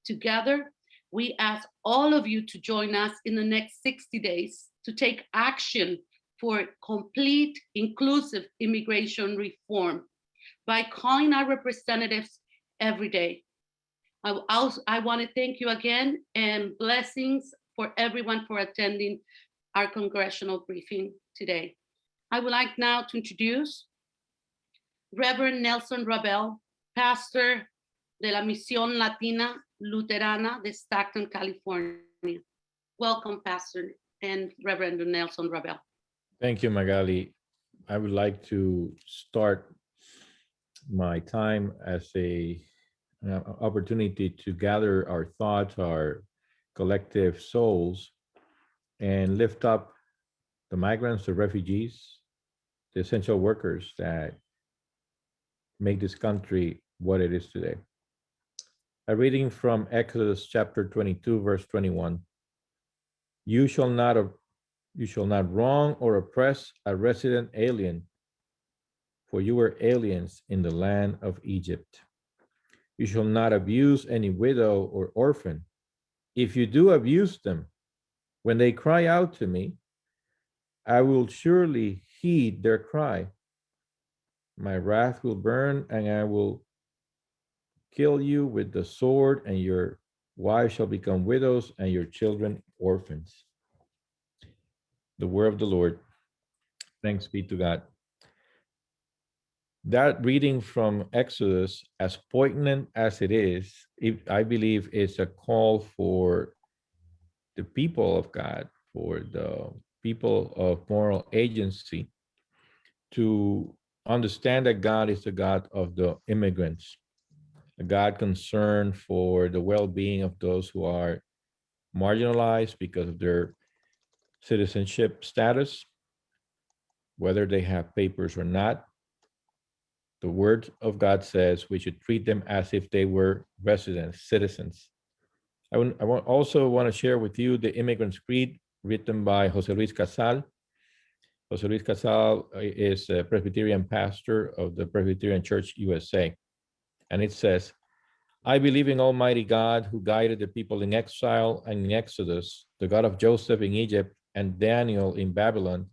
Together, we ask all of you to join us in the next 60 days to take action for complete, inclusive immigration reform by calling our representatives every day. I want to thank you again and blessings for everyone for attending our congressional briefing today. I would like now to introduce Reverend Nelson Rabel, pastor de la Misión Latina Luterana de Stockton, California. Welcome, Pastor and Reverend Nelson Rabel. Thank you, Magali. I would like to start my time as an opportunity to gather our thoughts, our collective souls, and lift up the migrants, the refugees, the essential workers that make this country what it is today. A reading from Exodus chapter 22, verse 21. You shall not wrong or oppress a resident alien, for you were aliens in the land of Egypt. You shall not abuse any widow or orphan. If you do abuse them, when they cry out to me, I will surely heed their cry. My wrath will burn, and I will kill you with the sword, and your wives shall become widows, and your children orphans. The word of the Lord. Thanks be to God. That reading from Exodus, as poignant as it is, I believe is a call for the people of God, for the people of moral agency, to understand that God is the God of the immigrants, a God concerned for the well-being of those who are marginalized because of their citizenship status, whether they have papers or not. The word of God says we should treat them as if they were residents, citizens. Also want to share with you the Immigrants Creed written by Jose Luis Casal. Jose Luis Casal is a Presbyterian pastor of the Presbyterian Church USA. And it says, I believe in Almighty God who guided the people in exile and in Exodus, the God of Joseph in Egypt and Daniel in Babylon,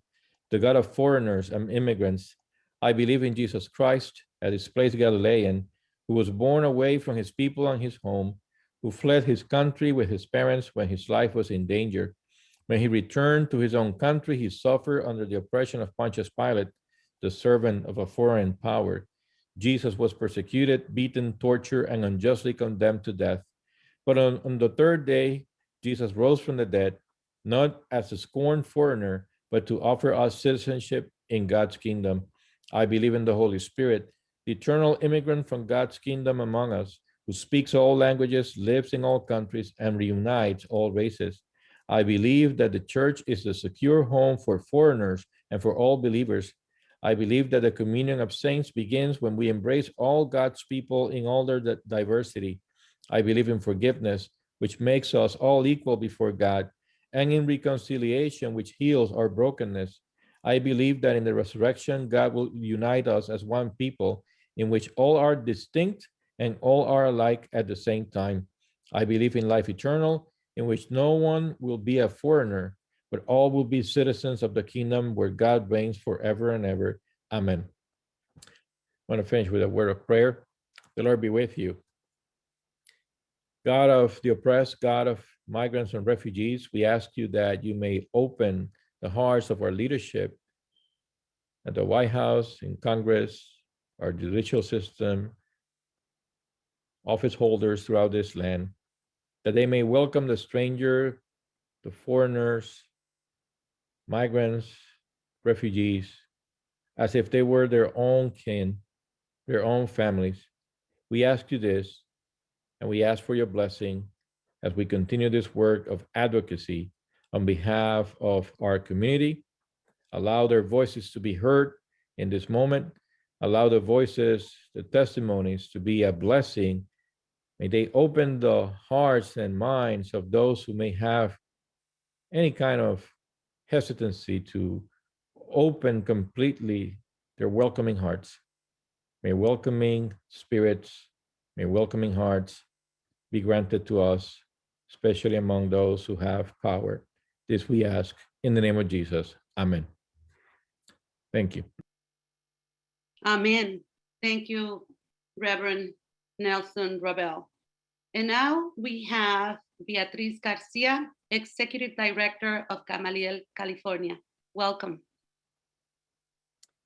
the God of foreigners and immigrants. I believe in Jesus Christ, a displaced Galilean, who was born away from his people and his home, who fled his country with his parents when his life was in danger. When he returned to his own country, he suffered under the oppression of Pontius Pilate, the servant of a foreign power. Jesus was persecuted, beaten, tortured, and unjustly condemned to death. But on the third day, Jesus rose from the dead, not as a scorned foreigner, but to offer us citizenship in God's kingdom. I believe in the Holy Spirit, the eternal immigrant from God's kingdom among us, who speaks all languages, lives in all countries, and reunites all races. I believe that the church is a secure home for foreigners and for all believers. I believe that the communion of saints begins when we embrace all God's people in all their diversity. I believe in forgiveness, which makes us all equal before God, and in reconciliation, which heals our brokenness. I believe that in the resurrection, God will unite us as one people in which all are distinct and all are alike at the same time. I believe in life eternal, in which no one will be a foreigner, but all will be citizens of the kingdom where God reigns forever and ever. Amen. I want to finish with a word of prayer. The Lord be with you. God of the oppressed, God of migrants and refugees, we ask you that you may open the hearts of our leadership at the White House, in Congress, our judicial system, office holders throughout this land, that they may welcome the stranger, the foreigners, migrants, refugees, as if they were their own kin, their own families. We ask you this, and we ask for your blessing as we continue this work of advocacy on behalf of our community. Allow their voices to be heard in this moment. Allow the voices, the testimonies to be a blessing. May they open the hearts and minds of those who may have any kind of hesitancy to open completely their welcoming hearts. May welcoming spirits, may welcoming hearts be granted to us, especially among those who have power. This we ask in the name of Jesus. Amen. Thank you. Amen. Thank you, Reverend Nelson Rabel. And now we have Beatrice Garcia, Executive Director of Gamaliel, California. Welcome.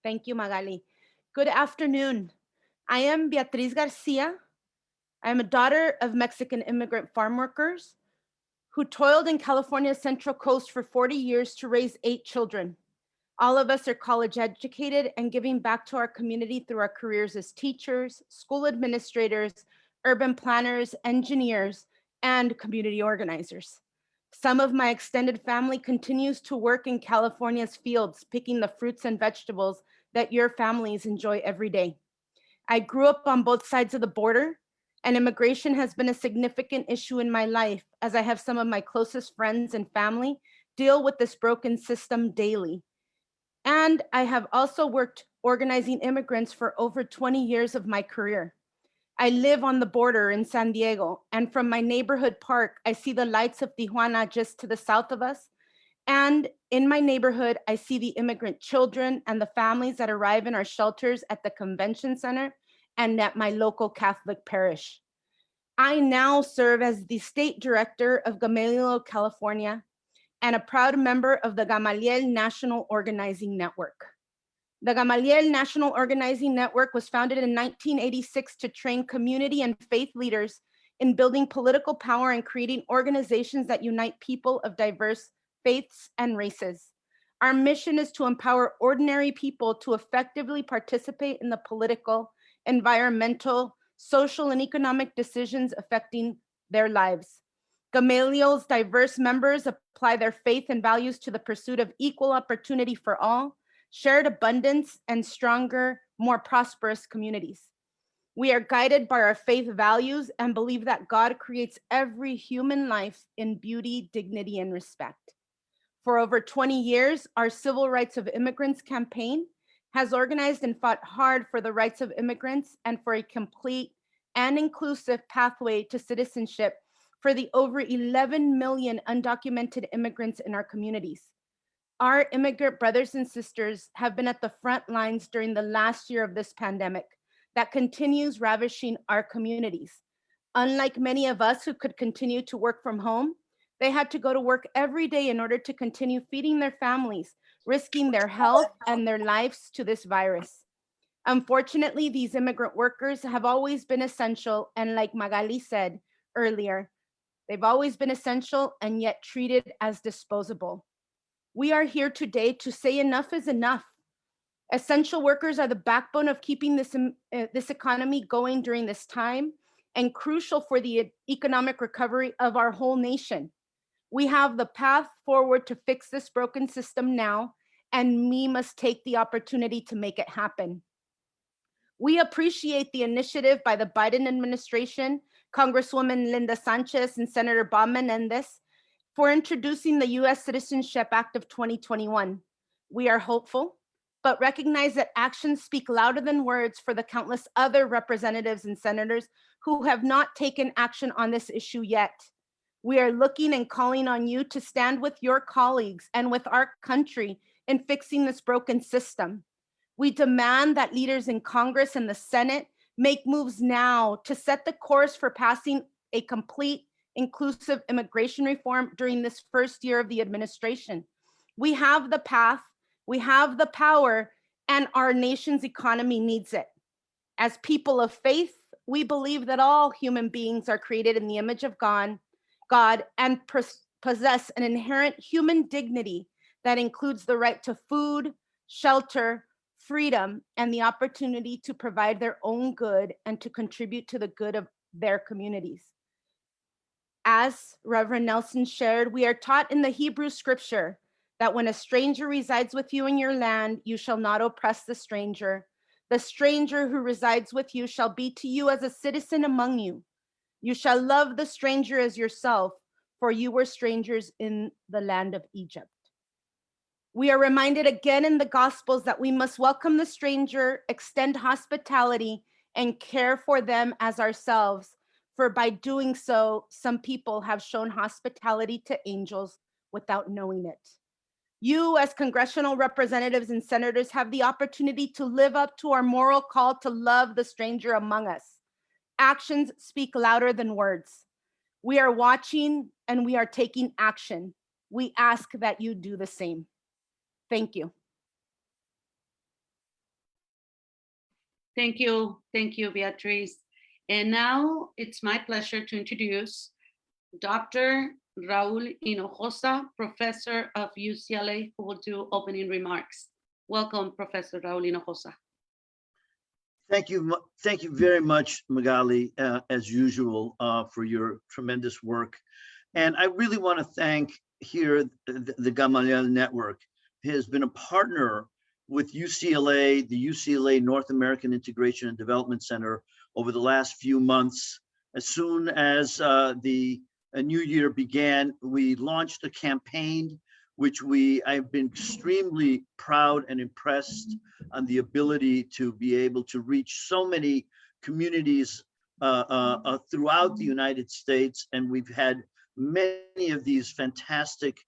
Thank you, Magali. Good afternoon. I am Beatrice Garcia. I am a daughter of Mexican immigrant farm workers who toiled in California's Central Coast for 40 years to raise 8 children. All of us are college educated and giving back to our community through our careers as teachers, school administrators, urban planners, engineers, and community organizers. Some of my extended family continues to work in California's fields, picking the fruits and vegetables that your families enjoy every day. I grew up on both sides of the border, and immigration has been a significant issue in my life, as I have some of my closest friends and family deal with this broken system daily. And I have also worked organizing immigrants for over 20 years of my career. I live on the border in San Diego, and from my neighborhood park, I see the lights of Tijuana just to the south of us. And in my neighborhood, I see the immigrant children and the families that arrive in our shelters at the convention center and at my local Catholic parish. I now serve as the state director of Gamaliel, California, and a proud member of the Gamaliel National Organizing Network. The Gamaliel National Organizing Network was founded in 1986 to train community and faith leaders in building political power and creating organizations that unite people of diverse faiths and races. Our mission is to empower ordinary people to effectively participate in the political, environmental, social, and economic decisions affecting their lives. Gamaliel's diverse members apply their faith and values to the pursuit of equal opportunity for all, shared abundance, and stronger, more prosperous communities. We are guided by our faith values and believe that God creates every human life in beauty, dignity, and respect. For over 20 years, our Civil Rights of Immigrants campaign has organized and fought hard for the rights of immigrants and for a complete and inclusive pathway to citizenship for the over 11 million undocumented immigrants in our communities. Our immigrant brothers and sisters have been at the front lines during the last year of this pandemic that continues ravishing our communities. Unlike many of us who could continue to work from home, they had to go to work every day in order to continue feeding their families, risking their health and their lives to this virus. Unfortunately, these immigrant workers have always been essential, and like Magali said earlier, they've always been essential and yet treated as disposable. We are here today to say enough is enough. Essential workers are the backbone of keeping this economy going during this time and crucial for the economic recovery of our whole nation. We have the path forward to fix this broken system now, and we must take the opportunity to make it happen. We appreciate the initiative by the Biden administration, Congresswoman Linda Sanchez and Senator Bob Hernandez, for introducing the Us Citizenship Act of 2021. We are hopeful, but recognize that actions speak louder than words for the countless other representatives and senators who have not taken action on this issue yet. We are looking and calling on you to stand with your colleagues and with our country in fixing this broken system. We demand that leaders in Congress and the Senate make moves now to set the course for passing a complete, inclusive immigration reform during this first year of the administration. We have the path, we have the power, and our nation's economy needs it. As people of faith, we believe that all human beings are created in the image of God and possess an inherent human dignity that includes the right to food, shelter, freedom, and the opportunity to provide their own good and to contribute to the good of their communities. As Reverend Nelson shared, we are taught in the Hebrew scripture that when a stranger resides with you in your land, you shall not oppress the stranger. The stranger who resides with you shall be to you as a citizen among you. You shall love the stranger as yourself, for you were strangers in the land of Egypt. We are reminded again in the Gospels that we must welcome the stranger, extend hospitality, and care for them as ourselves, for by doing so, some people have shown hospitality to angels without knowing it. You, as congressional representatives and senators, have the opportunity to live up to our moral call to love the stranger among us. Actions speak louder than words. We are watching and we are taking action. We ask that you do the same. Thank you. Thank you, Beatrice. And now it's my pleasure to introduce Dr. Raul Hinojosa, professor of UCLA, who will do opening remarks. Welcome, Professor Raul Hinojosa. Thank you very much, Magali, as usual, for your tremendous work. And I really want to thank here the Gamaliel Network. It has been a partner with UCLA, the UCLA North American Integration and Development Center over the last few months. As soon as the new year began, we launched a campaign which I've been extremely proud and impressed on the ability to be able to reach so many communities throughout the United States. And we've had many of these fantastic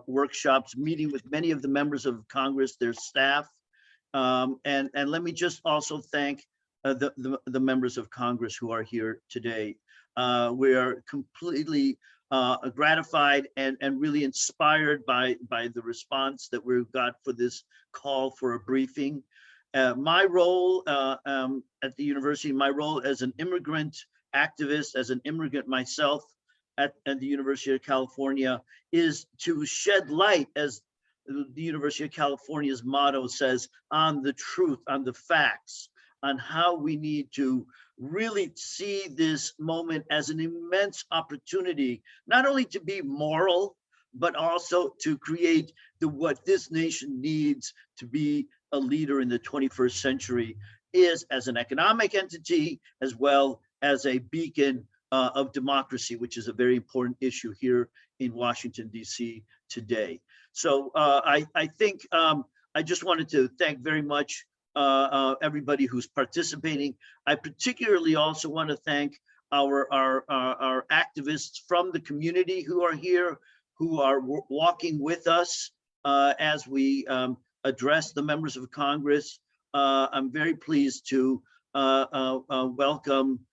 workshops, meeting with many of the members of Congress, their staff. And let me just also thank the members of Congress who are here today. We are completely gratified and really inspired by the response that we've got for this call for a briefing. My role at the university, my role as an immigrant activist, as an immigrant myself at the University of California, is to shed light, as the University of California's motto says, on the truth, on the facts, on how we need to really see this moment as an immense opportunity, not only to be moral, but also to create what this nation needs to be a leader in the 21st century, is as an economic entity, as well as a beacon of democracy, which is a very important issue here in Washington, D.C. today. So I think I just wanted to thank very much everybody who's participating. I particularly also want to thank our activists from the community who are here, who are walking with us as we address the members of Congress. I'm very pleased to welcome,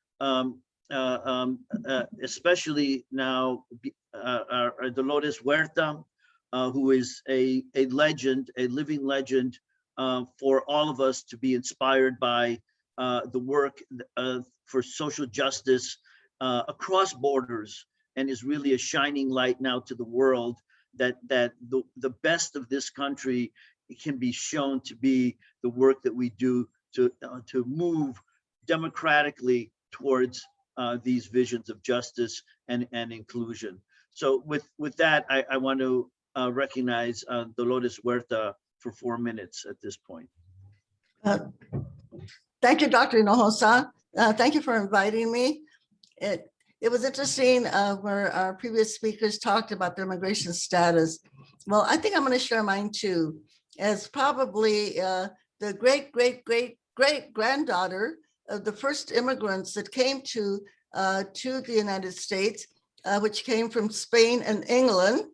especially now, Dolores Huerta, who is a legend, a living legend, for all of us to be inspired by the work for social justice across borders, and is really a shining light now to the world that the best of this country can be shown to be the work that we do to move democratically towards these visions of justice and inclusion. So with that, I want to recognize Dolores Huerta for 4 minutes at this point. Thank you, Dr. Hinojosa. Thank you for inviting me. It was interesting where our previous speakers talked about their immigration status. Well, I think I'm going to share mine too, as probably the great-great-great-great-granddaughter of the first immigrants that came to the United States, which came from Spain and England.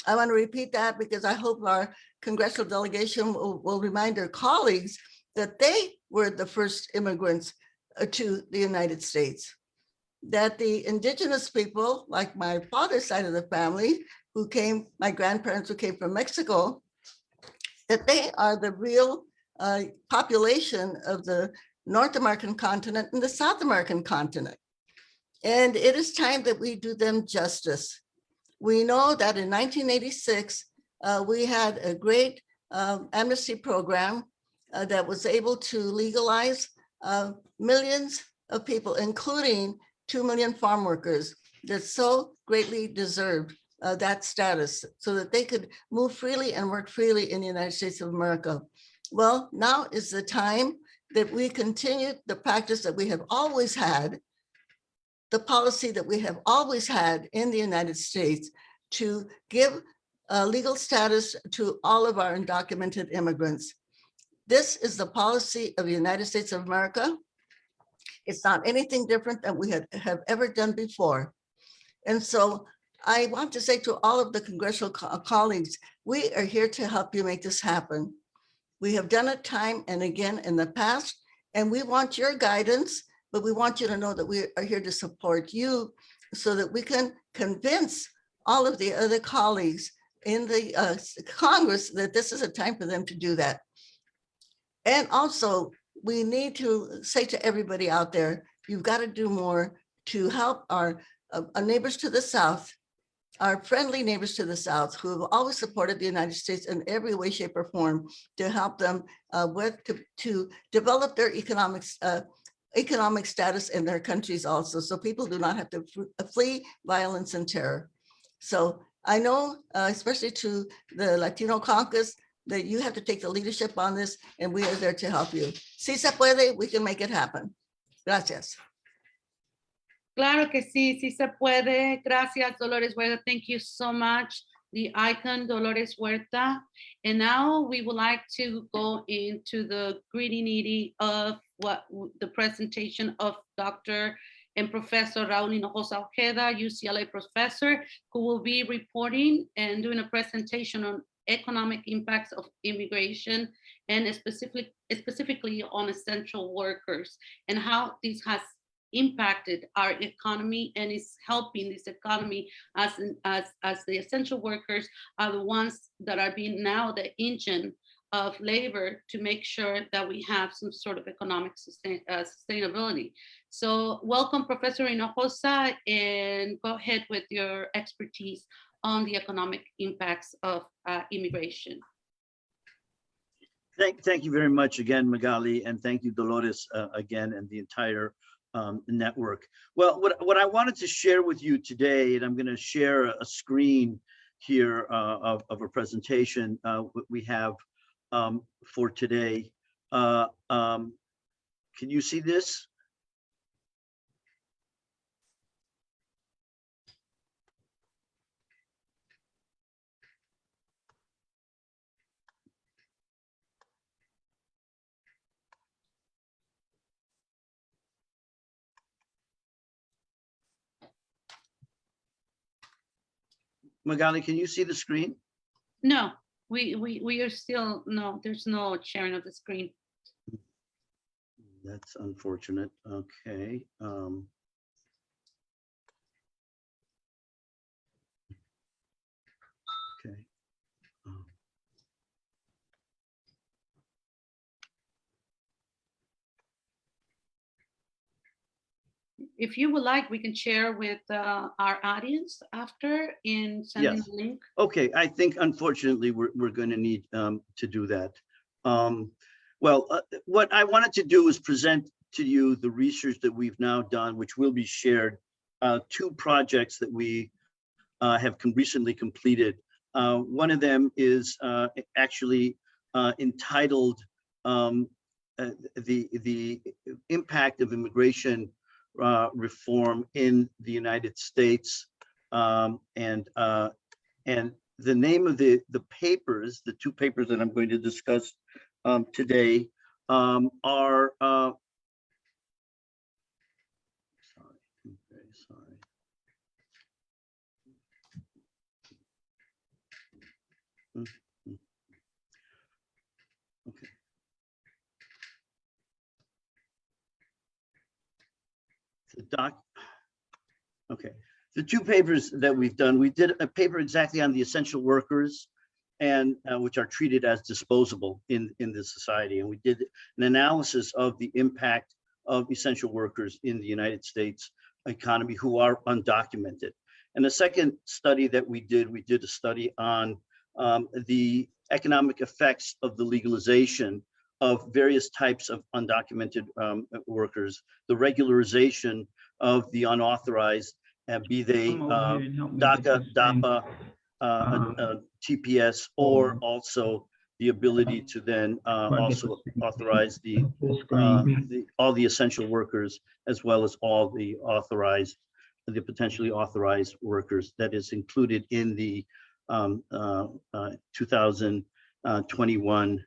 I want to repeat that because I hope our congressional delegation will remind their colleagues that they were the first immigrants to the United States. That the indigenous people, like my father's side of the family, who came, my grandparents who came from Mexico, that they are the real population of the North American continent and the South American continent. And it is time that we do them justice. We know that in 1986, we had a great amnesty program that was able to legalize millions of people, including 2 million farm workers that so greatly deserved that status so that they could move freely and work freely in the United States of America. Well, now is the time that we continue the practice that we have always had, the policy that we have always had in the United States to give legal status to all of our undocumented immigrants. This is the policy of the United States of America. It's not anything different than we have ever done before. And so I want to say to all of the congressional colleagues, we are here to help you make this happen. We have done it time and again in the past, and we want your guidance, but we want you to know that we are here to support you so that we can convince all of the other colleagues in the Congress that this is a time for them to do that. And also, we need to say to everybody out there, you've got to do more to help our neighbors to the South, our friendly neighbors to the South, who have always supported the United States in every way, shape, or form, to help them to develop their economic status in their countries also, so people do not have to flee violence and terror. So I know, especially to the Latino caucus, that you have to take the leadership on this, and we are there to help you. Si se puede, we can make it happen. Gracias. Claro que sí, sí se puede. Gracias, Dolores Huerta. Thank you so much, the icon Dolores Huerta. And now we would like to go into the gritty-nitty of what the presentation of Dr. and Professor Raul Hinojosa Ojeda, UCLA professor, who will be reporting and doing a presentation on economic impacts of immigration, and specifically on essential workers, and how this has impacted our economy and is helping this economy as the essential workers are the ones that are being now the engine of labor to make sure that we have some sort of economic sustainability. So welcome, Professor Hinojosa, and go ahead with your expertise on the economic impacts of immigration. Thank you very much again, Magali, and thank you, Dolores, again, and the entire network. Well, what I wanted to share with you today, and I'm going to share a screen here of a presentation we have for today. Can you see this? Magali, can you see the screen? No, we are still, no, there's no sharing of the screen. That's unfortunate. Okay. Okay. If you would like, we can share with our audience after in sending Yes. the link. Okay, I think unfortunately we're going to need to do that. Well, what I wanted to do is present to you the research that we've now done, which will be shared. Two projects that we have recently completed. One of them is actually entitled the impact of immigration reform in the United States, and the name of the papers, the two papers that I'm going to discuss today, are sorry, I'm very sorry. Okay. Okay, the two papers that we've done, we did a paper exactly on the essential workers, and which are treated as disposable in this society, and we did an analysis of the impact of essential workers in the United States economy who are undocumented. And the second study that we did a study on the economic effects of the legalization of various types of undocumented workers, the regularization of the unauthorized, be they DACA, DAPA, TPS, or also the ability to then also authorize all the essential workers, as well as all the potentially authorized workers that is included in the 2021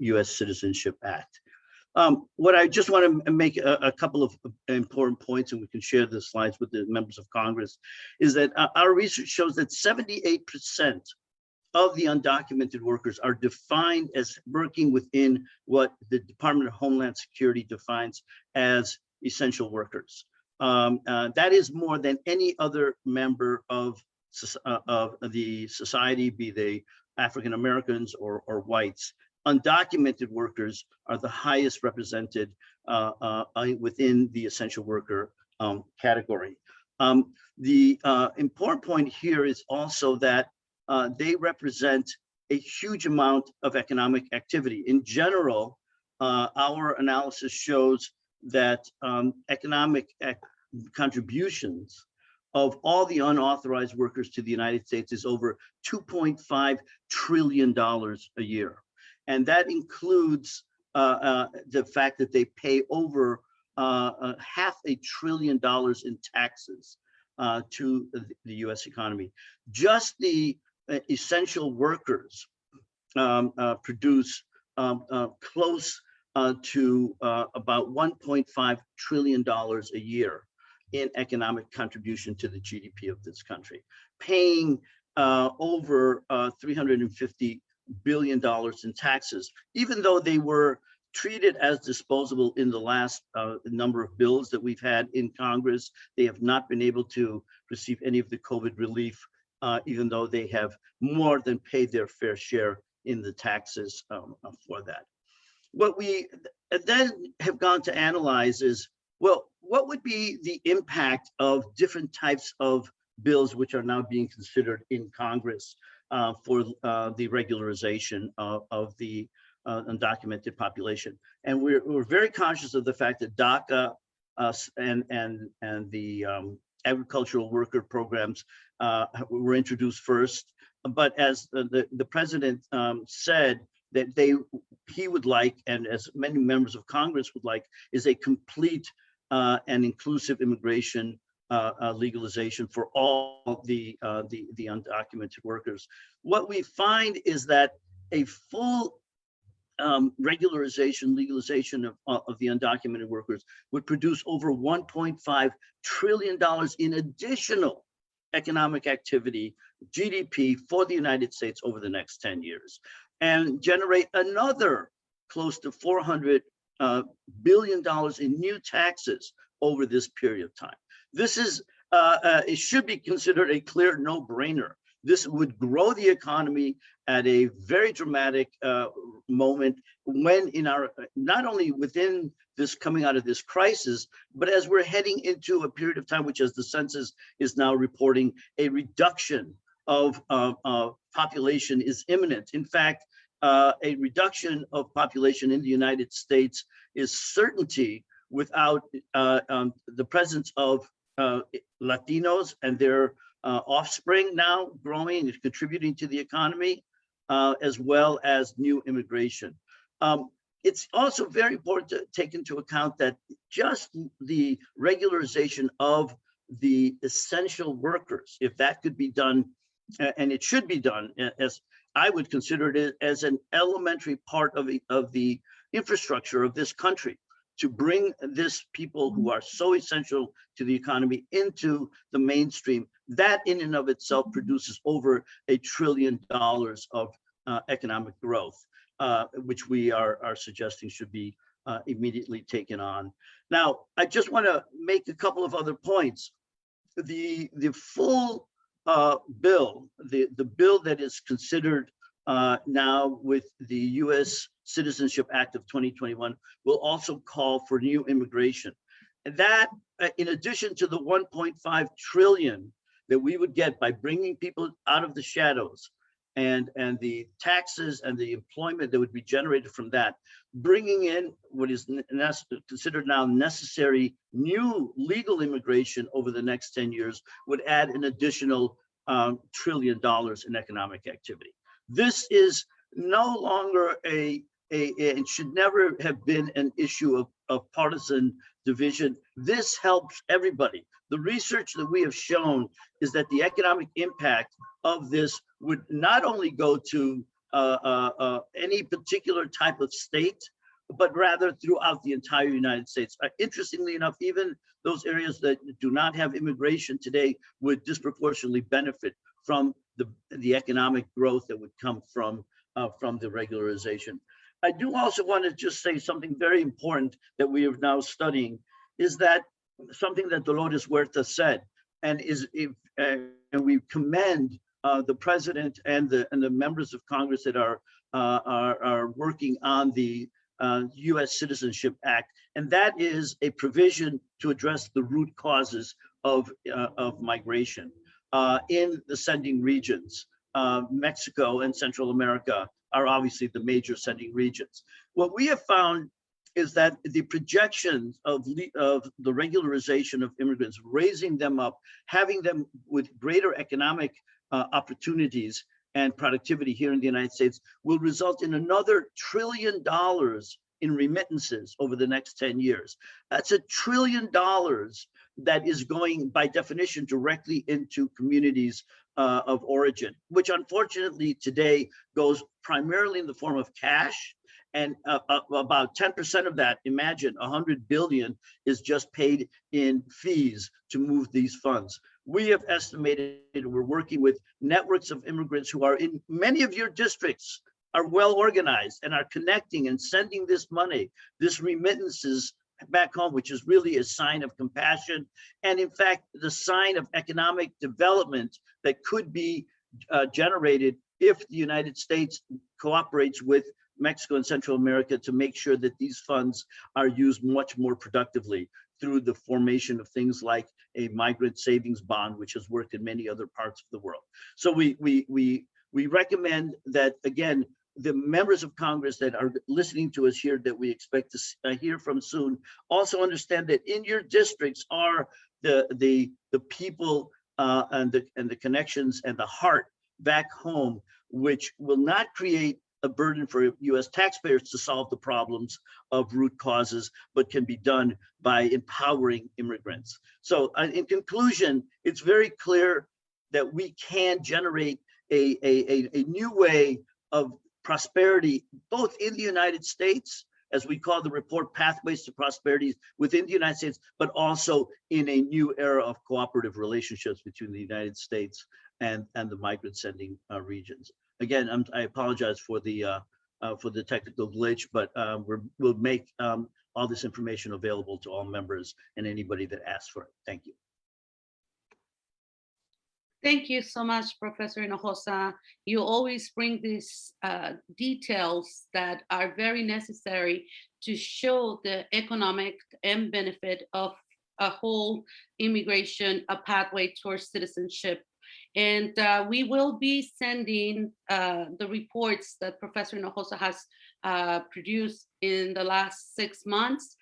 US Citizenship Act. What I just want to make a couple of important points, and we can share the slides with the members of Congress, is that our research shows that 78% of the undocumented workers are defined as working within what the Department of Homeland Security defines as essential workers. That is more than any other member of the society, be they African Americans or whites. Undocumented workers are the highest represented within the essential worker category. The important point here is also that they represent a huge amount of economic activity. In general, our analysis shows that economic contributions of all the unauthorized workers to the United States is over $2.5 trillion a year. And that includes the fact that they pay over $500 billion in taxes to the US economy. Just the essential workers produce close to about $1.5 trillion a year in economic contribution to the GDP of this country, paying over $350 billion in taxes, even though they were treated as disposable in the last number of bills that we've had in Congress. They have not been able to receive any of the COVID relief, even though they have more than paid their fair share in the taxes for that. What we then have gone to analyze is, well, what would be the impact of different types of bills which are now being considered in Congress for the regularization of the undocumented population? And we're very conscious of the fact that DACA and the agricultural worker programs were introduced first. But as the president said, that he would like, and as many members of Congress would like, is a complete and inclusive immigration legalization for all the undocumented workers. What we find is that a full legalization of the undocumented workers would produce over $1.5 trillion in additional economic activity, GDP, for the United States over the next 10 years, and generate another close to $400 billion in new taxes over this period of time. This is, it should be considered a clear no-brainer. This would grow the economy at a very dramatic moment when not only within this coming out of this crisis, but as we're heading into a period of time, which as the census is now reporting, a reduction of population is imminent. In fact, a reduction of population in the United States is certainty without the presence of Latinos and their offspring now growing and contributing to the economy, as well as new immigration. It's also very important to take into account that just the regularization of the essential workers, if that could be done, and it should be done, as I would consider it as an elementary part of the infrastructure of this country, to bring this people who are so essential to the economy into the mainstream. That in and of itself produces over $1 trillion of economic growth, which we are suggesting should be immediately taken on. Now, I just want to make a couple of other points. The full bill, the bill that is considered now with the US Citizenship Act of 2021 will also call for new immigration. And that, in addition to the 1.5 trillion that we would get by bringing people out of the shadows and the taxes and the employment that would be generated from that, bringing in what is considered now necessary new legal immigration over the next 10 years would add an additional $1 trillion in economic activity. This is no longer it should never have been an issue of partisan division. This helps everybody. The research that we have shown is that the economic impact of this would not only go to any particular type of state but rather throughout the entire United States. Interestingly enough, even those areas that do not have immigration today would disproportionately benefit from the economic growth that would come from the regularization. I do also want to just say something very important that we are now studying, is that something that Dolores Huerta said, and we commend the president and the members of Congress that are working on the US Citizenship Act, and that is a provision to address the root causes of migration in the sending regions. Mexico and Central America are obviously the major sending regions. What we have found is that the projections of the regularization of immigrants, raising them up, having them with greater economic opportunities and productivity here in the United States will result in another $1 trillion in remittances over the next 10 years. That's $1 trillion that is going, by definition, directly into communities of origin, which unfortunately today goes primarily in the form of cash. And about 10% of that, imagine 100 billion, is just paid in fees to move these funds. We have estimated, we're working with networks of immigrants who are in many of your districts, are well organized and are connecting and sending this money, this remittances back home, which is really a sign of compassion. And in fact, the sign of economic development that could be generated if the United States cooperates with Mexico and Central America to make sure that these funds are used much more productively through the formation of things like a migrant savings bond, which has worked in many other parts of the world. So we recommend that, again, the members of Congress that are listening to us here, that we expect to hear from soon, also understand that in your districts are the people and the connections and the heart back home, which will not create a burden for US taxpayers to solve the problems of root causes, but can be done by empowering immigrants. So in conclusion, it's very clear that we can generate a new way of prosperity, both in the United States, as we call the report, Pathways to Prosperity within the United States, but also in a new era of cooperative relationships between the United States and the migrant sending regions. Again, I apologize for the technical glitch, but we'll make all this information available to all members and anybody that asks for it. Thank you. Thank you so much, Professor Hinojosa. You always bring these details that are very necessary to show the economic and benefit of a whole immigration, a pathway towards citizenship. And we will be sending the reports that Professor Hinojosa has produced in the last 6 months,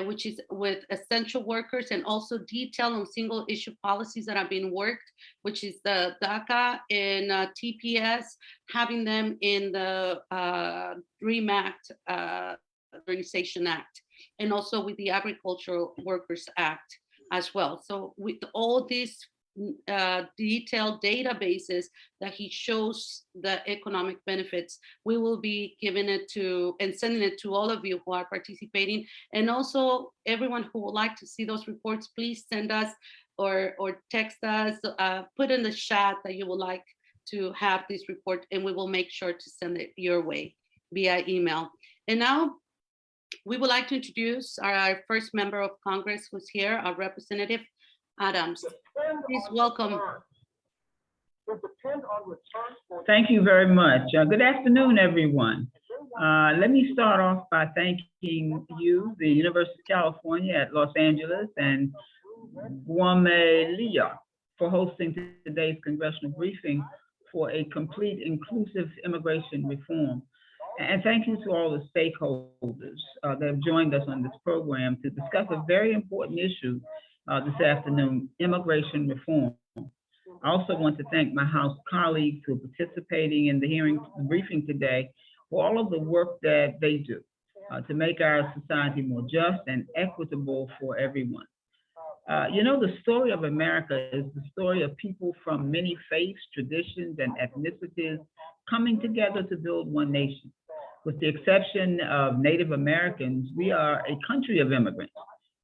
which is with essential workers, and also detail on single issue policies that have been worked, which is the DACA and TPS, having them in the DREAM Act, Organization Act, and also with the Agricultural Workers Act as well. So with all these detailed databases that he shows the economic benefits, we will be giving it to and sending it to all of you who are participating, and also everyone who would like to see those reports. Please send us or text us, put in the chat that you would like to have this report, and we will make sure to send it your way via email. And now we would like to introduce our first member of Congress who's here, our Representative Adams. Please welcome. Thank you very much. Good afternoon, everyone. Let me start off by thanking you, the University of California at Los Angeles, and Gamaliel for hosting today's congressional briefing for a complete inclusive immigration reform. And thank you to all the stakeholders that have joined us on this program to discuss a very important issue this afternoon, immigration reform. I also want to thank my House colleagues who are participating in the briefing today for all of the work that they do to make our society more just and equitable for everyone. You know, the story of America is the story of people from many faiths, traditions, and ethnicities coming together to build one nation. With the exception of Native Americans, we are a country of immigrants.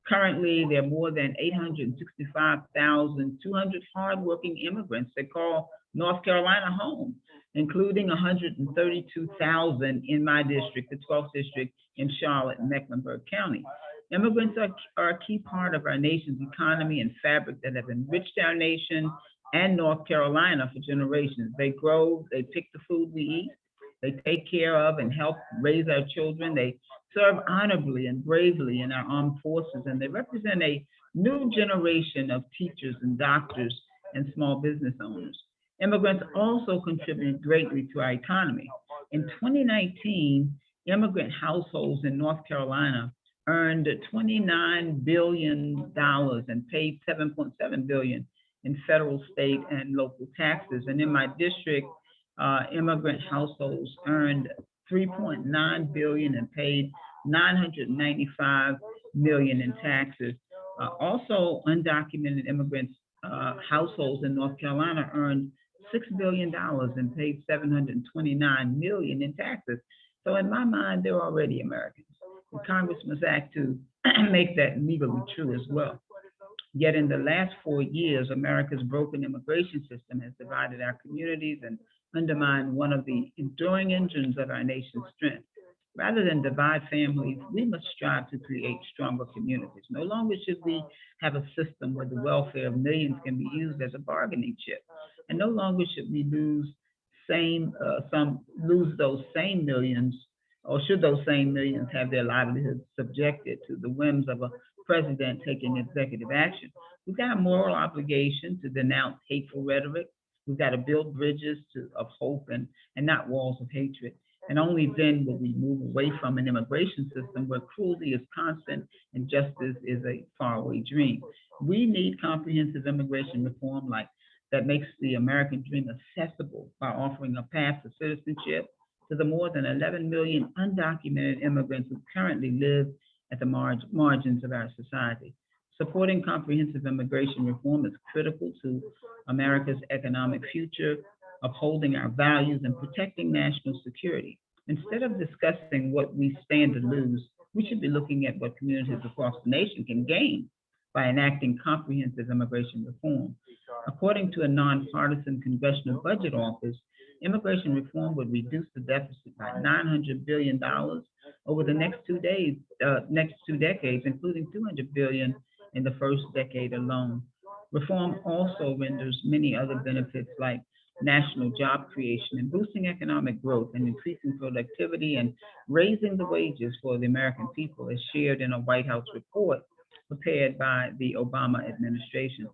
Currently, there are more than 865,200 hardworking immigrants that call North Carolina home, including 132,000 in my district, the 12th district in Charlotte and Mecklenburg County. Immigrants are a key part of our nation's economy and fabric that have enriched our nation and North Carolina for generations. They grow, they pick the food we eat, they take care of and help raise our children. They serve honorably and bravely in our armed forces, and they represent a new generation of teachers and doctors and small business owners. Immigrants also contribute greatly to our economy. In 2019, immigrant households in North Carolina earned $29 billion and paid $7.7 billion in federal, state, and local taxes. And in my district, immigrant households earned $3.9 billion and paid $995 million in taxes. Also, undocumented immigrants households in North Carolina earned $6 billion and paid $729 million in taxes. So in my mind, they're already Americans. And Congress must act to make that legally true as well. Yet in the last 4 years, America's broken immigration system has divided our communities and undermined one of the enduring engines of our nation's strength. Rather than divide families, we must strive to create stronger communities. No longer should we have a system where the welfare of millions can be used as a bargaining chip. And no longer should we lose those same millions, or should those same millions have their livelihoods subjected to the whims of a president taking executive action. We've got a moral obligation to denounce hateful rhetoric. We've got to build bridges of hope and not walls of hatred. And only then will we move away from an immigration system where cruelty is constant and justice is a faraway dream. We need comprehensive immigration reform that makes the American dream accessible by offering a path to citizenship to the more than 11 million undocumented immigrants who currently live at the margins of our society. Supporting comprehensive immigration reform is critical to America's economic future, upholding our values, and protecting national security. Instead of discussing what we stand to lose, we should be looking at what communities across the nation can gain by enacting comprehensive immigration reform. According to a nonpartisan Congressional Budget Office, immigration reform would reduce the deficit by $900 billion over the next two decades, including $200 billion in the first decade alone. Reform also renders many other benefits like national job creation and boosting economic growth and increasing productivity and raising the wages for the American people, as shared in a White House report prepared by the Obama administration.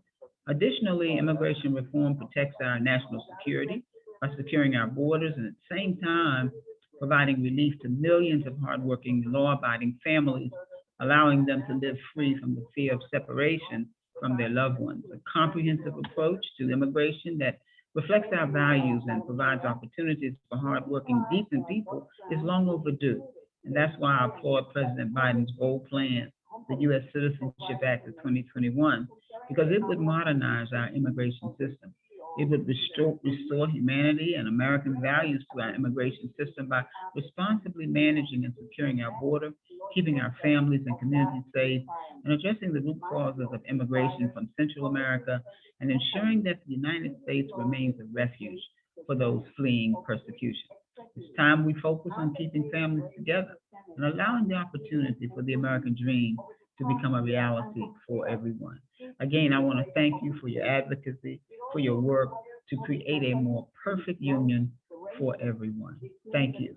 Additionally, immigration reform protects our national security by securing our borders and at the same time providing relief to millions of hardworking, law-abiding families, allowing them to live free from the fear of separation from their loved ones. A comprehensive approach to immigration that reflects our values and provides opportunities for hardworking, decent people is long overdue. And that's why I applaud President Biden's bold plan, the Us Citizenship Act of 2021, because it would modernize our immigration system. It would restore humanity and American values to our immigration system by responsibly managing and securing our border, keeping our families and communities safe, and addressing the root causes of immigration from Central America, and ensuring that the United States remains a refuge for those fleeing persecution. It's time we focus on keeping families together and allowing the opportunity for the American dream to become a reality for everyone. Again, I want to thank you for your advocacy, for your work to create a more perfect union for everyone. Thank you.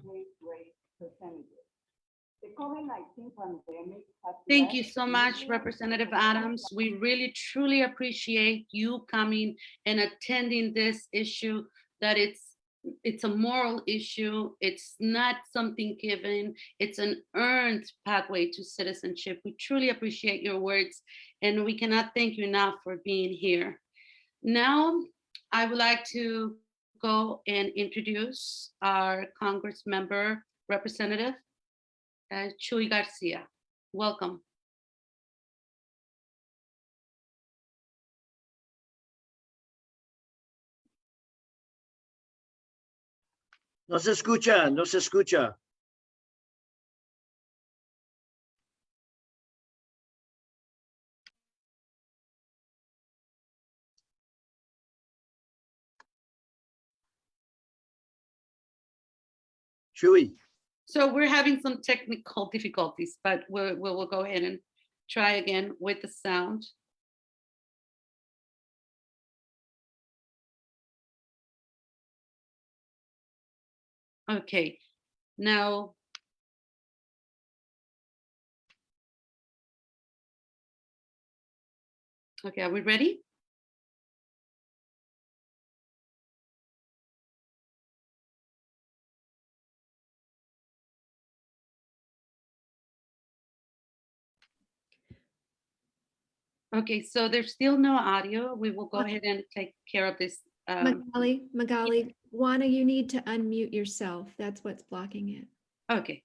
Thank you so much, Representative Adams. We really, truly appreciate you coming and attending this issue, that it's a moral issue. It's not something given. It's an earned pathway to citizenship. We truly appreciate your words, and we cannot thank you enough for being here. Now, I would like to go and introduce our Congress member representative, Chuy Garcia. Welcome. No se escucha, no se escucha. Chuy. So we're having some technical difficulties, but we'll go ahead and try again with the sound. Okay, now. Okay, are we ready? Okay, so there's still no audio. We will go ahead and take care of this. Magali, Juana, you need to unmute yourself. That's what's blocking it. Okay.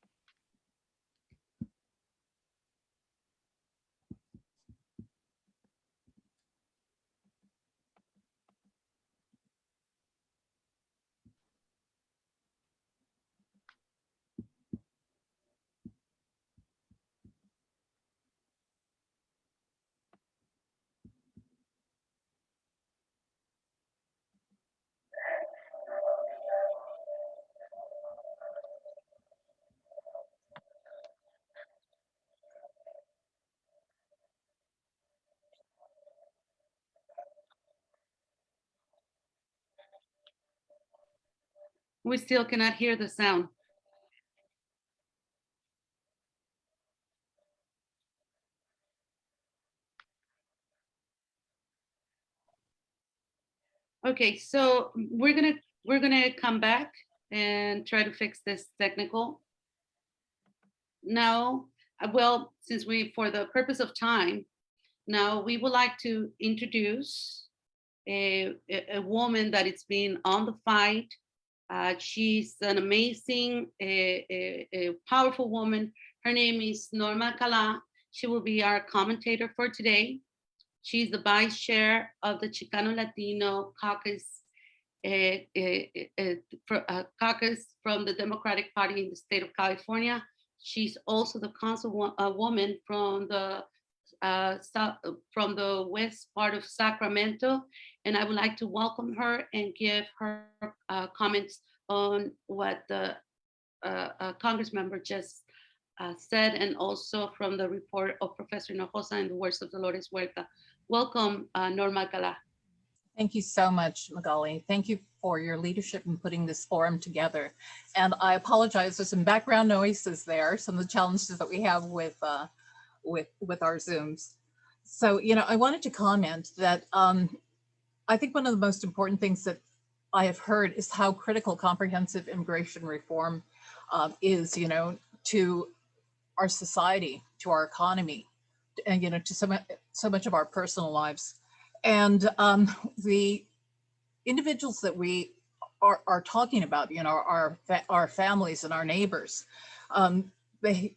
We still cannot hear the sound. Okay, so we're gonna come back and try to fix this technical. Now, well, since for the purpose of time, now we would like to introduce a woman that it's been on the fight. She's an amazing, a powerful woman. Her name is Norma Cala. She will be our commentator for today. She's the vice chair of the Chicano Latino caucus, caucus from the Democratic Party in the state of California. She's also the councilwoman from the west part of Sacramento, and I would like to welcome her and give her comments on what the Congress member just said, and also from the report of Professor Hinojosa and the words of Dolores Huerta. Welcome, Norma Cala. Thank you so much, Magali. Thank you for your leadership in putting this forum together. And I apologize, there's some background noises there, some of the challenges that we have with our Zooms. So, I wanted to comment that I think one of the most important things that I have heard is how critical comprehensive immigration reform is, to our society, to our economy, and, to so much of our personal lives. And the individuals that we are talking about, our families and our neighbors, they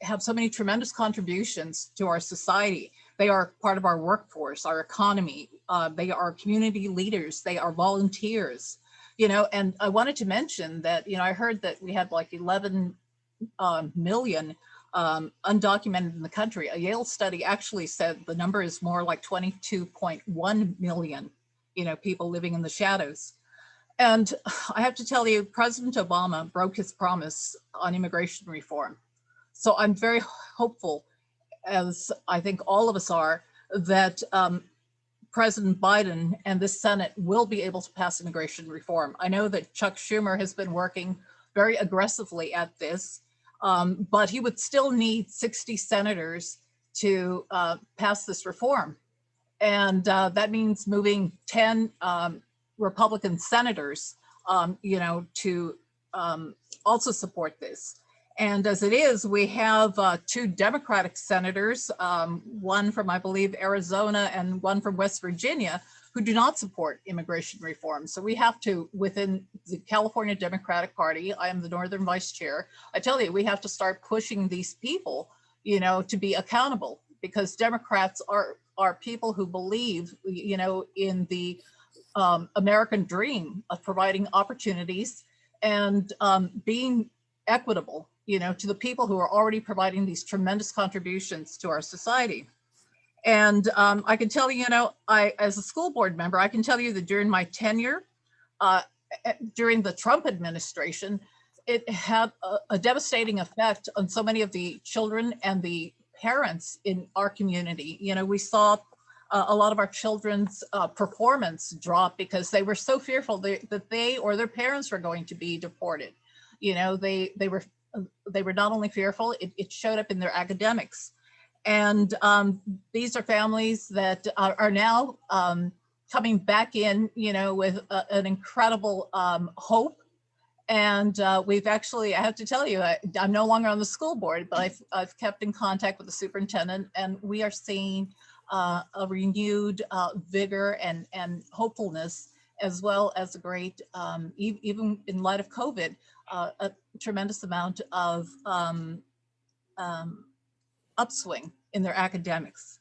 have so many tremendous contributions to our society. They are part of our workforce, our economy. They are community leaders. They are volunteers, and I wanted to mention that, I heard that we had like 11 million undocumented in the country. A Yale study actually said the number is more like 22.1 million, people living in the shadows. And I have to tell you, President Obama broke his promise on immigration reform. So I'm very hopeful, as I think all of us are, that President Biden and this Senate will be able to pass immigration reform. I know that Chuck Schumer has been working very aggressively at this, but he would still need 60 senators to pass this reform. And that means moving 10 Republican senators, to also support this. And as it is, we have 2 Democratic senators, one from, I believe, Arizona and one from West Virginia, who do not support immigration reform. So we have to, within the California Democratic Party, I am the Northern Vice Chair, I tell you, we have to start pushing these people, to be accountable, because Democrats are people who believe, in the American dream of providing opportunities and being equitable, to the people who are already providing these tremendous contributions to our society. And I can tell you, as a school board member, I can tell you that during my tenure, during the Trump administration, it had a devastating effect on so many of the children and the parents in our community. You know, we saw a lot of our children's performance drop because they were so fearful that they or their parents were going to be deported. You know, they were not only fearful, it showed up in their academics. And these are families that are now coming back in, you know, with an incredible hope. And we've actually, I have to tell you, I'm no longer on the school board, but I've kept in contact with the superintendent, and we are seeing a renewed vigor and hopefulness, as well as a great, even in light of COVID, a tremendous amount of upswing in their academics.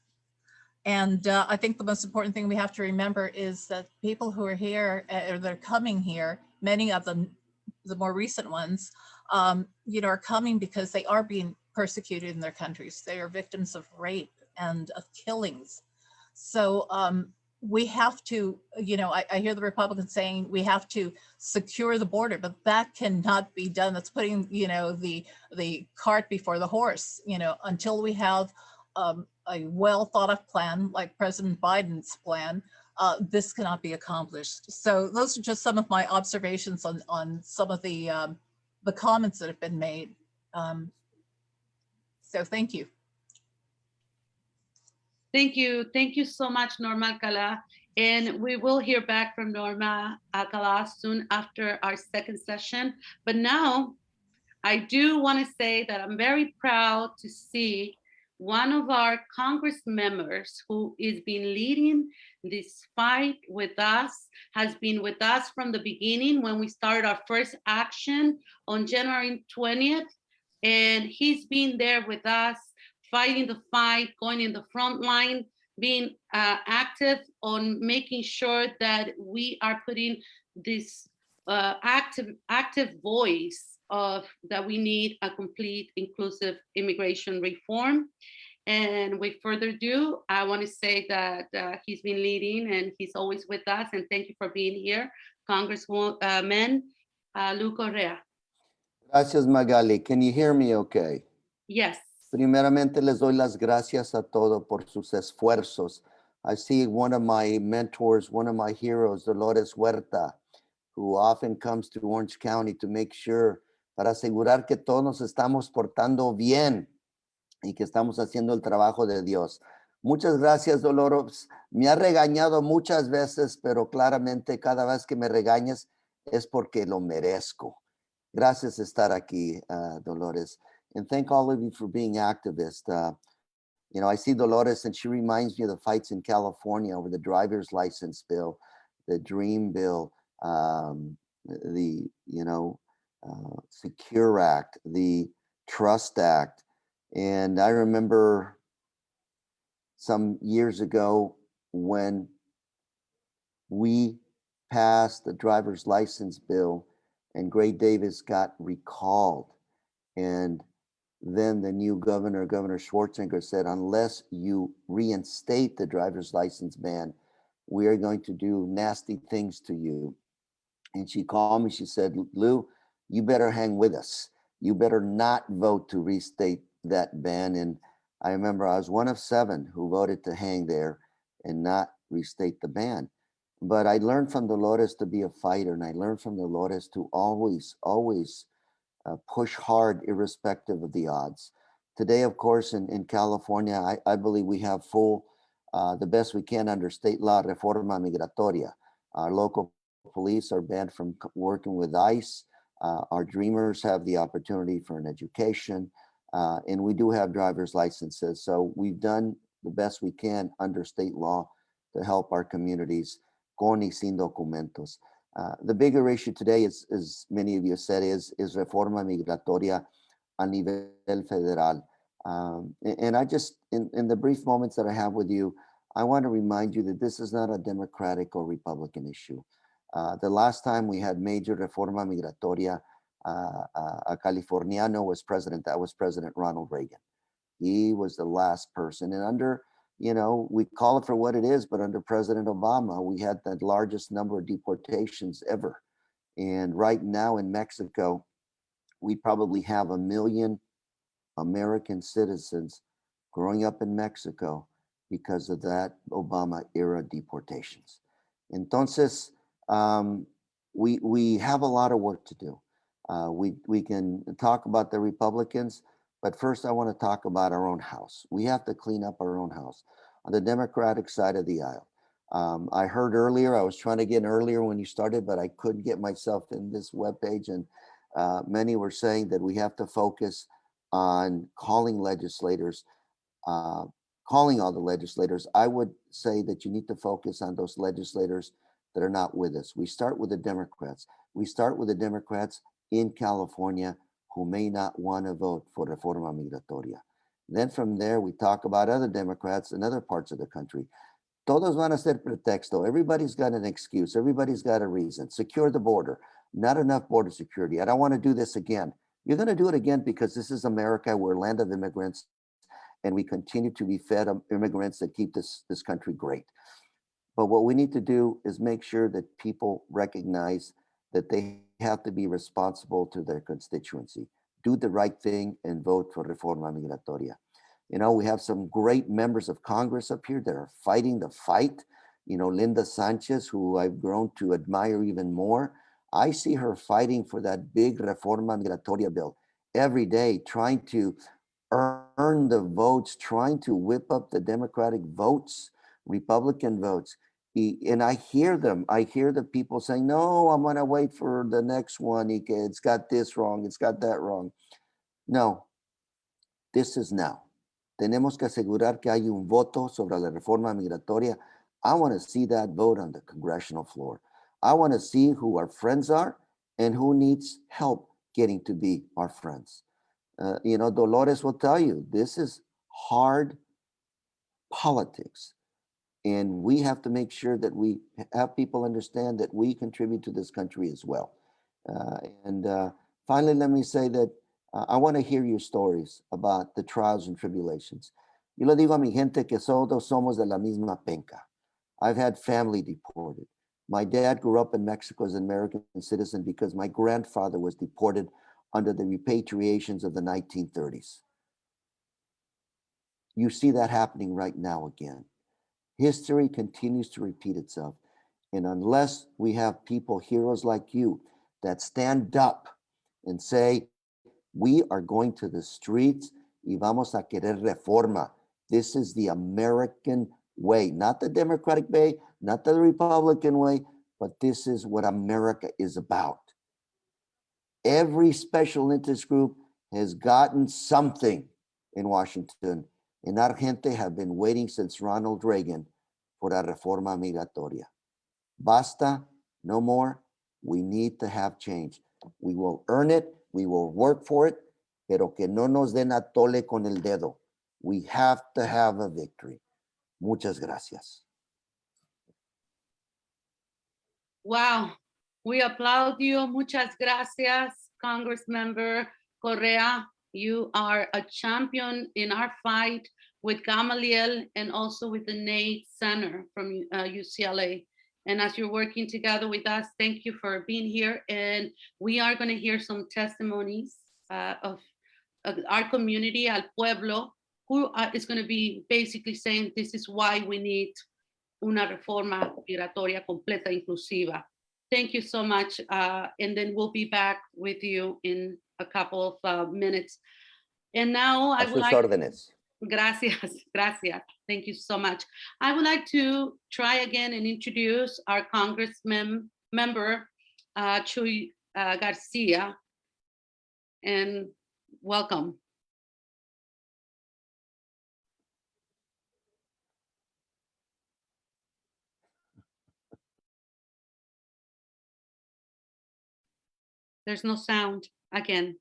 And I think the most important thing we have to remember is that people who are here, or they're coming here, many of them, the more recent ones, you know, are coming because they are being persecuted in their countries. They are victims of rape and of killings. So we have to, you know, I hear the Republicans saying we have to secure the border, but that cannot be done. That's putting, you know, the cart before the horse. You know, until we have a well thought of plan like President Biden's plan, this cannot be accomplished. So those are just some of my observations on some of the comments that have been made. So thank you. Thank you. Thank you so much, Norma Alcala. And we will hear back from Norma Alcala soon after our second session. But now I do want to say that I'm very proud to see one of our Congress members who is been leading this fight with us, has been with us from the beginning when we started our first action on January 20th. And he's been there with us, fighting the fight, going in the front line, being active on making sure that we are putting this active voice of that we need a complete inclusive immigration reform. And with further ado, I want to say that he's been leading and he's always with us. And thank you for being here, Congresswoman Lu Correa. Gracias, Magali. Can you hear me okay? Yes. Primeramente, les doy las gracias a todos por sus esfuerzos. I see one of my mentors, one of my heroes, Dolores Huerta, who often comes to Orange County to make sure, para asegurar que todos nos estamos portando bien y que estamos haciendo el trabajo de Dios. Muchas gracias, Dolores. Me ha regañado muchas veces, pero claramente cada vez que me regañas es porque lo merezco. Gracias estar aquí, Dolores. And thank all of you for being activists. You know, I see Dolores and she reminds me of the fights in California over the driver's license bill, the DREAM bill, the, you know, Secure Act, the Trust Act. And I remember some years ago when we passed the driver's license bill and Gray Davis got recalled. And then the new governor, Governor Schwarzenegger, said, unless you reinstate the driver's license ban, we are going to do nasty things to you. And she called me, she said, Lou, you better hang with us. You better not vote to restate that ban. And I remember I was one of 7 who voted to hang there and not restate the ban. But I learned from Dolores to be a fighter, and I learned from Dolores to always push hard irrespective of the odds. Today, of course, in California, I believe we have full, the best we can under state law, reforma migratoria. Our local police are banned from working with ICE. Our dreamers have the opportunity for an education, and we do have driver's licenses. So we've done the best we can under state law to help our communities con y sin documentos. The bigger issue today, is, as many of you said, is reforma migratoria a nivel federal. And I just, in the brief moments that I have with you, I want to remind you that this is not a Democratic or Republican issue. The last time we had major reforma migratoria, a Californiano was president. That was President Ronald Reagan. He was the last person. And under, you know, we call it for what it is, but under President Obama, we had the largest number of deportations ever. And right now in Mexico, We probably have 1 million American citizens growing up in Mexico because of that Obama era deportations. Entonces, we have a lot of work to do. We can talk about the Republicans, but first I want to talk about our own house. We have to clean up our own house on the Democratic side of the aisle. I heard earlier, I was trying to get in earlier when you started, but I couldn't get myself in this webpage, and many were saying that we have to focus on calling legislators, calling all the legislators. I would say that you need to focus on those legislators that are not with us. We start with the Democrats. We start with the Democrats in California who may not want to vote for Reforma Migratoria. Then from there, we talk about other Democrats in other parts of the country. Todos van a ser pretexto. Everybody's got an excuse. Everybody's got a reason. Secure the border. Not enough border security. I don't want to do this again. You're going to do it again because this is America. We're a land of immigrants, and we continue to be fed immigrants that keep this country great. But what we need to do is make sure that people recognize that they have to be responsible to their constituency. Do the right thing and vote for Reforma Migratoria. You know, we have some great members of Congress up here that are fighting the fight. You know, Linda Sanchez, who I've grown to admire even more. I see her fighting for that big Reforma Migratoria bill every day, trying to earn the votes, trying to whip up the Democratic votes, Republican votes. And I hear them. I hear the people saying, no, I'm going to wait for the next one. It's got this wrong. It's got that wrong. No, this is now. Tenemos que asegurar que hay un voto sobre la reforma migratoria. I want to see that vote on the congressional floor. I want to see who our friends are and who needs help getting to be our friends. You know, Dolores will tell you, this is hard politics. And we have to make sure that we have people understand that we contribute to this country as well. Finally, let me say that I want to hear your stories about the trials and tribulations. Yo le digo a mi gente que todos somos de la misma penca. I've had family deported. My dad grew up in Mexico as an American citizen because my grandfather was deported under the repatriations of the 1930s. You see that happening right now again. History continues to repeat itself. And unless we have people, heroes like you, that stand up and say, we are going to the streets y vamos a querer reforma. This is the American way, not the Democratic way, not the Republican way, but this is what America is about. Every special interest group has gotten something in Washington, and our gente have been waiting since Ronald Reagan for a reforma migratoria. Basta, no more. We need to have change. We will earn it. We will work for it, pero que no nos den a tole con el dedo. We have to have a victory. Muchas gracias. Wow, we applaud you. Muchas gracias, Congressmember Correa. You are a champion in our fight with Gamaliel and also with the Nanette Center from UCLA. And as you're working together with us, thank you for being here. And we are going to hear some testimonies of our community, Al Pueblo, who is going to be basically saying this is why we need una reforma migratoria completa inclusiva. Thank you so much. And then we'll be back with you in a couple of minutes. And now I would like... órdenes. Gracias, gracias. Thank you so much. I would like to try again and introduce our Congressman member, Chuy Garcia, and welcome. There's no sound again.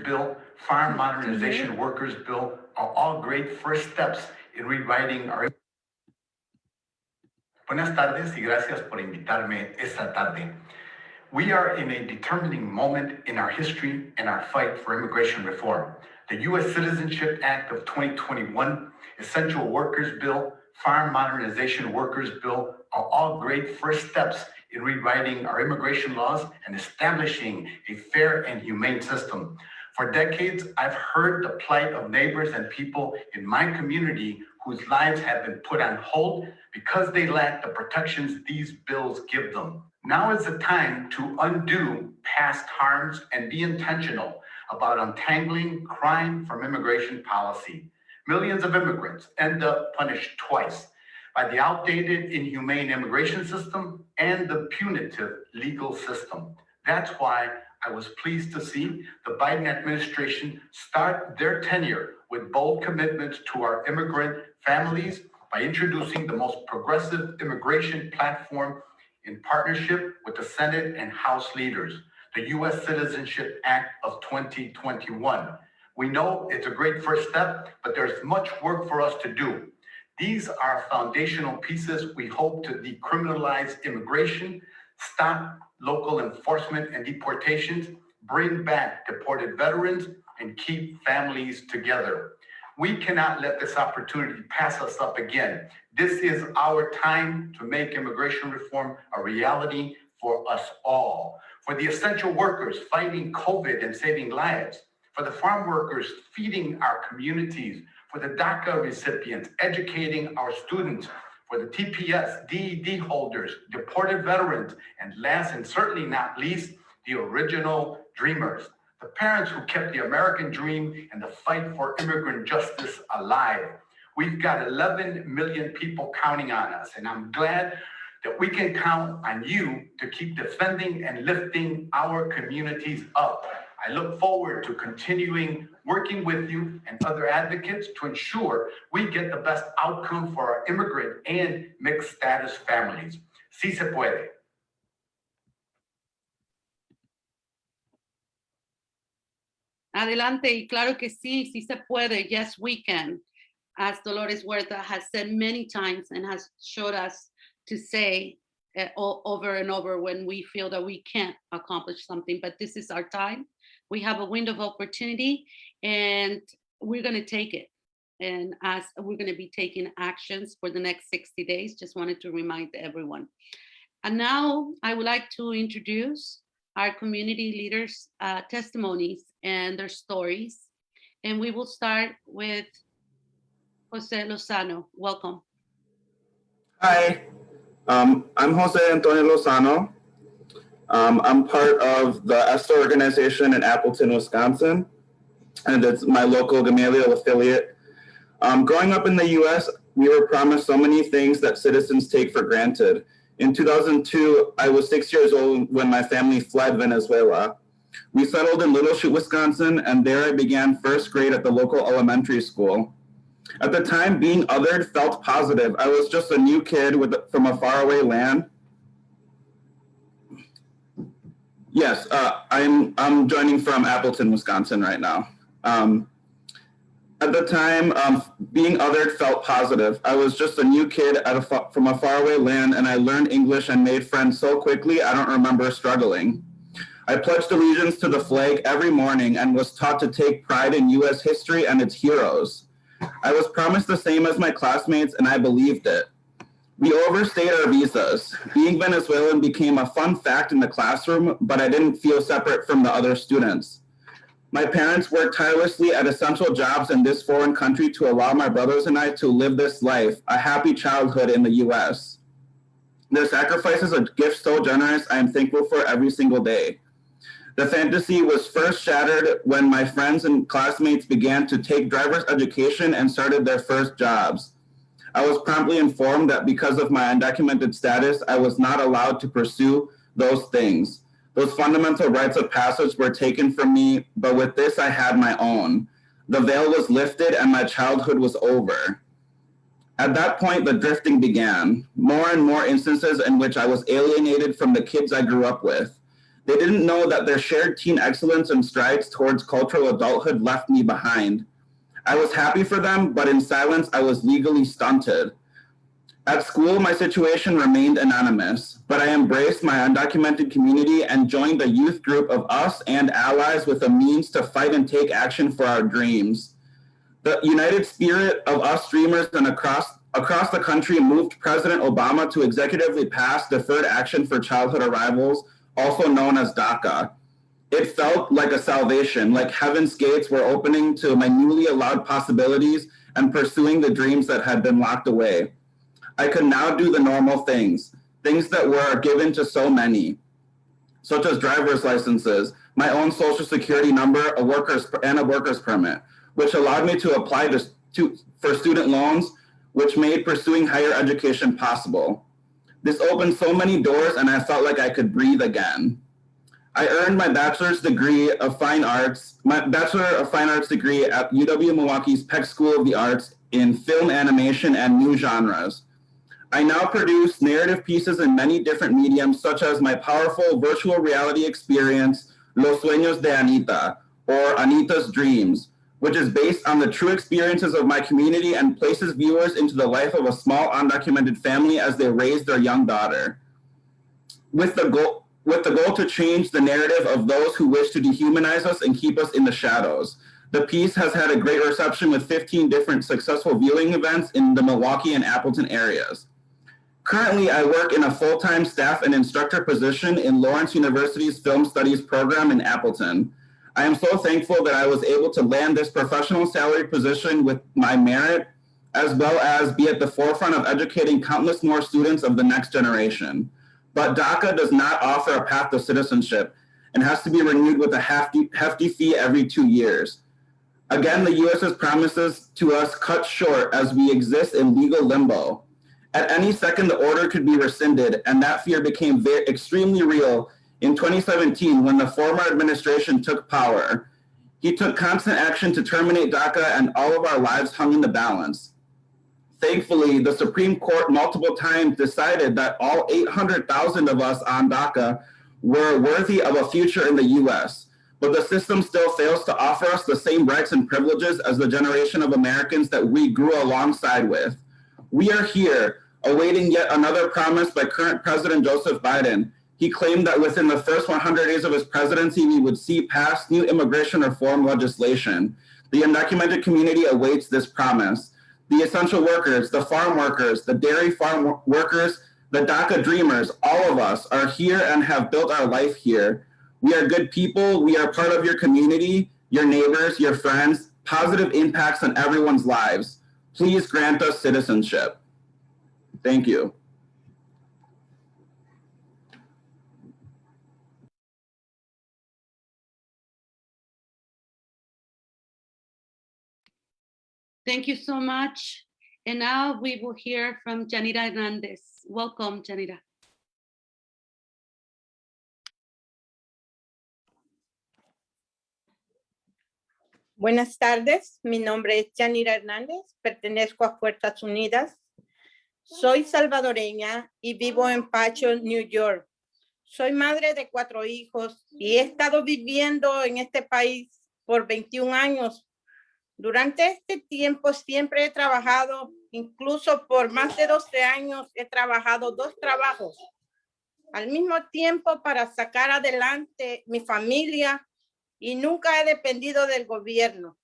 Bill, Farm Modernization Workers Bill are all great first steps in rewriting our... Buenas tardes y gracias por invitarme esta tarde. We are in a determining moment in our history and our fight for immigration reform. The U.S. Citizenship Act of 2021, Essential Workers Bill, Farm Modernization Workers Bill are all great first steps in rewriting our immigration laws and establishing a fair and humane system. For decades, I've heard the plight of neighbors and people in my community whose lives have been put on hold because they lack the protections these bills give them. Now is the time to undo past harms and be intentional about untangling crime from immigration policy. Millions of immigrants end up punished twice, by the outdated, inhumane immigration system and the punitive legal system. That's why I was pleased to see the Biden administration start their tenure with bold commitments to our immigrant families by introducing the most progressive immigration platform in partnership with the Senate and House leaders, the U.S. Citizenship Act of 2021. We know it's a great first step, but there's much work for us to do. These are foundational pieces we hope to decriminalize immigration, stop local enforcement and deportations, bring back deported veterans, and keep families together. We cannot let this opportunity pass us up again. This is our time to make immigration reform a reality for us all. For the essential workers fighting COVID and saving lives, for the farm workers feeding our communities, for the DACA recipients educating our students, for the TPS, DED holders, deported veterans, and last and certainly not least, the original dreamers, the parents who kept the American dream and the fight for immigrant justice alive. We've got 11 million people counting on us, and I'm glad that we can count on you to keep defending and lifting our communities up. I look forward to continuing working with you and other advocates to ensure we get the best outcome for our immigrant and mixed status families. Sí se puede. Adelante, y claro que sí, sí se puede. Yes, we can. As Dolores Huerta has said many times and has showed us to say over and over when we feel that we can't accomplish something, but this is our time. We have a window of opportunity and we're going to take it. And as we're going to be taking actions for the next 60 days, just wanted to remind everyone. And now I would like to introduce our community leaders' testimonies and their stories. And we will start with Jose Lozano. Welcome. Hi, I'm Jose Antonio Lozano. I'm part of the ESTA organization in Appleton, Wisconsin, and it's my local Gamaliel affiliate. Growing up in the US, we were promised so many things that citizens take for granted. In 2002, I was 6 years old when my family fled Venezuela. We settled in Little Chute, Wisconsin, and there I began first grade at the local elementary school. At the time, being othered felt positive. I was just a new kid from a faraway land. Yes, I'm joining from Appleton, Wisconsin right now. At the time, being othered felt positive. I was just a new kid from a faraway land, and I learned English and made friends so quickly I don't remember struggling. I pledged allegiance to the flag every morning and was taught to take pride in US history and its heroes. I was promised the same as my classmates, and I believed it. We overstayed our visas. Being Venezuelan became a fun fact in the classroom, but I didn't feel separate from the other students. My parents worked tirelessly at essential jobs in this foreign country to allow my brothers and I to live this life, a happy childhood in the US. Their sacrifice is a gift so generous I am thankful for every single day. The fantasy was first shattered when my friends and classmates began to take driver's education and started their first jobs. I was promptly informed that because of my undocumented status, I was not allowed to pursue those things. Those fundamental rites of passage were taken from me, but with this, I had my own. The veil was lifted and my childhood was over. At that point, the drifting began. More and more instances in which I was alienated from the kids I grew up with. They didn't know that their shared teen excellence and strides towards cultural adulthood left me behind. I was happy for them, but in silence, I was legally stunted. At school, my situation remained anonymous, but I embraced my undocumented community and joined a youth group of us and allies with a means to fight and take action for our dreams. The united spirit of us dreamers and across the country moved President Obama to executively pass Deferred Action for Childhood Arrivals, also known as DACA. It felt like a salvation, like heaven's gates were opening to my newly allowed possibilities and pursuing the dreams that had been locked away. I could now do the normal things that were given to so many, such as driver's licenses, my own social security number, a worker's permit, which allowed me to apply for student loans, which made pursuing higher education possible. This opened so many doors and I felt like I could breathe again. I earned my Bachelor of Fine Arts degree at UW-Milwaukee's Peck School of the Arts in film animation and new genres. I now produce narrative pieces in many different mediums, such as my powerful virtual reality experience, Los Sueños de Anita, or Anita's Dreams, which is based on the true experiences of my community and places viewers into the life of a small undocumented family as they raise their young daughter. With the goal to change the narrative of those who wish to dehumanize us and keep us in the shadows. The piece has had a great reception with 15 different successful viewing events in the Milwaukee and Appleton areas. Currently, I work in a full-time staff and instructor position in Lawrence University's Film Studies program in Appleton. I am so thankful that I was able to land this professional salary position with my merit, as well as be at the forefront of educating countless more students of the next generation. But DACA does not offer a path to citizenship and has to be renewed with a hefty fee every 2 years. Again, the U.S.'s promises to us cut short as we exist in legal limbo. At any second, the order could be rescinded, and that fear became extremely real in 2017 when the former administration took power. He took constant action to terminate DACA, and all of our lives hung in the balance. Thankfully, the Supreme Court multiple times decided that all 800,000 of us on DACA were worthy of a future in the U.S., but the system still fails to offer us the same rights and privileges as the generation of Americans that we grew alongside with. We are here, awaiting yet another promise by current President Joseph Biden. He claimed that within the first 100 days of his presidency, we would see passed new immigration reform legislation. The undocumented community awaits this promise. The essential workers, the farm workers, the dairy farm workers, the DACA dreamers, all of us are here and have built our life here. We are good people. We are part of your community, your neighbors, your friends, positive impacts on everyone's lives. Please grant us citizenship. Thank you. Thank you so much. And now we will hear from Janira Hernandez. Welcome, Janira. Buenas tardes, mi nombre es Janira Hernández, pertenezco a Fuerzas Unidas. Soy salvadoreña y vivo en Pacho, New York. Soy madre de 4 hijos y he estado viviendo en este país por 21 años. Durante este tiempo siempre he trabajado, incluso por más de 12 años he trabajado 2 trabajos al mismo tiempo para sacar adelante mi familia y nunca he dependido del gobierno.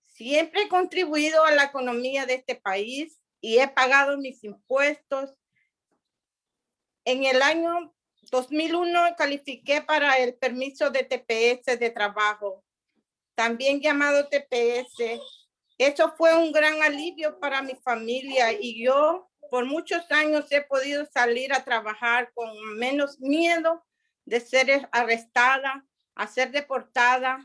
Siempre he contribuido a la economía de este país y he pagado mis impuestos. En el año 2001 califiqué para el permiso de TPS de trabajo, también llamado TPS. Eso fue un gran alivio para mi familia y yo por muchos años he podido salir a trabajar con menos miedo de ser arrestada, a ser deportada.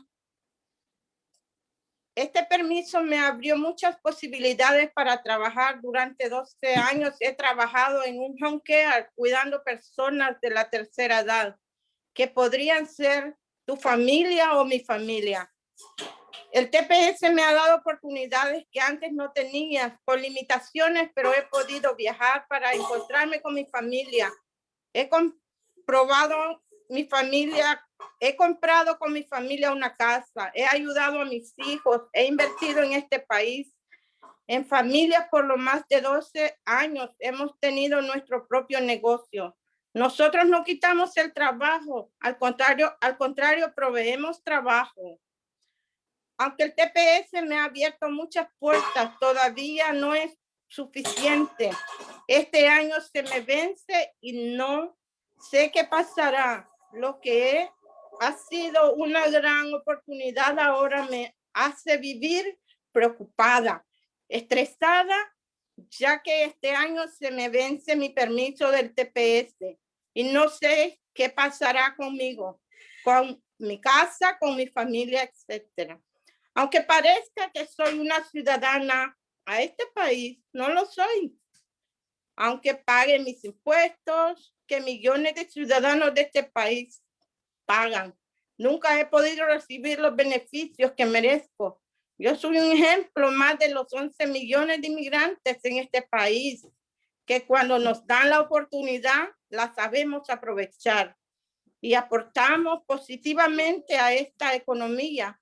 Este permiso me abrió muchas posibilidades para trabajar. Durante 12 años he trabajado en un home care cuidando personas de la tercera edad que podrían ser tu familia o mi familia. El TPS me ha dado oportunidades que antes no tenía por limitaciones, pero he podido viajar para encontrarme con mi familia. He comprado con mi familia una casa, he ayudado a mis hijos, he invertido en este país En familia por lo más de 12 años hemos tenido nuestro propio negocio. Nosotros no quitamos el trabajo, al contrario, proveemos trabajo. Aunque el TPS me ha abierto muchas puertas, todavía no es suficiente. Este año se me vence y no sé qué pasará. Lo que ha sido una gran oportunidad ahora me hace vivir preocupada, estresada, ya que este año se me vence mi permiso del TPS y no sé qué pasará conmigo, con mi casa, con mi familia, etcétera. Aunque parezca que soy una ciudadana a este país, no lo soy. Aunque pague mis impuestos, que millones de ciudadanos de este país pagan. Nunca he podido recibir los beneficios que merezco. Yo soy un ejemplo más de los 11 millones de inmigrantes en este país, que cuando nos dan la oportunidad, la sabemos aprovechar y aportamos positivamente a esta economía.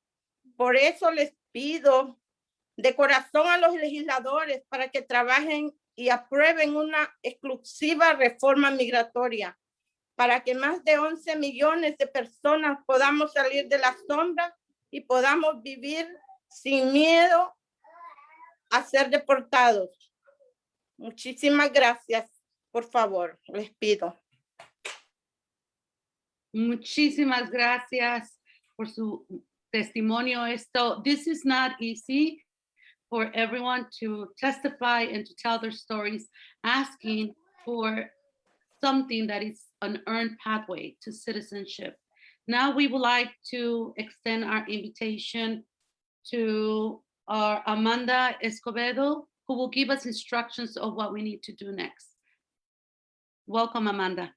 Por eso les pido de corazón a los legisladores para que trabajen y aprueben una exclusiva reforma migratoria para que más de 11 millones de personas podamos salir de la sombra y podamos vivir sin miedo a ser deportados. Muchísimas gracias. Por favor, les pido. Muchísimas gracias por su testimonio. This is not easy for everyone to testify and to tell their stories, asking for something that is an earned pathway to citizenship. Now we would like to extend our invitation to our Amanda Escobedo, who will give us instructions of what we need to do next. Welcome, Amanda.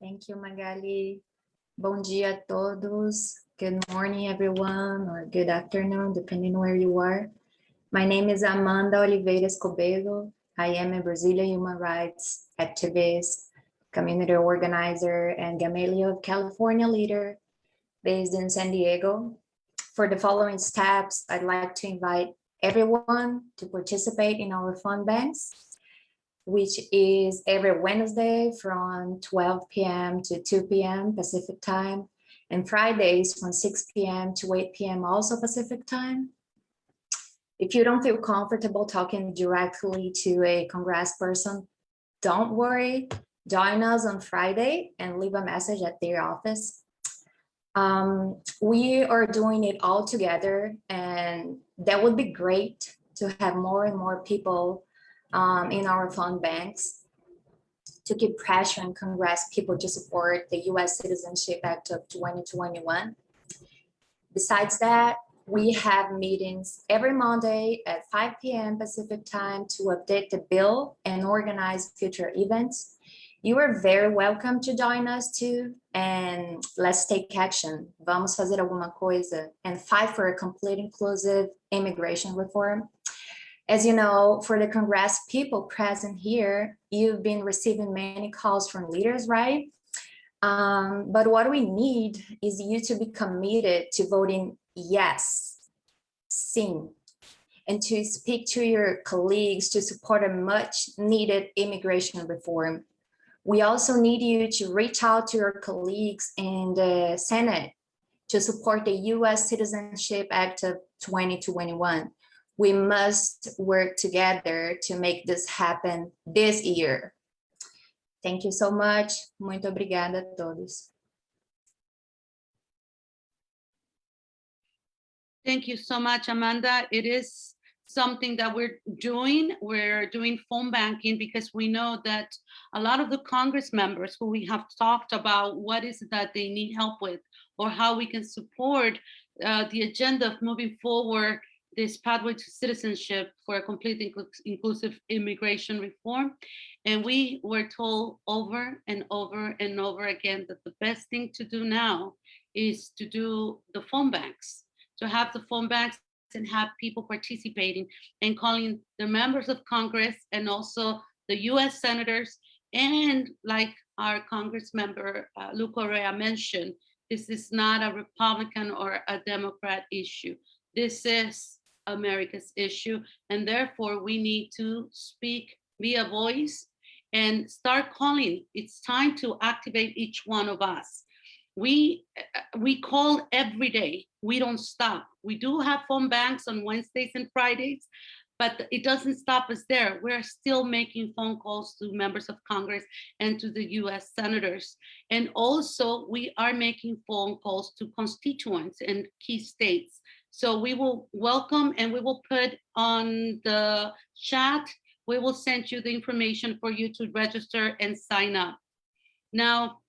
Thank you, Magali. Bom dia a todos. Good morning, everyone, or good afternoon, depending where you are. My name is Amanda Oliveira Escobedo. I am a Brazilian human rights activist, community organizer, and Gamaliel of California leader based in San Diego. For the following steps, I'd like to invite everyone to participate in our fund banks, which is every Wednesday from 12 p.m. to 2 p.m. Pacific time, and Fridays from 6 p.m. to 8 p.m. also Pacific time. If you don't feel comfortable talking directly to a congressperson, don't worry, join us on Friday and leave a message at their office. We are doing it all together, and that would be great to have more and more people in our fund banks to keep pressuring Congress people to support the US Citizenship Act of 2021. Besides that, we have meetings every Monday at 5 p.m. Pacific time to update the bill and organize future events. You are very welcome to join us too, and let's take action. Vamos fazer alguma coisa and fight for a complete inclusive immigration reform. As you know, for the Congress people present here, you've been receiving many calls from leaders, right? But what we need is you to be committed to voting yes, sim, and to speak to your colleagues to support a much needed immigration reform. We also need you to reach out to your colleagues in the Senate to support the US Citizenship Act of 2021. We must work together to make this happen this year. Thank you so much. Muito obrigada a todos. Thank you so much, Amanda. It is something that we're doing. We're doing phone banking because we know that a lot of the Congress members who we have talked about what is it that they need help with or how we can support the agenda of moving forward this pathway to citizenship for a complete inclusive immigration reform. And we were told over and over and over again that the best thing to do now is to do the phone banks, to have the phone banks and have people participating and calling the members of Congress and also the US senators. And like our Congress member, Lu Correa mentioned, this is not a Republican or a Democrat issue. This is America's issue. And therefore, we need to speak, be a voice, and start calling. It's time to activate each one of us. We call every day. We don't stop. We do have phone banks on Wednesdays and Fridays, but it doesn't stop us there. We're still making phone calls to members of Congress and to the US senators. And also we are making phone calls to constituents in key states. So we will welcome, and we will put on the chat, we will send you the information for you to register and sign up. Now,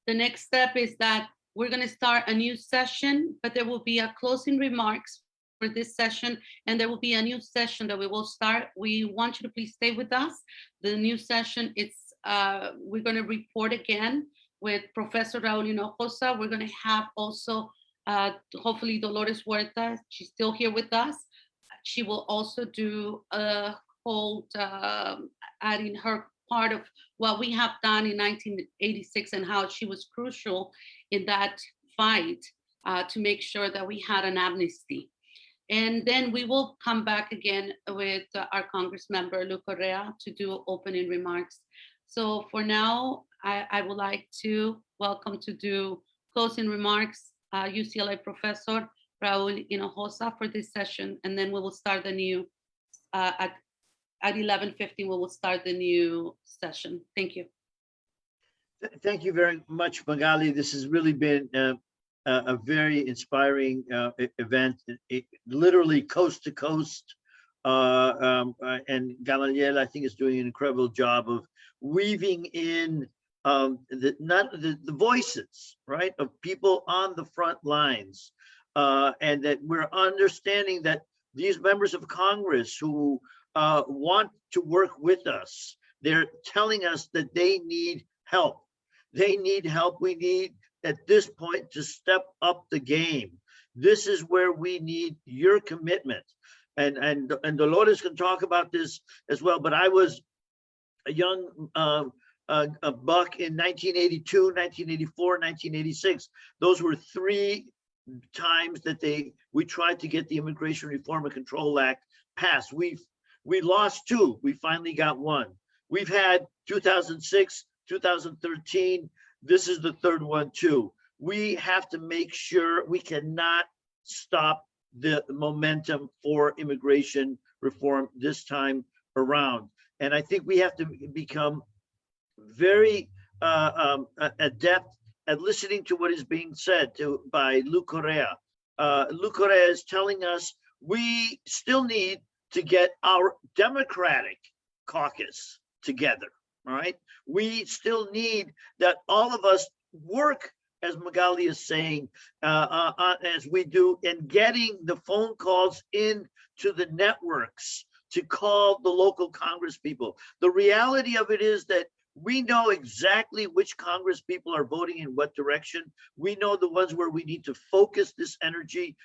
the next step is that we're going to start a new session, but there will be a closing remarks for this session, and there will be a new session that we will start. We want you to please stay with us. The new session, we're going to report again with Professor Raul Hinojosa. We're going to have also hopefully Dolores Huerta. She's still here with us. She will also do adding her part of what we have done in 1986 and how she was crucial in that fight to make sure that we had an amnesty. And then we will come back again with our Congress member, Lu Correa, to do opening remarks. So for now, I would like to welcome to do closing remarks, UCLA professor Raul Hinojosa for this session. And then we will start the new, at 11:15, we will start the new session. Thank you. Thank you very much, Magali. This has really been a very inspiring event, literally coast to coast. And Gamaliel, I think, is doing an incredible job of weaving in the voices, right, of people on the front lines, and that we're understanding that these members of Congress who want to work with us, they're telling us that they need help. They need help. We need, at this point, to step up the game. This is where we need your commitment. And Dolores can talk about this as well, but I was a young a buck in 1982, 1984, 1986. Those were 3 times that we tried to get the Immigration Reform and Control Act passed. We lost 2. We finally got 1. We've had 2006, 2013. This is the 3rd one too. We have to make sure we cannot stop the momentum for immigration reform this time around. And I think we have to become very adept at listening to what is being said by Lu Correa. Lu Correa is telling us we still need to get our Democratic caucus together, all right? We still need that all of us work, as Magali is saying, as we do, in getting the phone calls in to the networks to call the local Congress people. The reality of it is that we know exactly which Congress people are voting in what direction. We know the ones where we need to focus this energy.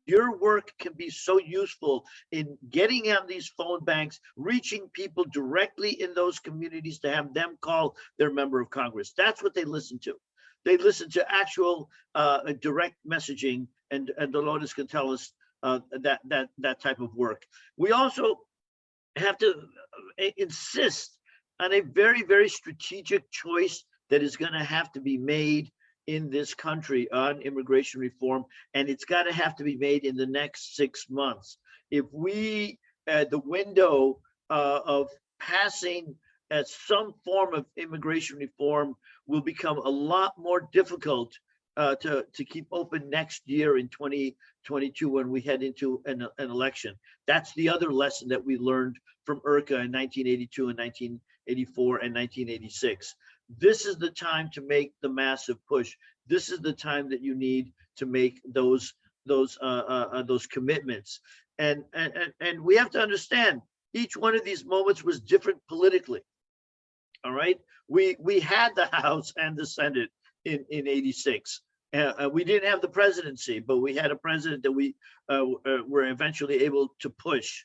Your work can be so useful in getting on these phone banks, reaching people directly in those communities to have them call their member of Congress. That's what they listen to. They listen to actual direct messaging, and Dolores can tell us that type of work. We also have to insist on a very, very strategic choice that is going to have to be made in this country on immigration reform, and it's got to have to be made in the next 6 months. If we, the window of passing some form of immigration reform will become a lot more difficult to keep open next year in 2022 when we head into an election. That's the other lesson that we learned from IRCA in 1982 and 1984 and 1986. This is the time to make the massive push. This is the time that you need to make those commitments. And we have to understand each one of these moments was different politically. All right, we had the House and the Senate in 86. We didn't have the presidency, but we had a president that we were eventually able to push.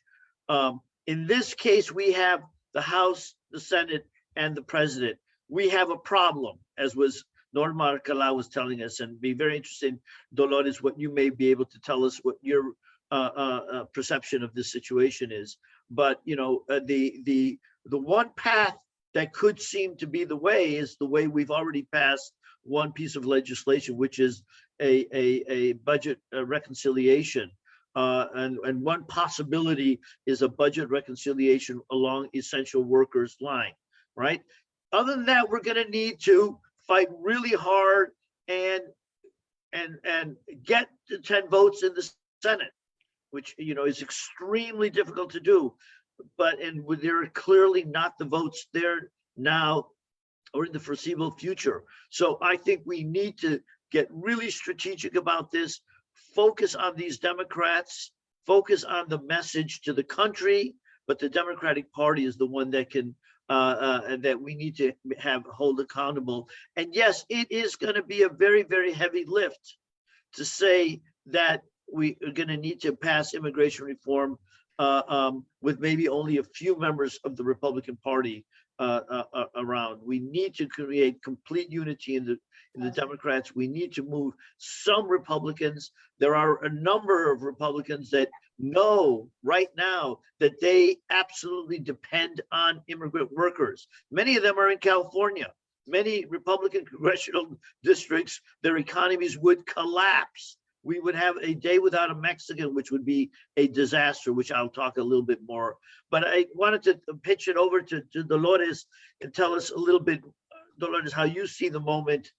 In this case, we have the House, the Senate, and the president. We have a problem, as was Norma Alcala was telling us, and be very interested, Dolores, what you may be able to tell us, what your perception of this situation is. But the one path that could seem to be the way is the way we've already passed one piece of legislation, which is a budget reconciliation. And one possibility is a budget reconciliation along essential workers line, right? Other than that, we're going to need to fight really hard and get the 10 votes in the Senate, which is extremely difficult to do. But there are clearly not the votes there now or in the foreseeable future. So I think we need to get really strategic about this, focus on these Democrats, focus on the message to the country, but the Democratic Party is the one that can that we need to hold accountable. And yes, it is going to be a very, very heavy lift to say that we are going to need to pass immigration reform with maybe only a few members of the Republican Party around. We need to create complete unity in the Democrats. We need to move some Republicans. There are a number of Republicans that know right now that they absolutely depend on immigrant workers. Many of them are in California. Many Republican congressional districts, their economies would collapse. We would have a day without a Mexican, which would be a disaster, which I'll talk a little bit more. But I wanted to pitch it over to Dolores and tell us a little bit, Dolores, how you see the moment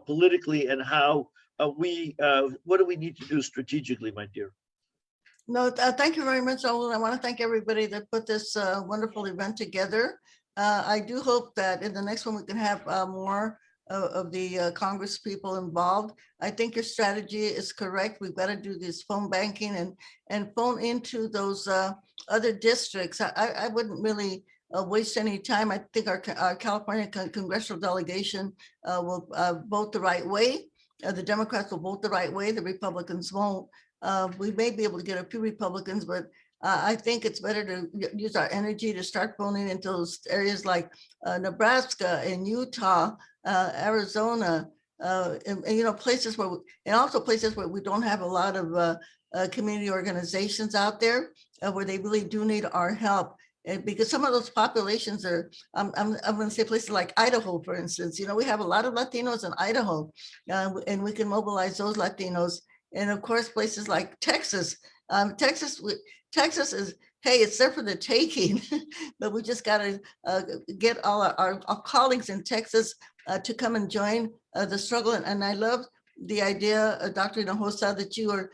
politically and how what do we need to do strategically, my dear? No, thank you very much, Raul. I want to thank everybody that put this wonderful event together. I do hope that in the next one we can have more of the Congress people involved. I think your strategy is correct. We've got to do this phone banking and phone into those other districts. I wouldn't really waste any time. I think our California congressional delegation will vote the right way. The Democrats will vote the right way. The Republicans won't. We may be able to get a few Republicans, but I think it's better to use our energy to start phoning into those areas like Nebraska and Utah, Arizona, and places where, and also places where we don't have a lot of community organizations out there where they really do need our help. And because some of those populations are, I'm going to say places like Idaho, for instance. We have a lot of Latinos in Idaho, and we can mobilize those Latinos. And of course, places like Texas. Texas is, hey, it's there for the taking, but we just got to get all our colleagues in Texas to come and join the struggle. And I love the idea, Dr. Hinojosa, that you are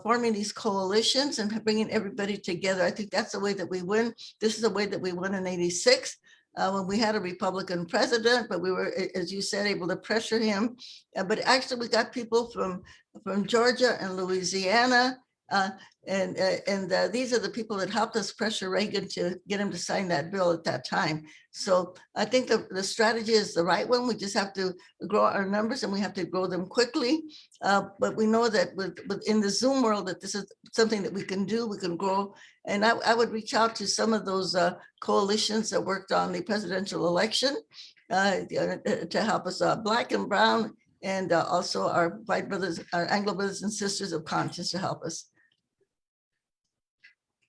forming these coalitions and bringing everybody together. I think that's the way that we win. This is the way that we won in '86 when we had a Republican president, but we were, as you said, able to pressure him. But actually, we got people from Georgia and Louisiana. And these are the people that helped us pressure Reagan to get him to sign that bill at that time. So I think the strategy is the right one. We just have to grow our numbers and we have to grow them quickly. But we know that within the Zoom world that this is something that we can do, we can grow. And I would reach out to some of those coalitions that worked on the presidential election to help us, Black and Brown, and also our white brothers, our Anglo brothers and sisters of conscience to help us.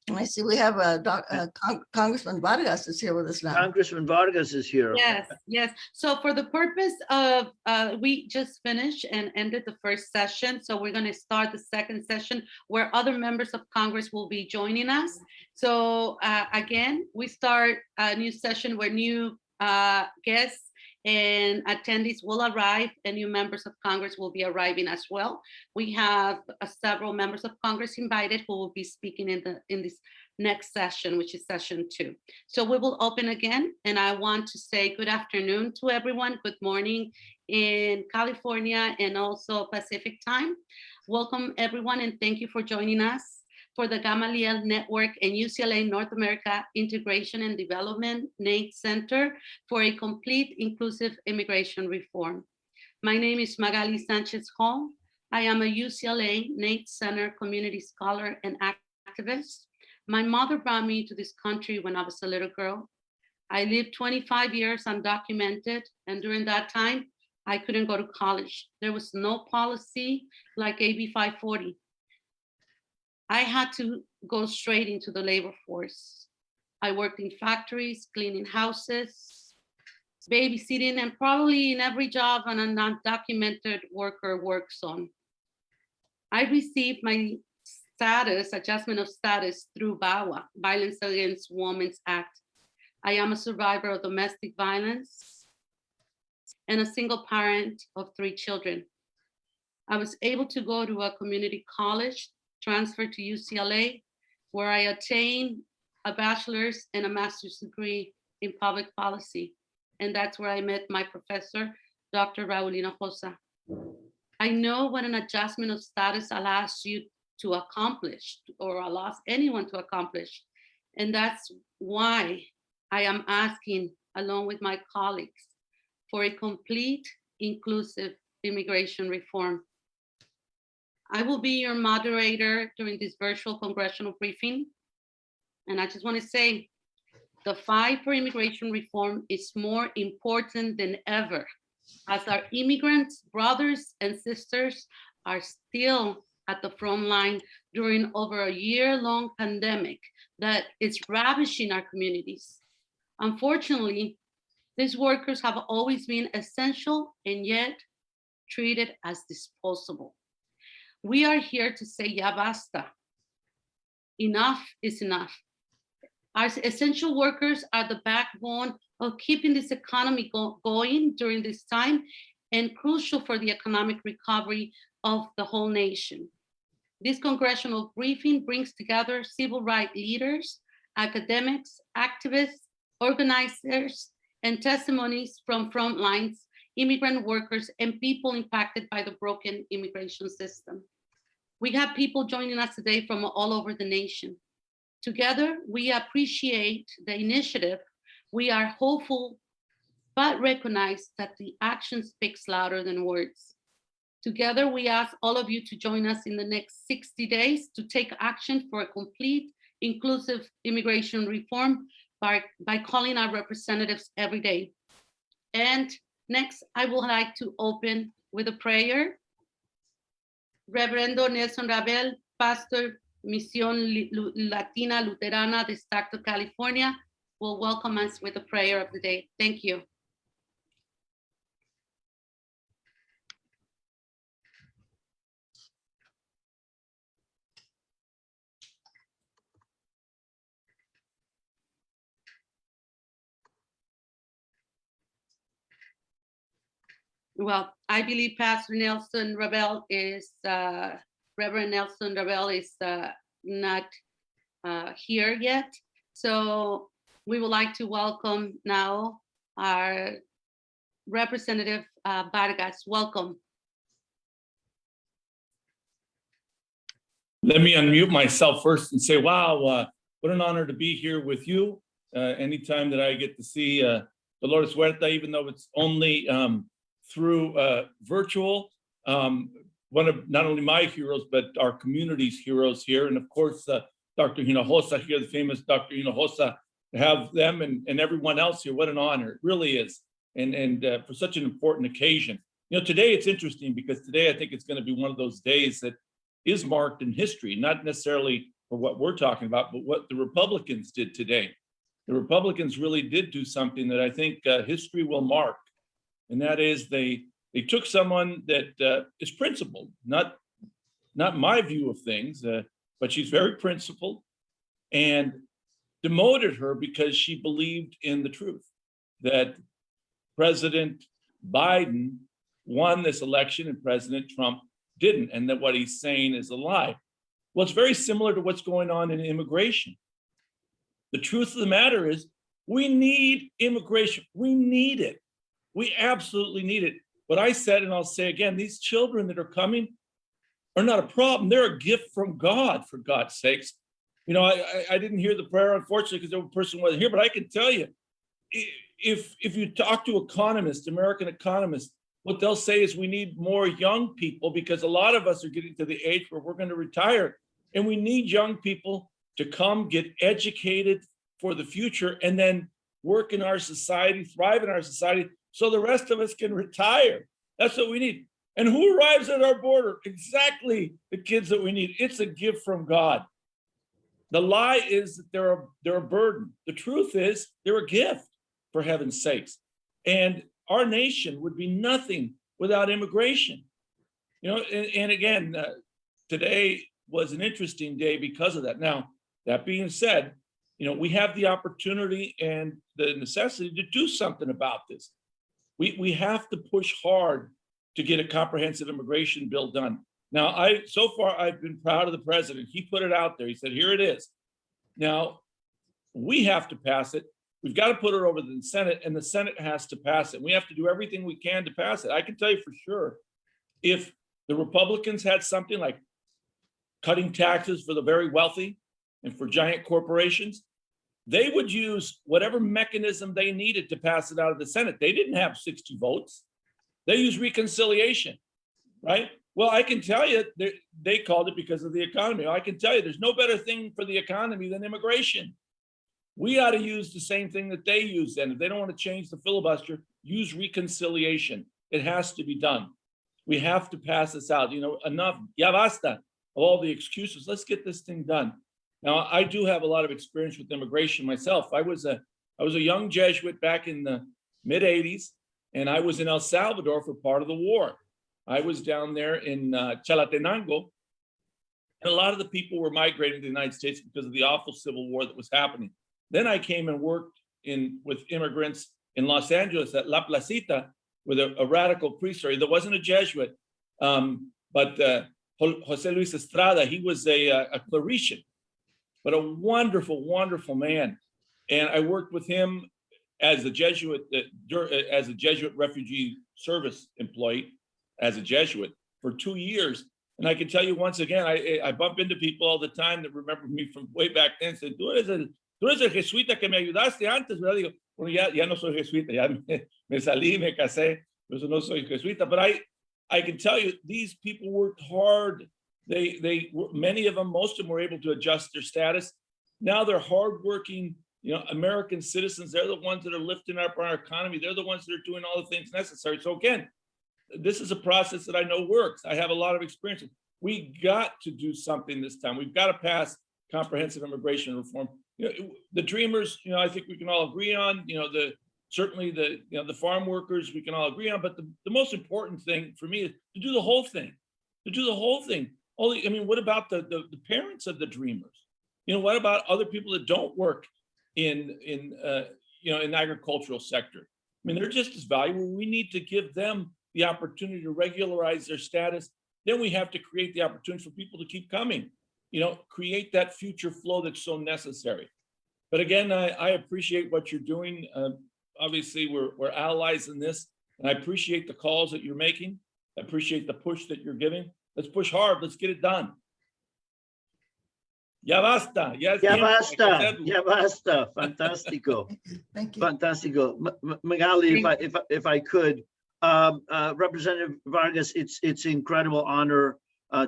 And I see we have Congressman Vargas is here with us now. Congressman Vargas is here. Yes. So for the purpose of, we just finished and ended the first session. So we're going to start the second session where other members of Congress will be joining us. So again, we start a new session where new guests and attendees will arrive and new members of Congress will be arriving as well. We have several members of Congress invited who will be speaking in this next session, which is session 2. So we will open again, and I want to say good afternoon to everyone. Good morning in California and also Pacific time. Welcome everyone, and thank you for joining us for the Gamaliel Network and UCLA North America Integration and Development NATE Center for a Complete Inclusive Immigration Reform. My name is Blanca Sanchez. I am a UCLA NATE Center community scholar and activist. My mother brought me to this country when I was a little girl. I lived 25 years undocumented, and during that time, I couldn't go to college. There was no policy like AB 540. I had to go straight into the labor force. I worked in factories, cleaning houses, babysitting, and probably in every job an undocumented worker works on. I received my status, adjustment of status, through VAWA, Violence Against Women's Act. I am a survivor of domestic violence and a single parent of 3 children. I was able to go to a community college, transfer to UCLA, where I attained a bachelor's and a master's degree in public policy. And that's where I met my professor, Dr. Raul Hinojosa. I know what an adjustment of status allows you to accomplish, or allows anyone to accomplish. And that's why I am asking, along with my colleagues, for a complete, inclusive immigration reform. I will be your moderator during this virtual congressional briefing. And I just want to say, the fight for immigration reform is more important than ever, as our immigrants, brothers and sisters, are still at the front line during over a year-long pandemic that is ravaging our communities. Unfortunately, these workers have always been essential and yet treated as disposable. We are here to say, ya basta. Enough is enough. Our essential workers are the backbone of keeping this economy going during this time, and crucial for the economic recovery of the whole nation. This congressional briefing brings together civil rights leaders, academics, activists, organizers, and testimonies from front lines, immigrant workers, and people impacted by the broken immigration system. We have people joining us today from all over the nation. Together, we appreciate the initiative. We are hopeful, but recognize that the action speaks louder than words. Together, we ask all of you to join us in the next 60 days to take action for a complete, inclusive immigration reform by calling our representatives every day. And next, I would like to open with a prayer. Reverendo Nelson Rabel, Pastor, Misión Latina Luterana de Stockton, California, will welcome us with a prayer of the day. Thank you. Well, I believe Pastor Nelson Rabel is, Reverend Nelson Rabel is not here yet. So we would like to welcome now our Representative Vargas. Welcome. Let me unmute myself first and say, wow, what an honor to be here with you. Anytime that I get to see Dolores Huerta, even though it's only through virtual, one of not only my heroes, but our community's heroes here. And of course, Dr. Hinojosa here, the famous Dr. Hinojosa, to have them and everyone else here, what an honor, it really is. And for such an important occasion. You know, today it's interesting because today I think it's gonna be one of those days that is marked in history, not necessarily for what we're talking about, but what the Republicans did today. The Republicans really did do something that I think history will mark. And that is they took someone that is principled, not my view of things, but she's very principled, and demoted her because she believed in the truth that President Biden won this election and President Trump didn't, and that what he's saying is a lie. Well, it's very similar to what's going on in immigration. The truth of the matter is we need immigration. We need it. We absolutely need it. But I said, and I'll say again, these children that are coming are not a problem. They're a gift from God, for God's sakes. You know, I didn't hear the prayer, unfortunately, because the person wasn't here, but I can tell you, if you talk to economists, American economists, what they'll say is we need more young people because a lot of us are getting to the age where we're going to retire. And we need young people to come get educated for the future and then work in our society, thrive in our society, so the rest of us can retire. That's what we need. And who arrives at our border? Exactly the kids that we need. It's a gift from God. The lie is that they're a burden. The truth is they're a gift, for heaven's sakes. And our nation would be nothing without immigration. You know, and again, today was an interesting day because of that. Now, that being said, you know, we have the opportunity and the necessity to do something about this. We have to push hard to get a comprehensive immigration bill done. Now, so far I've been proud of the president. He put it out there. He said, here it is. Now, we have to pass it. We've got to put it over to the Senate, and the Senate has to pass it. We have to do everything we can to pass it. I can tell you for sure, if the Republicans had something like cutting taxes for the very wealthy and for giant corporations, they would use whatever mechanism they needed to pass it out of the Senate. They didn't have 60 votes. They used reconciliation, right? Well, I can tell you, they called it because of the economy. I can tell you there's no better thing for the economy than immigration. We ought to use the same thing that they use. And if they don't want to change the filibuster, use reconciliation. It has to be done. We have to pass this out. You know, enough, ya basta, of all the excuses. Let's get this thing done. Now, I do have a lot of experience with immigration myself. I was a young Jesuit back in the mid 80s, and I was in El Salvador for part of the war. I was down there in Chalatenango, and a lot of the people were migrating to the United States because of the awful civil war that was happening. Then I came and worked with immigrants in Los Angeles at La Placita with a radical priest. There wasn't a Jesuit, but Jose Luis Estrada, he was a Claretian, but a wonderful, wonderful man. And I worked with him as a Jesuit refugee service employee, as a Jesuit for 2 years. And I can tell you once again, I bump into people all the time that remember me from way back then and say, tú eres el jesuita que me ayudaste antes, ¿verdad? Digo, bueno, ya no soy jesuita, ya me salí, me casé, por eso no soy jesuita. But I can tell you, these people worked hard. Many of them, most of them were able to adjust their status. Now they're hardworking, you know, American citizens. They're the ones that are lifting up our economy. They're the ones that are doing all the things necessary. So again, this is a process that I know works. I have a lot of experience. We got to do something this time. We've got to pass comprehensive immigration reform. You know, the dreamers, you know, I think we can all agree on. You know, certainly the farm workers, we can all agree on. But the most important thing for me is to do the whole thing. To do the whole thing. I mean, what about the parents of the dreamers? You know, what about other people that don't work in the agricultural sector? I mean, they're just as valuable. We need to give them the opportunity to regularize their status. Then we have to create the opportunity for people to keep coming, you know, create that future flow that's so necessary. But again, I appreciate what you're doing. Obviously, we're allies in this, and I appreciate the calls that you're making. I appreciate the push that you're giving. Let's push hard. Let's get it done. Ya basta. Ya basta. Ya basta. Fantastico. Thank you. Fantastico. Magali, if I could, Representative Vargas, it's an incredible honor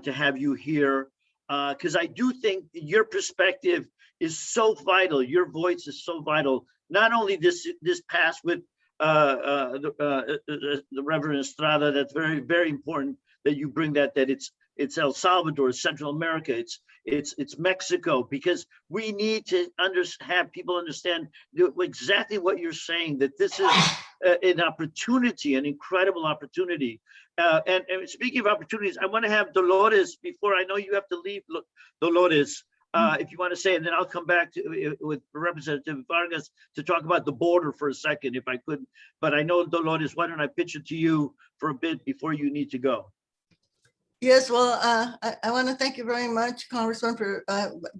to have you here, because I do think your perspective is so vital. Your voice is so vital. Not only this past with the Reverend Estrada, that's very, very important that you bring that it's El Salvador, Central America, it's Mexico, because we need to have people understand exactly what you're saying, that this is an opportunity, an incredible opportunity. And speaking of opportunities, I want to have Dolores, before I know you have to leave, Dolores, if you want to say, and then I'll come back with Representative Vargas to talk about the border for a second, if I could. But I know, Dolores, why don't I pitch it to you for a bit before you need to go? Yes, well, I want to thank you very much, Congressman, for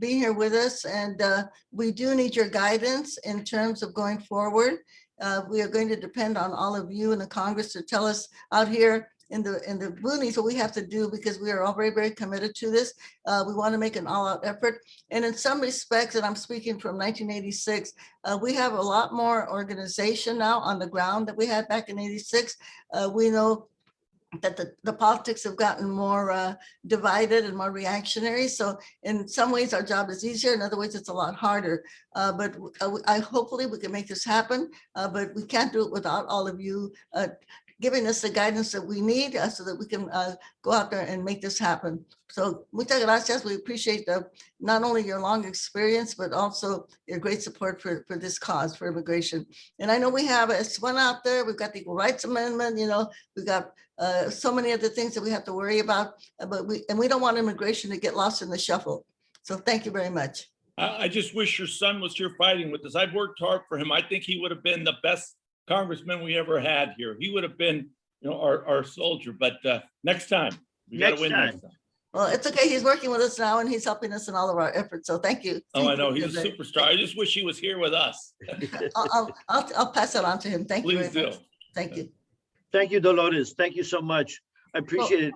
being here with us. And we do need your guidance in terms of going forward. We are going to depend on all of you in the Congress to tell us out here in the boonies what we have to do, because we are all very, very committed to this. We want to make an all-out effort. And in some respects, and I'm speaking from 1986, we have a lot more organization now on the ground that we had back in 86. We know that the politics have gotten more divided and more reactionary. So in some ways our job is easier, in other ways it's a lot harder. But hopefully we can make this happen, but we can't do it without all of you giving us the guidance that we need so that we can go out there and make this happen. So muchas gracias. We appreciate not only your long experience, but also your great support for this cause for immigration. And I know we have S1 out there. We've got the Equal Rights Amendment, we've got so many other things that we have to worry about, but we don't want immigration to get lost in the shuffle. So thank you very much. I just wish your son was here fighting with us. I've worked hard for him. I think he would have been the best congressman we ever had here. He would have been, our soldier. But next time, we got to win next time. Well, it's okay. He's working with us now and he's helping us in all of our efforts. So thank you. Oh, I know. He's a superstar. I just wish he was here with us. I'll pass it on to him. Thank you. Please do. Thank you. Thank you, Dolores. Thank you so much. I appreciate it.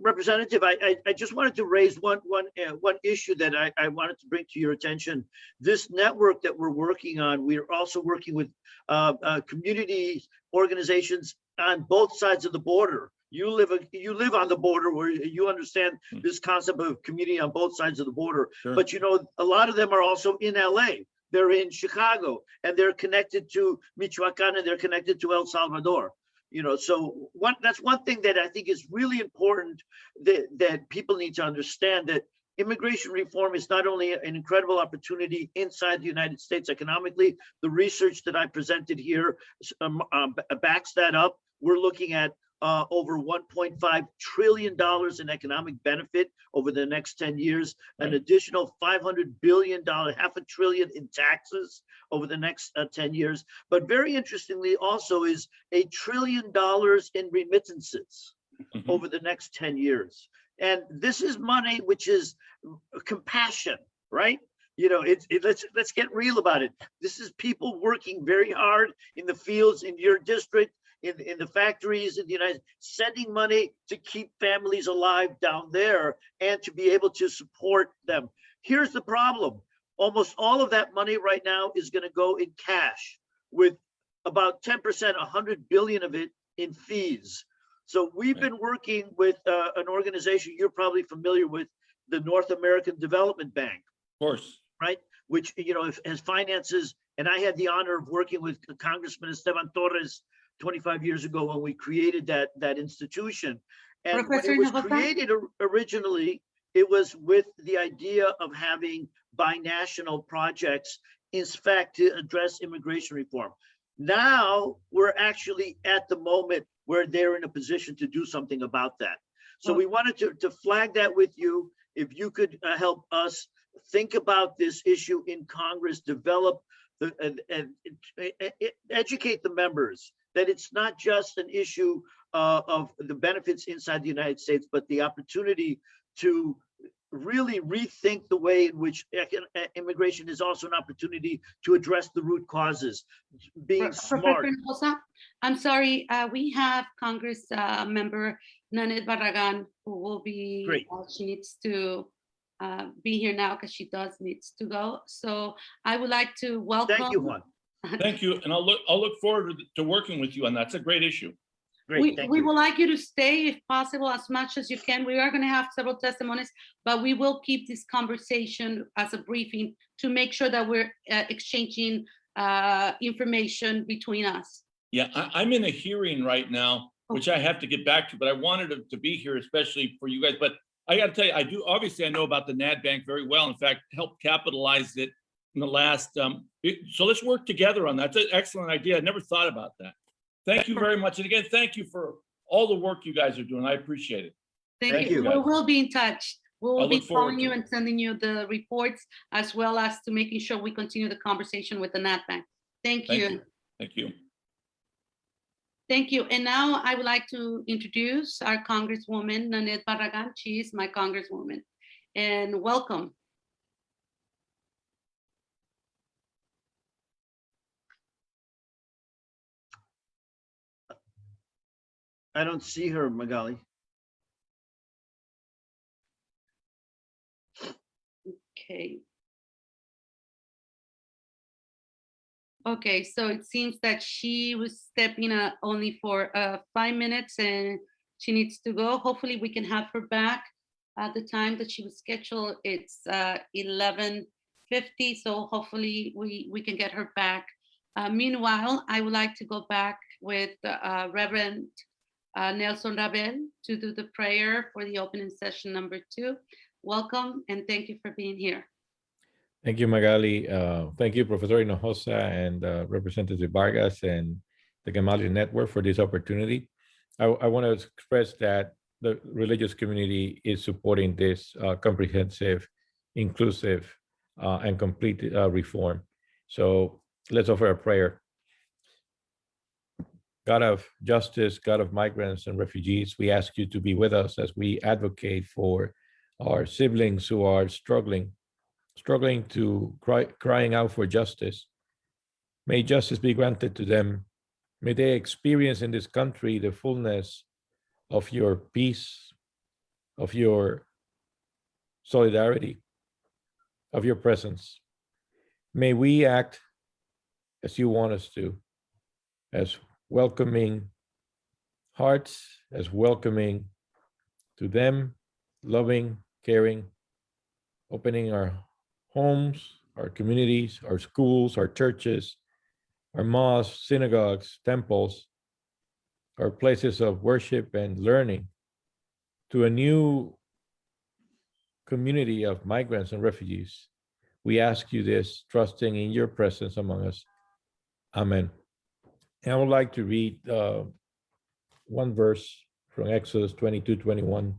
Representative, I just wanted to raise one issue that I wanted to bring to your attention. This network that we're working on, we are also working with community organizations on both sides of the border. You live on the border where you understand this concept of community on both sides of the border. Sure. But a lot of them are also in LA. They're in Chicago, and they're connected to Michoacan, and they're connected to El Salvador. So that's one thing that I think is really important that people need to understand, that immigration reform is not only an incredible opportunity inside the United States economically. The research that I presented here backs that up. We're looking at over $1.5 trillion in economic benefit over the next 10 years, an additional $500 billion, half a trillion in taxes over the next 10 years. But very interestingly also is $1 trillion in remittances over the next 10 years. And this is money which is compassion, right? Let's get real about it. This is people working very hard in the fields in your district, in the factories in the United States, sending money to keep families alive down there and to be able to support them. Here's the problem. Almost all of that money right now is going to go in cash, with about 10%, 100 billion of it in fees. So we've been working with an organization you're probably familiar with, the North American Development Bank. Of course. Right? Which, has finances. And I had the honor of working with Congressman Esteban Torres 25 years ago when we created that institution. And when it was created originally, it was with the idea of having binational projects, in fact, to address immigration reform. Now we're actually at the moment where they're in a position to do something about that. So we wanted to flag that with you. If you could help us think about this issue in Congress, develop and educate the members that it's not just an issue of the benefits inside the United States, but the opportunity to really rethink the way in which immigration is also an opportunity to address the root causes, being smart. I'm sorry, we have Congress member Nanette Paraga, who will be, she needs to be here now because she needs to go. So I would like to welcome. Thank you, Juan. Thank you, and I'll look forward to working with you on that. It's a great issue. Great, we would like you to stay if possible as much as you can. We are going to have several testimonies, but we will keep this conversation as a briefing to make sure that we're exchanging information between us. Yeah, I'm in a hearing right now, which I have to get back to, but I wanted to be here, especially for you guys. But I got to tell you, I know about the NAD Bank very well. In fact, helped capitalize it in the last, so let's work together on that. That's an excellent idea. I never thought about that. Thank you very much. And again, thank you for all the work you guys are doing. I appreciate it. Thank you. We'll be in touch. We'll be calling you and sending you the reports, as well as to making sure we continue the conversation with the NAD Bank. Thank you. Thank you. Thank you. And now I would like to introduce our Congresswoman, Nanette Paraga. She is my Congresswoman. And welcome. I don't see her, Magali. Okay. Okay, so it seems that she was stepping only for 5 minutes and she needs to go. Hopefully we can have her back at the time that she was scheduled. It's 11:50, so hopefully we can get her back. Meanwhile, I would like to go back with Reverend Nelson Rabel to do the prayer for the opening session number 2. Welcome and thank you for being here. Thank you, Magali. Thank you, Professor Hinojosa and Representative Vargas and the Gamaliel Network for this opportunity. I want to express that the religious community is supporting this comprehensive, inclusive, and complete reform. So let's offer a prayer. God of justice, God of migrants and refugees, we ask you to be with us as we advocate for our siblings who are struggling to crying out for justice. May justice be granted to them. May they experience in this country the fullness of your peace, of your solidarity, of your presence. May we act as you want us to, as welcoming hearts, as welcoming to them, loving, caring, opening our homes, our communities, our schools, our churches, our mosques, synagogues, temples, our places of worship and learning to a new community of migrants and refugees. We ask you this, trusting in your presence among us. Amen. And I would like to read one verse from Exodus 22:21.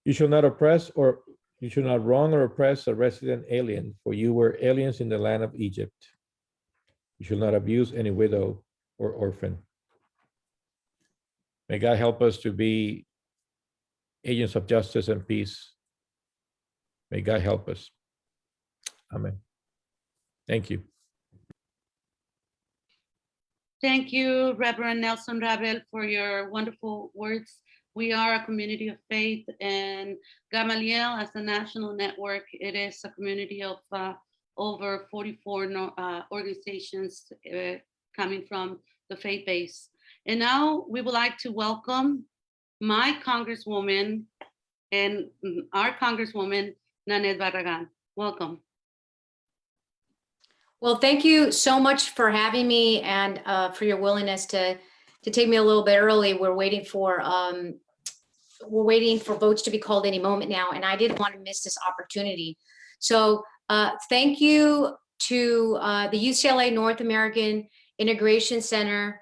You shall not oppress or you should not wrong or oppress a resident alien, for you were aliens in the land of Egypt. You shall not abuse any widow or orphan. May God help us to be agents of justice and peace. May God help us. Amen. Thank you. Thank you, Reverend Nelson Rabel, for your wonderful words. We are a community of faith, and Gamaliel, as a national network, it is a community of over 44 organizations coming from the faith base. And now we would like to welcome my Congresswoman and our Congresswoman, Nanette Paraga. Welcome. Well, thank you so much for having me and for your willingness to take me a little bit early. We're waiting for votes to be called any moment now, and I didn't want to miss this opportunity. So thank you to the UCLA North American Integration Center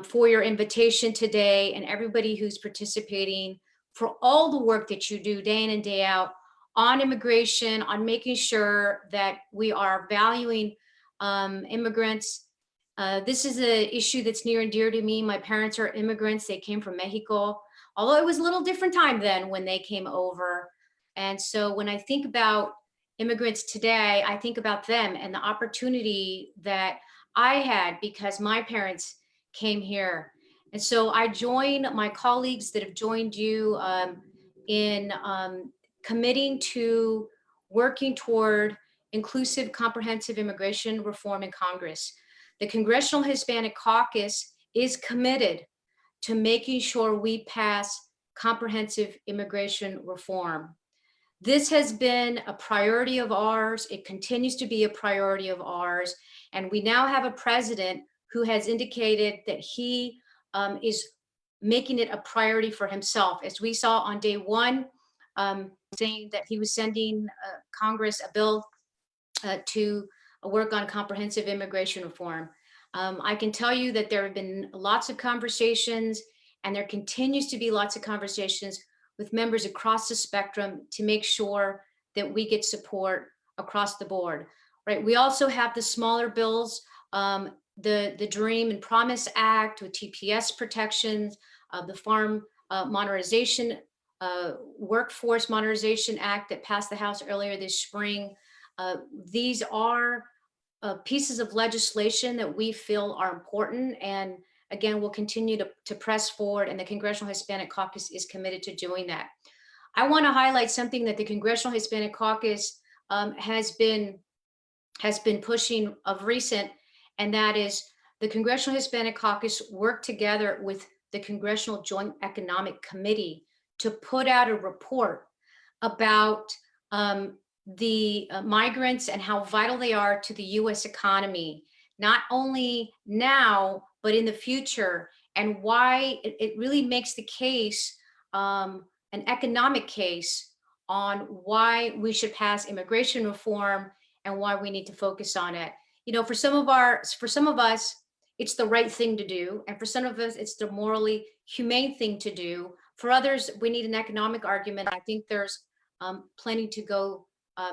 for your invitation today, and everybody who's participating for all the work that you do day in and day out on immigration, on making sure that we are valuing immigrants. This is an issue that's near and dear to me. My parents are immigrants. They came from Mexico, although it was a little different time then when they came over. And so when I think about immigrants today, I think about them and the opportunity that I had because my parents came here. And so I join my colleagues that have joined you in committing to working toward inclusive, comprehensive immigration reform in Congress. The Congressional Hispanic Caucus is committed to making sure we pass comprehensive immigration reform. This has been a priority of ours. It continues to be a priority of ours. And we now have a president who has indicated that he is making it a priority for himself. As we saw on day one, saying that he was sending Congress a bill to work on comprehensive immigration reform. I can tell you that there have been lots of conversations, and there continues to be lots of conversations with members across the spectrum to make sure that we get support across the board, right? We also have the smaller bills, the Dream and Promise Act with TPS protections, the Farm Modernization, Workforce Modernization Act that passed the House earlier this spring. These are pieces of legislation that we feel are important, and again, we'll continue to press forward, and the Congressional Hispanic Caucus is committed to doing that. I want to highlight something that the Congressional Hispanic Caucus has been pushing of recent, and that is the Congressional Hispanic Caucus worked together with the Congressional Joint Economic Committee to put out a report about the migrants and how vital they are to the U.S. economy, not only now, but in the future, and why it really makes the case, an economic case on why we should pass immigration reform and why we need to focus on it. You know, for some of us, it's the right thing to do. And for some of us, it's the morally humane thing to do. For others, we need an economic argument. I think there's plenty to go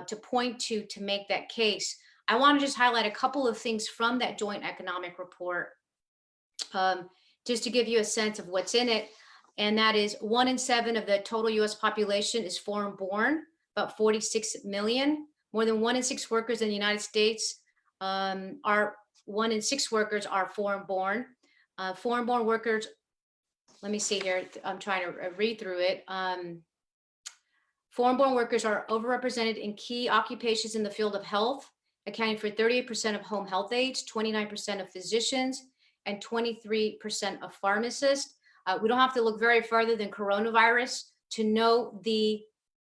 to point to make that case. I want to just highlight a couple of things from that joint economic report, just to give you a sense of what's in it. And that is 1 in 7 of the total US population is foreign born, about 46 million. More than 1 in 6 workers in the United States are 1 in 6 workers are foreign born. Foreign born workers, let me see here, I'm trying to read through it. Foreign born workers are overrepresented in key occupations in the field of health, accounting for 38% of home health aides, 29% of physicians, and 23% of pharmacists. We don't have to look very further than coronavirus to know the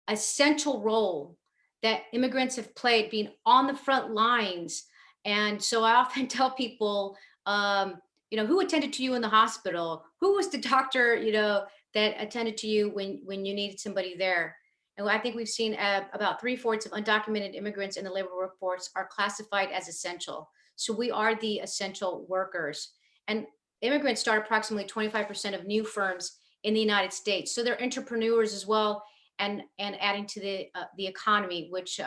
essential role that immigrants have played, being on the front lines. And so I often tell people, you know, who attended to you in the hospital? Who was the doctor, you know, that attended to you when you needed somebody there? And I think we've seen about 3/4 of undocumented immigrants in the labor workforce are classified as essential. So we are the essential workers. And immigrants start approximately 25% of new firms in the United States. So they're entrepreneurs as well, and adding to the economy, which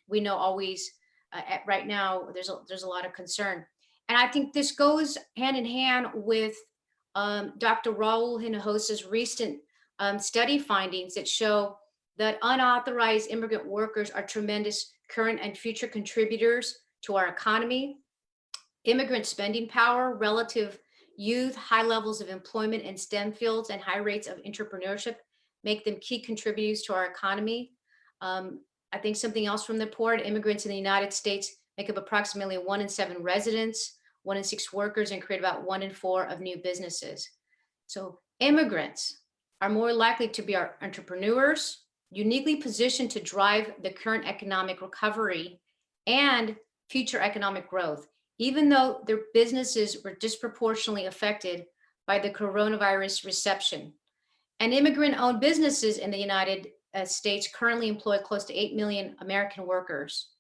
we know always right now there's a lot of concern. And I think this goes hand in hand with Dr. Raul Hinojosa's recent study findings that show that unauthorized immigrant workers are tremendous current and future contributors to our economy. Immigrant spending power, relative youth, high levels of employment in STEM fields, and high rates of entrepreneurship make them key contributors to our economy. I think something else from the report, immigrants in the United States make up approximately 1 in 7 residents, 1 in 6 workers, and create about 1 in 4 of new businesses. So immigrants are more likely to be our entrepreneurs, uniquely positioned to drive the current economic recovery and future economic growth, even though their businesses were disproportionately affected by the coronavirus reception. And immigrant-owned businesses in the United States currently employ close to 8 million American workers.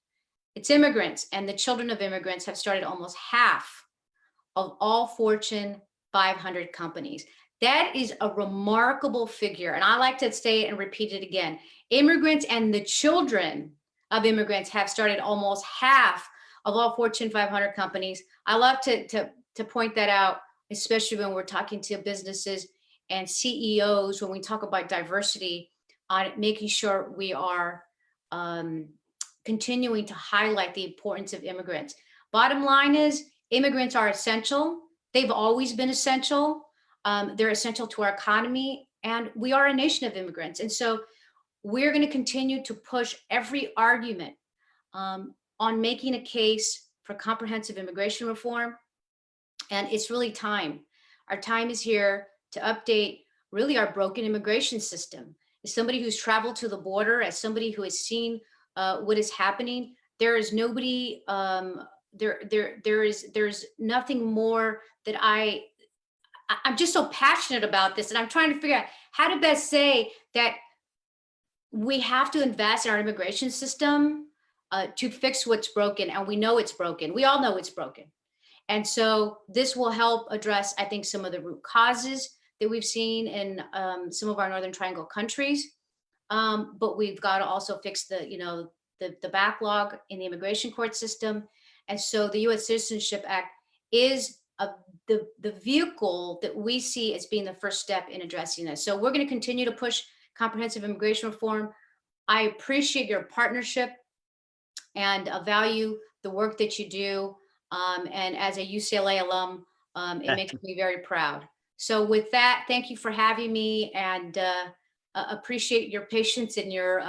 It's immigrants and the children of immigrants have started almost half of all Fortune 500 companies. That is a remarkable figure. And I like to say it and repeat it again. Immigrants and the children of immigrants have started almost half of all Fortune 500 companies. I love to point that out, especially when we're talking to businesses and CEOs, when we talk about diversity, on making sure we are continuing to highlight the importance of immigrants. Bottom line is, immigrants are essential. They've always been essential. They're essential to our economy, and we are a nation of immigrants. And so we're going to continue to push every argument on making a case for comprehensive immigration reform. And it's really time. Our time is here to update really our broken immigration system. As somebody who's traveled to the border, as somebody who has seen what is happening, there is nobody, there's nothing more that I'm just so passionate about this, and I'm trying to figure out how to best say that we have to invest in our immigration system to fix what's broken, and we know it's broken. We all know it's broken. And so this will help address, I think, some of the root causes that we've seen in some of our Northern Triangle countries. But we've got to also fix the backlog in the immigration court system. And so the US Citizenship Act is the vehicle that we see as being the first step in addressing this. So we're going to continue to push comprehensive immigration reform. I appreciate your partnership and value the work that you do. And as a UCLA alum, it makes me very proud. So with that, thank you for having me, and appreciate your patience and your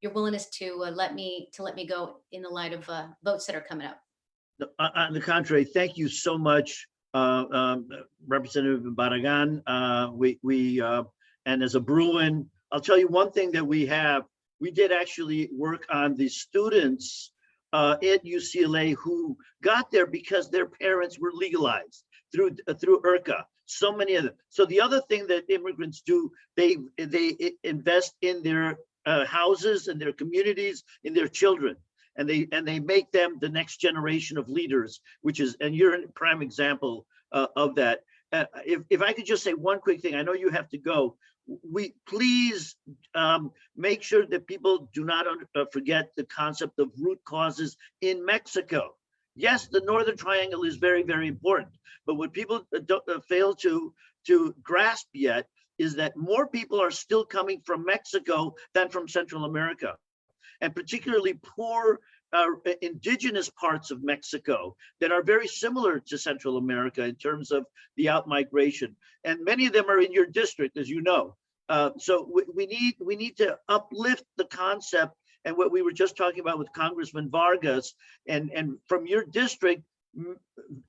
willingness to let me go in the light of votes that are coming up. On the contrary, thank you so much, Representative Barragan. And as a Bruin, I'll tell you one thing that we did actually work on the students at UCLA who got there because their parents were legalized. through IRCA. So many of them. So the other thing that immigrants do, they invest in their houses and their communities, in their children, and they make them the next generation of leaders, which is, and you're a prime example of that. If I could just say one quick thing, I know you have to go. We please make sure that people do not forget the concept of root causes in Mexico. Yes, the Northern Triangle is very, very important, but what people fail to grasp yet is that more people are still coming from Mexico than from Central America, and particularly poor indigenous parts of Mexico that are very similar to Central America in terms of the outmigration. And many of them are in your district, as you know. So we need to uplift the concept, and what we were just talking about with Congressman Vargas, and from your district,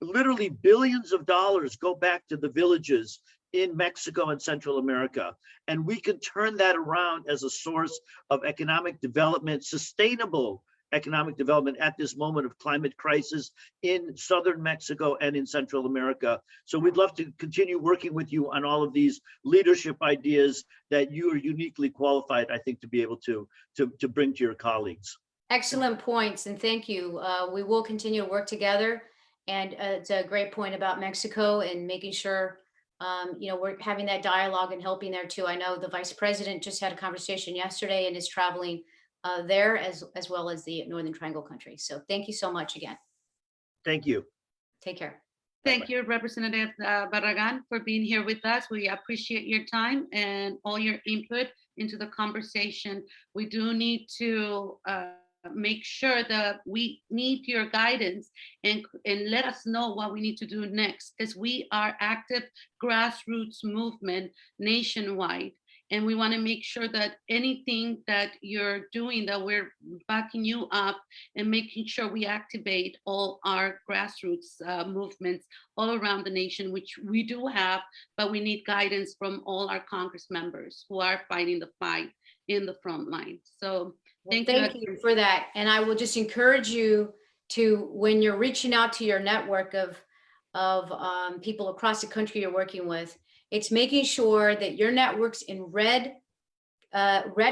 literally billions of dollars go back to the villages in Mexico and Central America. And we can turn that around as a source of economic development, sustainable economic development at this moment of climate crisis in Southern Mexico and in Central America. So we'd love to continue working with you on all of these leadership ideas that you are uniquely qualified, I think, to be able to bring to your colleagues. Excellent points, and thank you. We will continue to work together. And it's a great point about Mexico and making sure, we're having that dialogue and helping there too. I know the vice president just had a conversation yesterday and is traveling there as well as the Northern Triangle countries. So thank you so much again. Thank you. Take care. Thank you, Representative Barragan, for being here with us. We appreciate your time and all your input into the conversation. We do need to make sure that we need your guidance and let us know what we need to do next, because we are active grassroots movement nationwide. And we want to make sure that anything that you're doing, that we're backing you up and making sure we activate all our grassroots movements all around the nation, which we do have, but we need guidance from all our Congress members who are fighting the fight in the front line. So thank you for that. And I will just encourage you to, when you're reaching out to your network of people across the country you're working with, it's making sure that your networks in red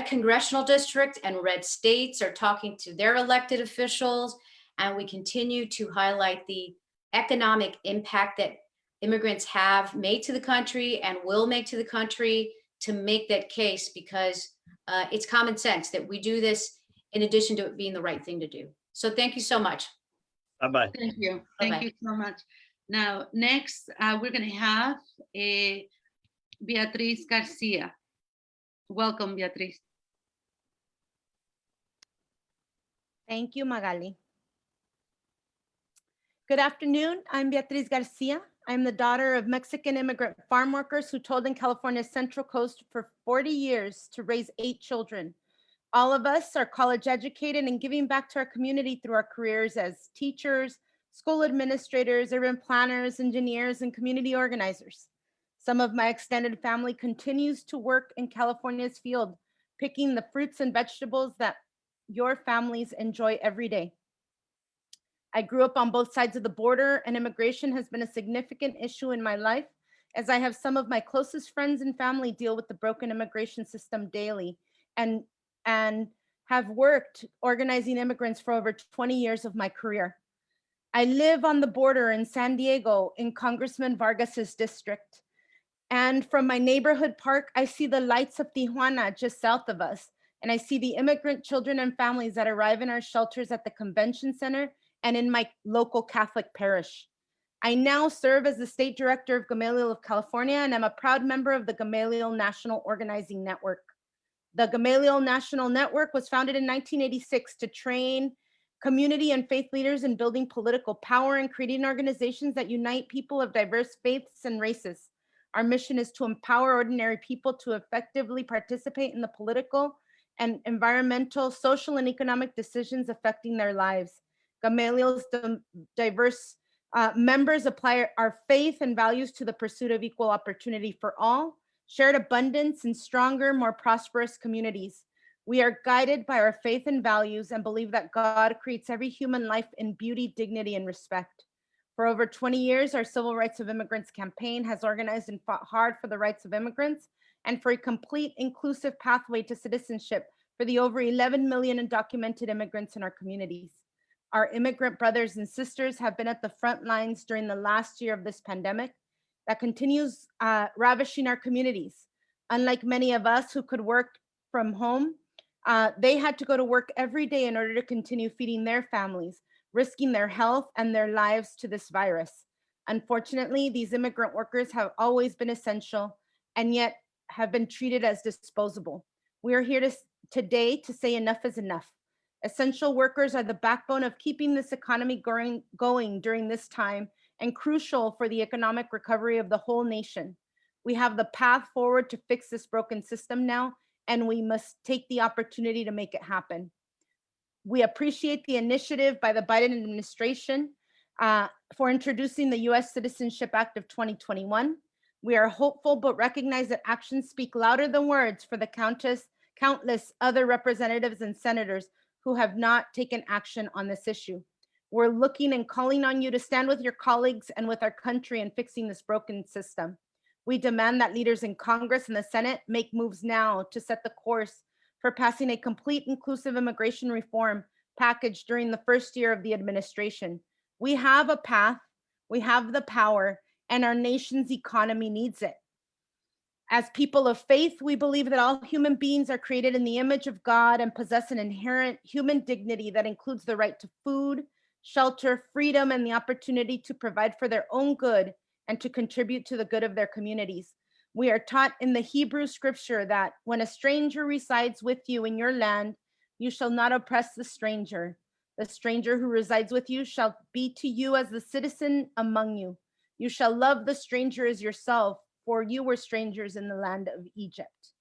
congressional district and red states are talking to their elected officials. And we continue to highlight the economic impact that immigrants have made to the country and will make to the country, to make that case, because it's common sense that we do this in addition to it being the right thing to do. So thank you so much. Bye-bye. Thank you. Thank you so much. Now, next, we're going to have Beatrice Garcia. Welcome, Beatrice. Thank you, Magali. Good afternoon. I'm Beatrice Garcia. I'm the daughter of Mexican immigrant farm workers who toiled in California's Central Coast for 40 years to raise 8 children. All of us are college educated and giving back to our community through our careers as teachers, school administrators, urban planners, engineers, and community organizers. Some of my extended family continues to work in California's field, picking the fruits and vegetables that your families enjoy every day. I grew up on both sides of the border, and immigration has been a significant issue in my life, as I have some of my closest friends and family deal with the broken immigration system daily, and have worked organizing immigrants for over 20 years of my career. I live on the border in San Diego in Congressman Vargas's district. And from my neighborhood park, I see the lights of Tijuana just south of us. And I see the immigrant children and families that arrive in our shelters at the convention center and in my local Catholic parish. I now serve as the state director of Gamaliel of California, and I'm a proud member of the Gamaliel National Organizing Network. The Gamaliel National Network was founded in 1986 to train community and faith leaders in building political power and creating organizations that unite people of diverse faiths and races. Our mission is to empower ordinary people to effectively participate in the political and environmental, social, and economic decisions affecting their lives. Gamaliel's diverse members apply our faith and values to the pursuit of equal opportunity for all, shared abundance, and stronger, more prosperous communities. We are guided by our faith and values and believe that God creates every human life in beauty, dignity, and respect. For over 20 years, our Civil Rights of Immigrants campaign has organized and fought hard for the rights of immigrants and for a complete inclusive pathway to citizenship for the over 11 million undocumented immigrants in our communities. Our immigrant brothers and sisters have been at the front lines during the last year of this pandemic that continues ravishing our communities. Unlike many of us who could work from home, they had to go to work every day in order to continue feeding their families, risking their health and their lives to this virus. Unfortunately, these immigrant workers have always been essential and yet have been treated as disposable. We are here today to say enough is enough. Essential workers are the backbone of keeping this economy going during this time and crucial for the economic recovery of the whole nation. We have the path forward to fix this broken system now, and we must take the opportunity to make it happen. We appreciate the initiative by the Biden administration for introducing the US Citizenship Act of 2021. We are hopeful, but recognize that actions speak louder than words for the countless other representatives and senators who have not taken action on this issue. We're looking and calling on you to stand with your colleagues and with our country in fixing this broken system. We demand that leaders in Congress and the Senate make moves now to set the course for passing a complete inclusive immigration reform package during the first year of the administration. We have a path, we have the power, and our nation's economy needs it. As people of faith, we believe that all human beings are created in the image of God and possess an inherent human dignity that includes the right to food, shelter, freedom, and the opportunity to provide for their own good and to contribute to the good of their communities. We are taught in the Hebrew scripture that when a stranger resides with you in your land, you shall not oppress the stranger. The stranger who resides with you shall be to you as the citizen among you. You shall love the stranger as yourself, for you were strangers in the land of Egypt.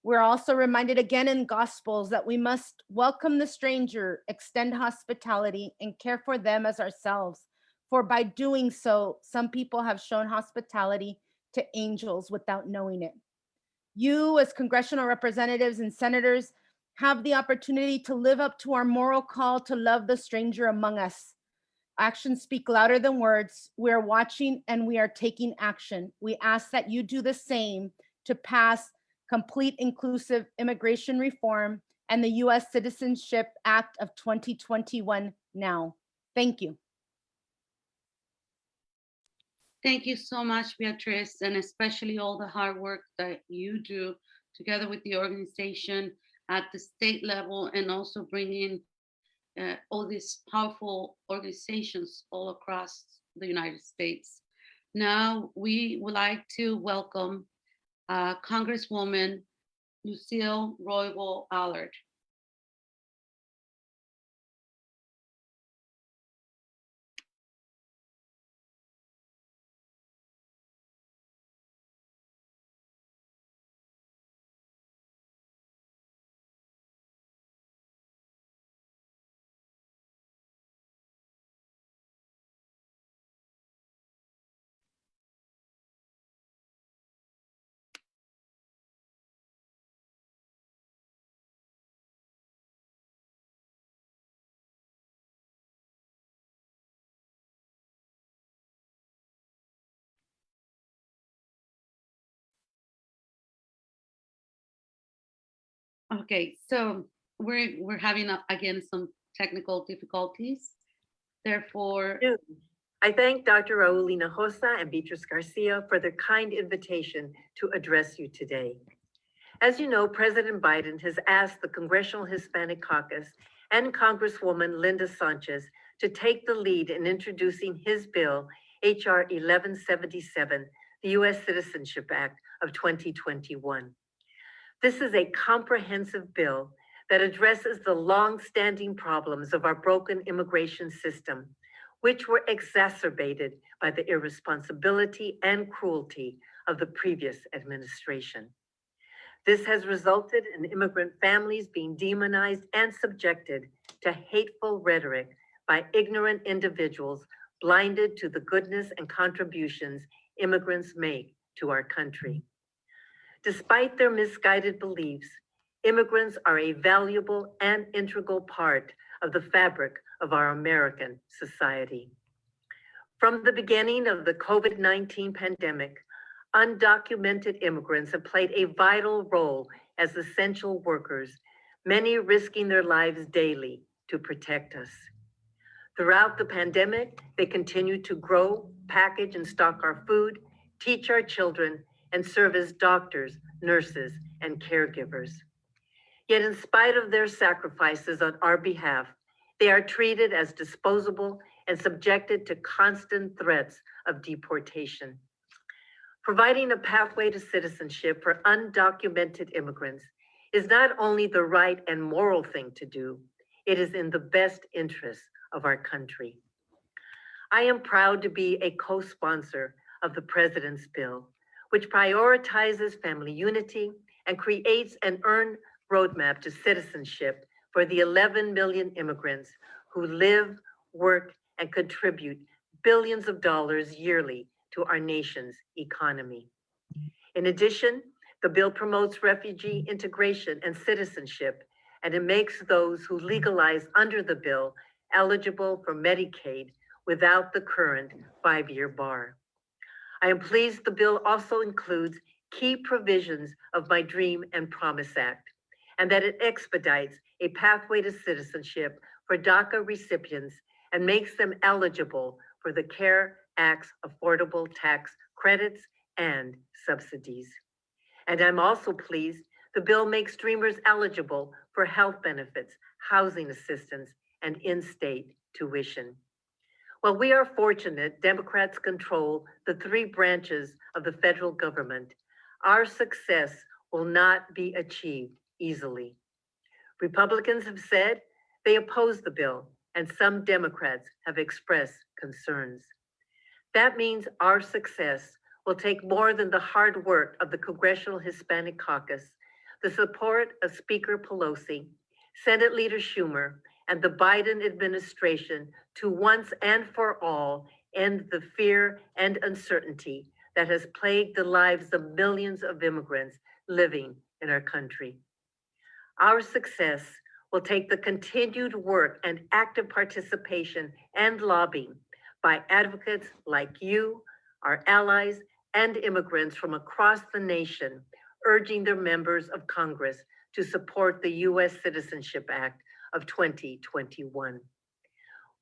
We're also reminded again in Gospels that we must welcome the stranger, extend hospitality, and care for them as ourselves. For by doing so, some people have shown hospitality to angels without knowing it. You, as congressional representatives and senators, have the opportunity to live up to our moral call to love the stranger among us. Actions speak louder than words. We are watching and we are taking action. We ask that you do the same to pass complete inclusive immigration reform and the US Citizenship Act of 2021 now. Thank you. Thank you so much, Beatrice, and especially all the hard work that you do together with the organization at the state level and also bringing all these powerful organizations all across the United States. Now, we would like to welcome Congresswoman Lucille Roybal-Allard. Okay, so we're having again some technical difficulties. Therefore, I thank Dr. Raul Hinojosa and Beatrice Garcia for their kind invitation to address you today. As you know, President Biden has asked the Congressional Hispanic Caucus and Congresswoman Linda Sanchez to take the lead in introducing his bill, H.R. 1177, the U.S. Citizenship Act of 2021. This is a comprehensive bill that addresses the long-standing problems of our broken immigration system, which were exacerbated by the irresponsibility and cruelty of the previous administration. This has resulted in immigrant families being demonized and subjected to hateful rhetoric by ignorant individuals blinded to the goodness and contributions immigrants make to our country. Despite their misguided beliefs, immigrants are a valuable and integral part of the fabric of our American society. From the beginning of the COVID-19 pandemic, undocumented immigrants have played a vital role as essential workers, many risking their lives daily to protect us. Throughout the pandemic, they continue to grow, package, and stock our food, teach our children, and serve as doctors, nurses, and caregivers. Yet in spite of their sacrifices on our behalf, they are treated as disposable and subjected to constant threats of deportation. Providing a pathway to citizenship for undocumented immigrants is not only the right and moral thing to do, it is in the best interest of our country. I am proud to be a co-sponsor of the President's bill, which prioritizes family unity and creates an earned roadmap to citizenship for the 11 million immigrants who live, work, and contribute billions of dollars yearly to our nation's economy. In addition, the bill promotes refugee integration and citizenship, and it makes those who legalize under the bill eligible for Medicaid without the current 5-year bar. I am pleased the bill also includes key provisions of my Dream and Promise Act, and that it expedites a pathway to citizenship for DACA recipients and makes them eligible for the CARE Act's affordable tax credits and subsidies. And I'm also pleased the bill makes Dreamers eligible for health benefits, housing assistance, and in-state tuition. While we are fortunate Democrats control the 3 branches of the federal government, our success will not be achieved easily. Republicans have said they oppose the bill, and some Democrats have expressed concerns. That means our success will take more than the hard work of the Congressional Hispanic Caucus, the support of Speaker Pelosi, Senate Leader Schumer, and the Biden administration to once and for all end the fear and uncertainty that has plagued the lives of millions of immigrants living in our country. Our success will take the continued work and active participation and lobbying by advocates like you, our allies, and immigrants from across the nation, urging their members of Congress to support the U.S. Citizenship Act of 2021.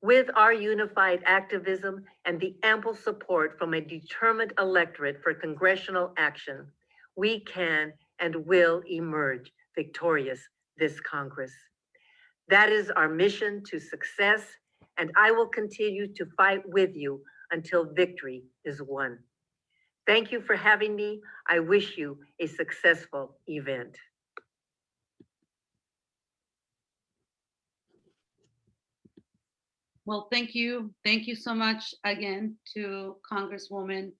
With our unified activism and the ample support from a determined electorate for congressional action, we can and will emerge victorious this Congress. That is our mission to success, and I will continue to fight with you until victory is won. Thank you for having me. I wish you a successful event. Well, thank you. Thank you so much again to Congresswoman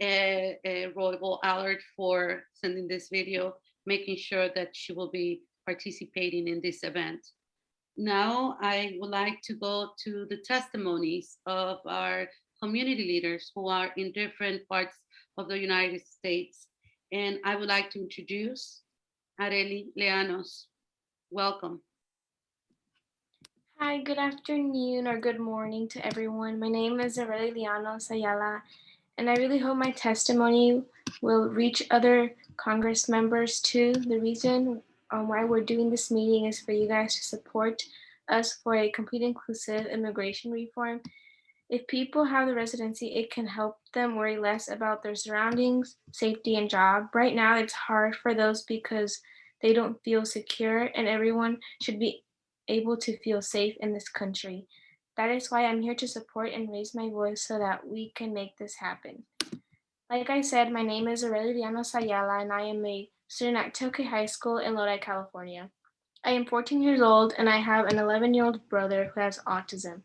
Roybal Allard for sending this video, making sure that she will be participating in this event. Now, I would like to go to the testimonies of our community leaders who are in different parts of the United States. And I would like to introduce Arely Leanos. Welcome. Hi, good afternoon or good morning to everyone. My name is Arely Leanos Ayala, and I really hope my testimony will reach other Congress members too. The reason why we're doing this meeting is for you guys to support us for a complete inclusive immigration reform. If people have the residency, it can help them worry less about their surroundings, safety, and job. Right now, it's hard for those because they don't feel secure, and everyone should be able to feel safe in this country. That is why I'm here to support and raise my voice so that we can make this happen. Like I said, my name is Arely Leanos Ayala, and I am a student at Tokyo High School in Lodi, California. I am 14 years old, and I have an 11-year-old brother who has autism.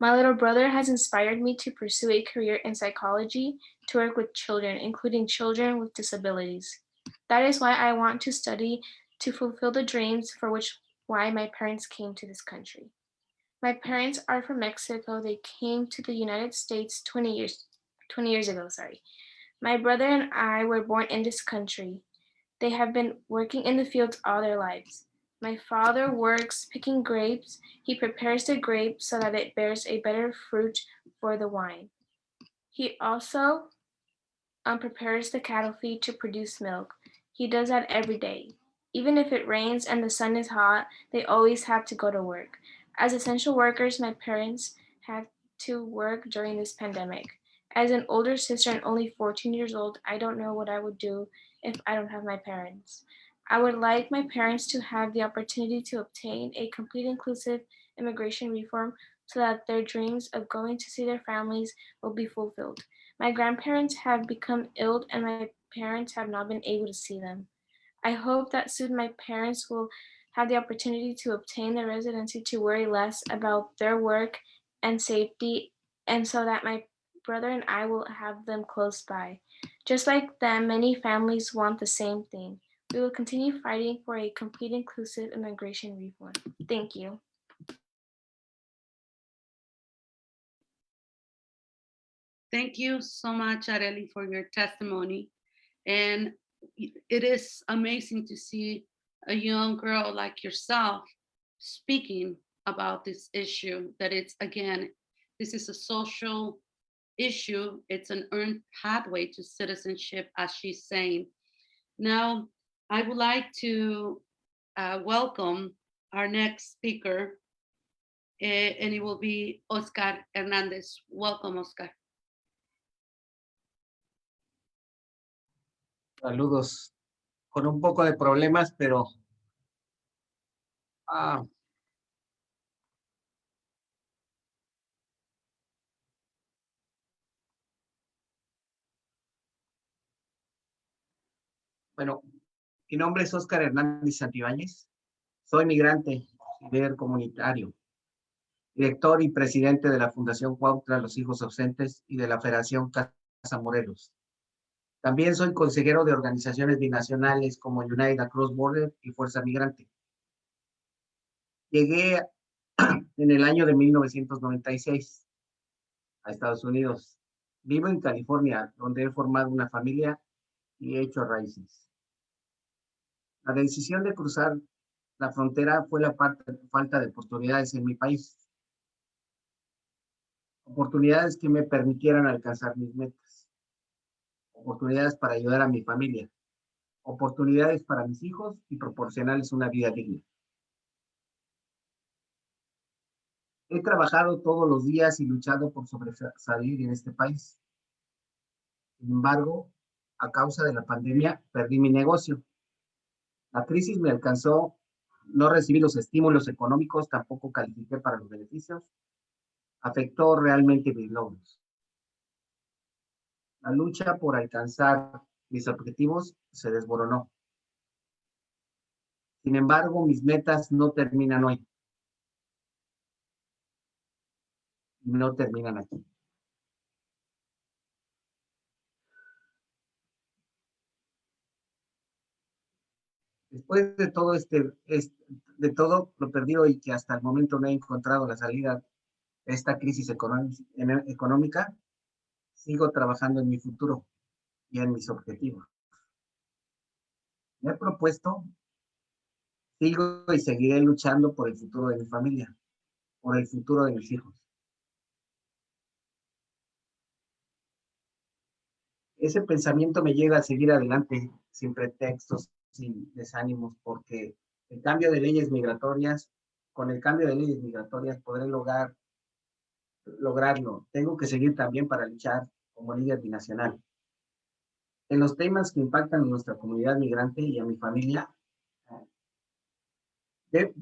My little brother has inspired me to pursue a career in psychology to work with children, including children with disabilities. That is why I want to study to fulfill the dreams for why my parents came to this country. My parents are from Mexico. They came to the United States 20 years ago. My brother and I were born in this country. They have been working in the fields all their lives. My father works picking grapes. He prepares the grape so that it bears a better fruit for the wine. He also prepares the cattle feed to produce milk. He does that every day. Even if it rains and the sun is hot, they always have to go to work. As essential workers, my parents had to work during this pandemic. As an older sister and only 14 years old, I don't know what I would do if I don't have my parents. I would like my parents to have the opportunity to obtain a complete inclusive immigration reform so that their dreams of going to see their families will be fulfilled. My grandparents have become ill and my parents have not been able to see them. I hope that soon my parents will have the opportunity to obtain their residency to worry less about their work and safety, and so that my brother and I will have them close by. Just like them, many families want the same thing. We will continue fighting for a complete inclusive immigration reform. Thank you. Thank you so much, Arely, for your testimony. And it is amazing to see a young girl like yourself speaking about this issue, that it's, again, this is a social issue. It's an earned pathway to citizenship, as she's saying. Now, I would like to welcome our next speaker, and it will be Oscar Hernandez. Welcome, Oscar. Saludos. Con un poco de problemas, pero bueno, mi nombre es Oscar Hernández Santibáñez. Soy migrante, líder comunitario, director y presidente de la Fundación Cuautla Los Hijos Ausentes y de la Federación Casa Morelos. También soy consejero de organizaciones binacionales como United Across Border y Fuerza Migrante. Llegué en el año de 1996 a Estados Unidos. Vivo en California, donde he formado una familia y he hecho raíces. La decisión de cruzar la frontera fue la falta de oportunidades en mi país. Oportunidades que me permitieran alcanzar mis metas. Oportunidades para ayudar a mi familia. Oportunidades para mis hijos y proporcionarles una vida digna. He trabajado todos los días y luchado por sobresalir en este país. Sin embargo, a causa de la pandemia, perdí mi negocio. La crisis me alcanzó, no recibí los estímulos económicos, tampoco califiqué para los beneficios. Afectó realmente mis logros. La lucha por alcanzar mis objetivos se desmoronó. Sin embargo, mis metas no terminan hoy. No terminan aquí. Después de todo de todo lo perdido y que hasta el momento no he encontrado la salida de esta crisis económica, sigo trabajando en mi futuro y en mis objetivos. Me he propuesto, sigo y seguiré luchando por el futuro de mi familia, por el futuro de mis hijos. Ese pensamiento me llega a seguir adelante sin pretextos, sin desánimos, porque el cambio de leyes migratorias, con el cambio de leyes migratorias podré lograrlo. Tengo que seguir también para luchar como líder binacional. En los temas que impactan a nuestra comunidad migrante y a mi familia, les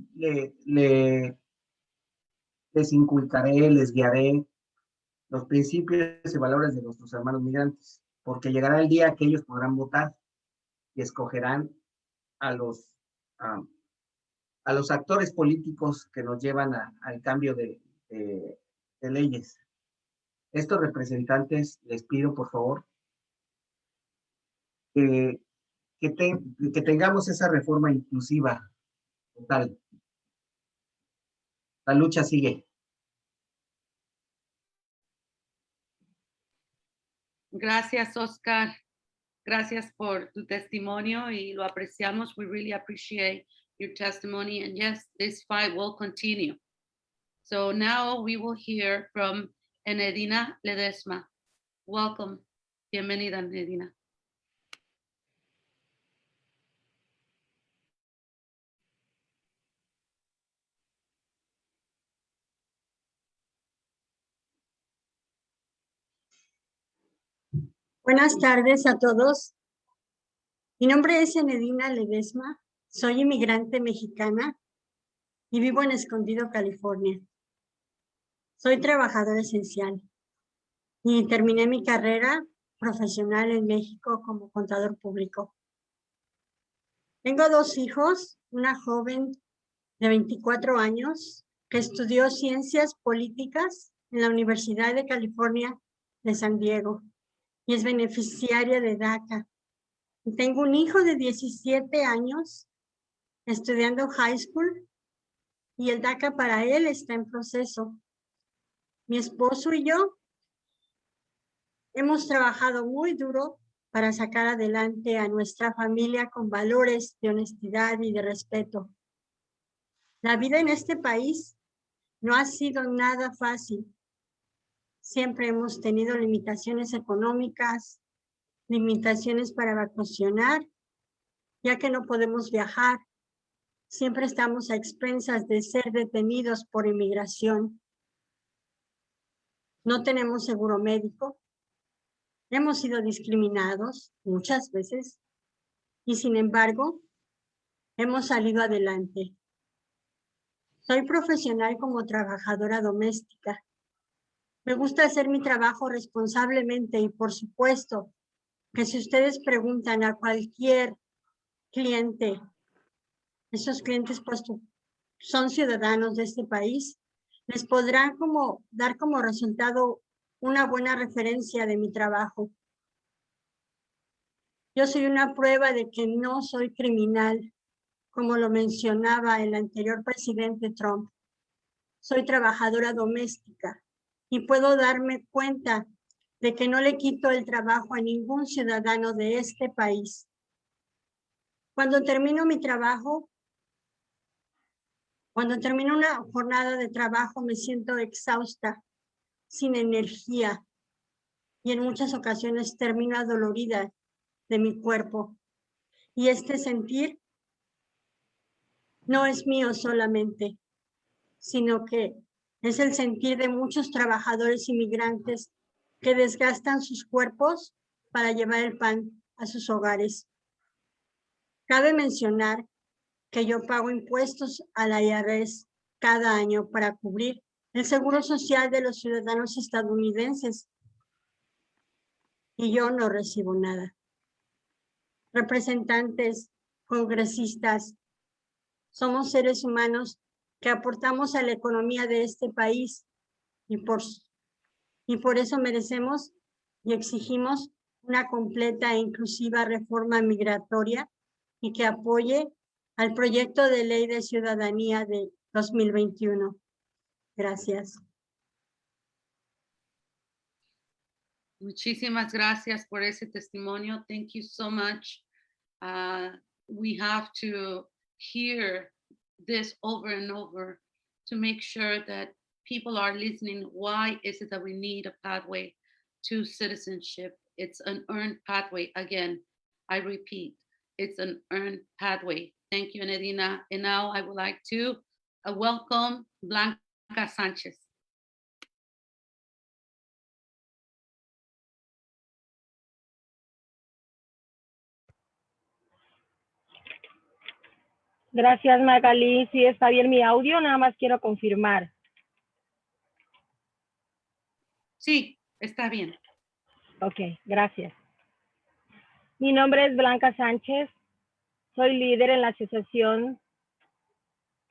inculcaré, les guiaré los principios y valores de nuestros hermanos migrantes, porque llegará el día que ellos podrán votar y escogerán a los actores políticos que nos llevan al cambio de leyes. Estos representantes, les pido por favor que tengamos esa reforma inclusiva total. La lucha sigue. Gracias, Oscar. Gracias por tu testimonio y lo apreciamos. We really appreciate your testimony. And yes, this fight will continue. So now we will hear from Enedina Ledesma. Welcome. Bienvenida, Enedina. Buenas tardes a todos. Mi nombre es Enedina Ledesma. Soy inmigrante mexicana y vivo en Escondido, California. Soy trabajadora esencial y terminé mi carrera profesional en México como contador público. Tengo 2 hijos, una joven de 24 años que estudió ciencias políticas en la Universidad de California de San Diego y es beneficiaria de DACA. Y tengo un hijo de 17 años estudiando high school y el DACA para él está en proceso. Mi esposo y yo hemos trabajado muy duro para sacar adelante a nuestra familia con valores de honestidad y de respeto. La vida en este país no ha sido nada fácil. Siempre hemos tenido limitaciones económicas, limitaciones para vacacionar, ya que no podemos viajar. Siempre estamos a expensas de ser detenidos por inmigración. No tenemos seguro médico. Hemos sido discriminados muchas veces y sin embargo, hemos salido adelante. Soy profesional como trabajadora doméstica. Me gusta hacer mi trabajo responsablemente y por supuesto que si ustedes preguntan a cualquier cliente, esos clientes pues son ciudadanos de este país, les podrán dar como resultado una buena referencia de mi trabajo. Yo soy una prueba de que no soy criminal, como lo mencionaba el anterior presidente Trump. Soy trabajadora doméstica y puedo darme cuenta de que no le quito el trabajo a ningún ciudadano de este país. Cuando termino mi trabajo, cuando termino una jornada de trabajo, me siento exhausta, sin energía y en muchas ocasiones termino adolorida de mi cuerpo. Y este sentir no es mío solamente, sino que es el sentir de muchos trabajadores inmigrantes que desgastan sus cuerpos para llevar el pan a sus hogares. Cabe mencionar que yo pago impuestos a la IRS cada año para cubrir el seguro social de los ciudadanos estadounidenses y yo no recibo nada. Representantes, congresistas, somos seres humanos que aportamos a la economía de este país y por eso merecemos y exigimos una completa e inclusiva reforma migratoria y que apoye al proyecto de ley de ciudadanía de 2021. Gracias. Muchísimas gracias por ese testimonio. Thank you so much. We have to hear this over and over to make sure that people are listening. Why is it that we need a pathway to citizenship? It's an earned pathway. Again, I repeat, it's an earned pathway. Thank you, Enedina. And now I would like to welcome Blanca Sanchez. Gracias, Magali. Sí, está bien mi audio, nada más quiero confirmar. Sí, está bien. Ok, gracias. Mi nombre es Blanca Sánchez. Soy líder en la Asociación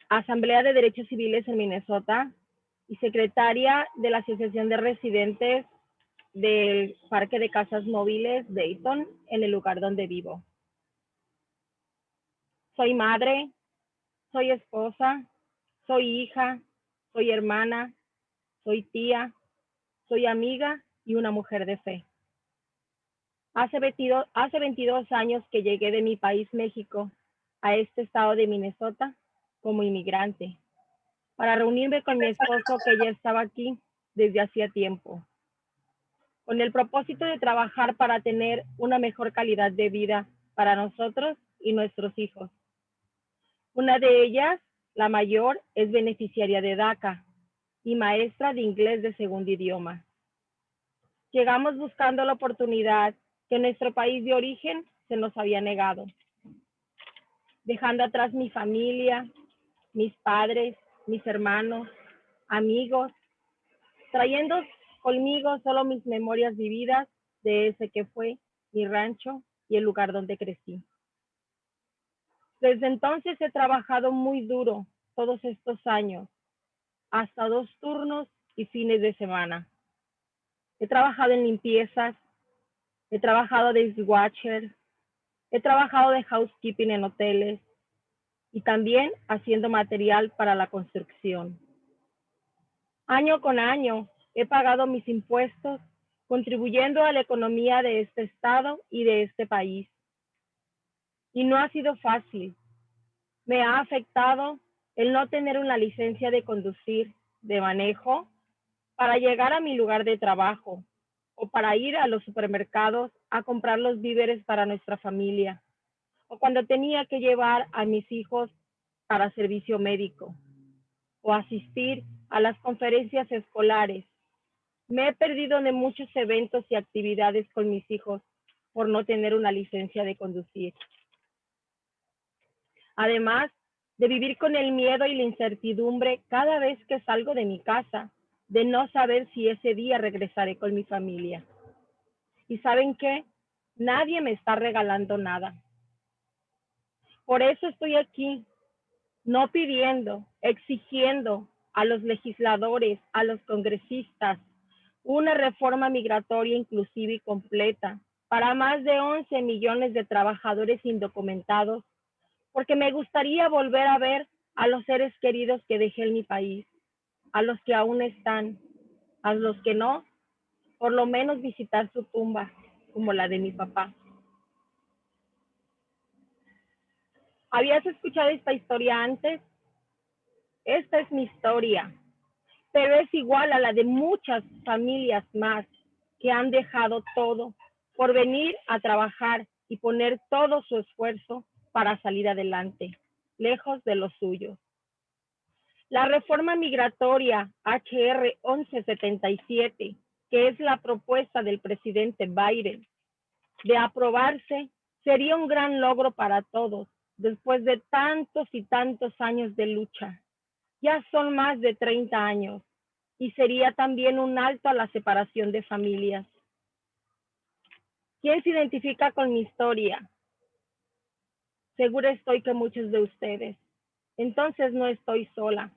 Asamblea de Derechos Civiles en Minnesota y secretaria de la Asociación de Residentes del Parque de Casas Móviles Dayton, en el lugar donde vivo. Soy madre, soy esposa, soy hija, soy hermana, soy tía, soy amiga y una mujer de fe. Hace 22 años que llegué de mi país, México, a este estado de Minnesota como inmigrante para reunirme con mi esposo que ya estaba aquí desde hacía tiempo, con el propósito de trabajar para tener una mejor calidad de vida para nosotros y nuestros hijos. Una de ellas, la mayor, es beneficiaria de DACA y maestra de inglés de segundo idioma. Llegamos buscando la oportunidad que nuestro país de origen se nos había negado, dejando atrás mi familia, mis padres, mis hermanos, amigos, trayendo conmigo solo mis memorias vividas de ese que fue mi rancho y el lugar donde crecí. Desde entonces he trabajado muy duro todos estos años, hasta 2 turnos y fines de semana. He trabajado en limpiezas, he trabajado de dishwasher, he trabajado de housekeeping en hoteles y también haciendo material para la construcción. Año con año he pagado mis impuestos, contribuyendo a la economía de este estado y de este país. Y no ha sido fácil. Me ha afectado el no tener una licencia de conducir, de manejo, para llegar a mi lugar de trabajo o para ir a los supermercados a comprar los víveres para nuestra familia, o cuando tenía que llevar a mis hijos para servicio médico o asistir a las conferencias escolares. Me he perdido de muchos eventos y actividades con mis hijos por no tener una licencia de conducir. Además de vivir con el miedo y la incertidumbre cada vez que salgo de mi casa, de no saber si ese día regresaré con mi familia. ¿Y saben qué? Nadie me está regalando nada. Por eso estoy aquí, no pidiendo, exigiendo a los legisladores, a los congresistas, una reforma migratoria inclusiva y completa para más de 11 millones de trabajadores indocumentados, porque me gustaría volver a ver a los seres queridos que dejé en mi país, a los que aún están, a los que no, por lo menos visitar su tumba, como la de mi papá. ¿Habías escuchado esta historia antes? Esta es mi historia, pero es igual a la de muchas familias más que han dejado todo por venir a trabajar y poner todo su esfuerzo para salir adelante, lejos de los suyos. La reforma migratoria HR 1177, que es la propuesta del presidente Biden, de aprobarse, sería un gran logro para todos, después de tantos y tantos años de lucha. Ya son más de 30 años y sería también un alto a la separación de familias. ¿Quién se identifica con mi historia? Segura estoy que muchos de ustedes. Entonces no estoy sola.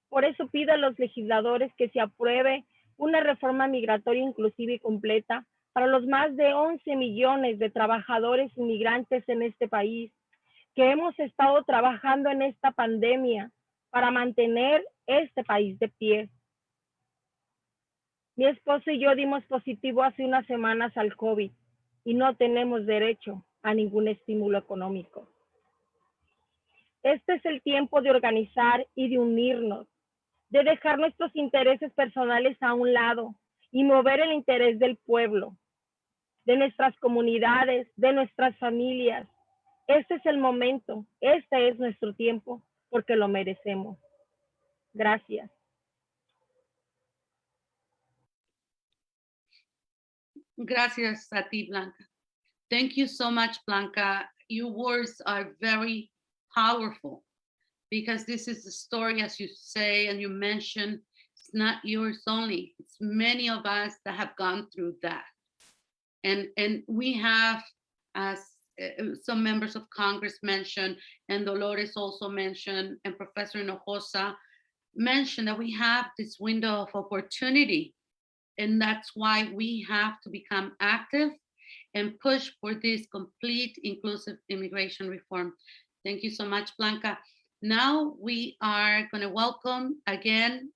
Por eso pido a los legisladores que se apruebe una reforma migratoria inclusiva y completa para los más de 11 millones de trabajadores inmigrantes en este país, que hemos estado trabajando en esta pandemia para mantener este país de pie. Mi esposo y yo dimos positivo hace unas semanas al COVID y no tenemos derecho a ningún estímulo económico. Este es el tiempo de organizar y de unirnos, de dejar nuestros intereses personales a un lado y mover el interés del pueblo, de nuestras comunidades, de nuestras familias. Este es el momento, este es nuestro tiempo, porque lo merecemos. Gracias. Gracias a ti, Blanca. Thank you so much, Blanca. Your words are very powerful because this is the story, as you say and you mentioned, it's not yours only. It's many of us that have gone through that. And we have, as some members of Congress mentioned, and Dolores also mentioned, and Professor Hinojosa mentioned, that we have this window of opportunity. And that's why we have to become active and push for this complete inclusive immigration reform. Thank you so much, Blanca. Now we are going to welcome again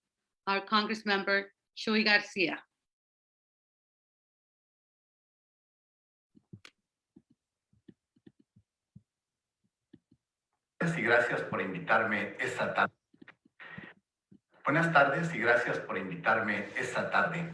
our Congress member, Chuy Garcia. Y gracias por invitarme esta tarde. Buenas tardes y gracias por invitarme esta tarde.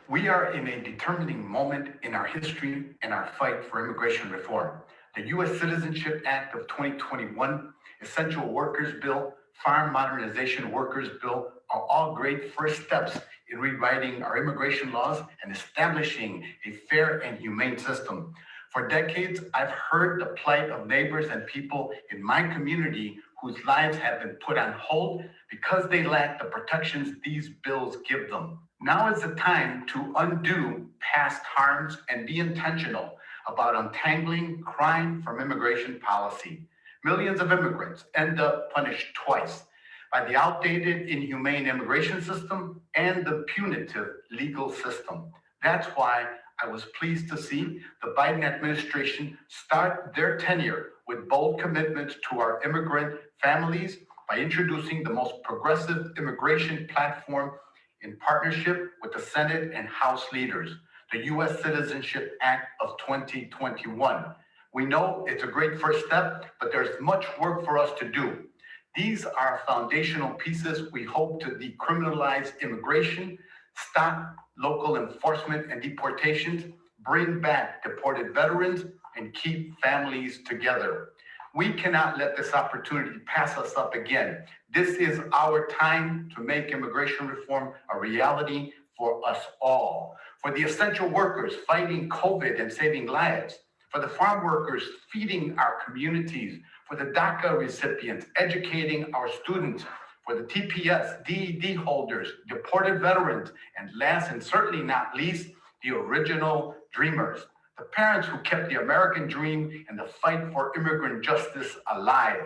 We are in a determining moment in our history and our fight for immigration reform. The U.S. Citizenship Act of 2021, Essential Workers Bill, Farm Modernization Workers Bill are all great first steps in rewriting our immigration laws and establishing a fair and humane system. For decades, I've heard the plight of neighbors and people in my community whose lives have been put on hold because they lack the protections these bills give them. Now is the time to undo past harms and be intentional about untangling crime from immigration policy. Millions of immigrants end up punished twice, by the outdated, inhumane immigration system and the punitive legal system. That's why I was pleased to see the Biden administration start their tenure with bold commitments to our immigrant families by introducing the most progressive immigration platform in partnership with the Senate and House leaders, the U.S. Citizenship Act of 2021. We know it's a great first step, but there's much work for us to do. These are foundational pieces we hope to decriminalize immigration, stop local enforcement and deportations, bring back deported veterans, and keep families together. We cannot let this opportunity pass us up again. This is our time to make immigration reform a reality for us all. For the essential workers fighting COVID and saving lives, for the farm workers feeding our communities, for the DACA recipients educating our students, for the TPS, DED holders, deported veterans, and last and certainly not least, the original dreamers, the parents who kept the American dream and the fight for immigrant justice alive.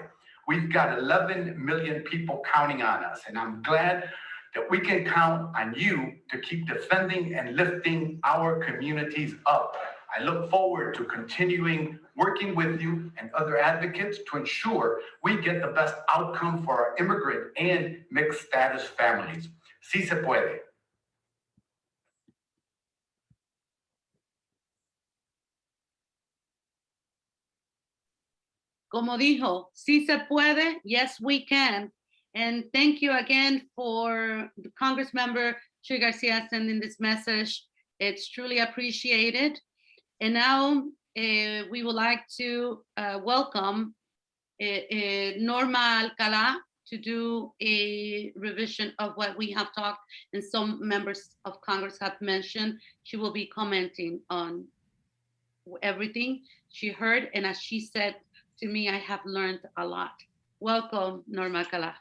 We've got 11 million people counting on us, and I'm glad that we can count on you to keep defending and lifting our communities up. I look forward to continuing working with you and other advocates to ensure we get the best outcome for our immigrant and mixed status families. Sí se puede. Como dijo, sí se puede, yes we can. And thank you again for the Congress member Chuy Garcia sending this message. It's truly appreciated. And now we would like to welcome Norma Alcala to do a revision of what we have talked and some members of Congress have mentioned. She will be commenting on everything she heard. And as she said to me, I have learned a lot. Welcome, Norma Alcala.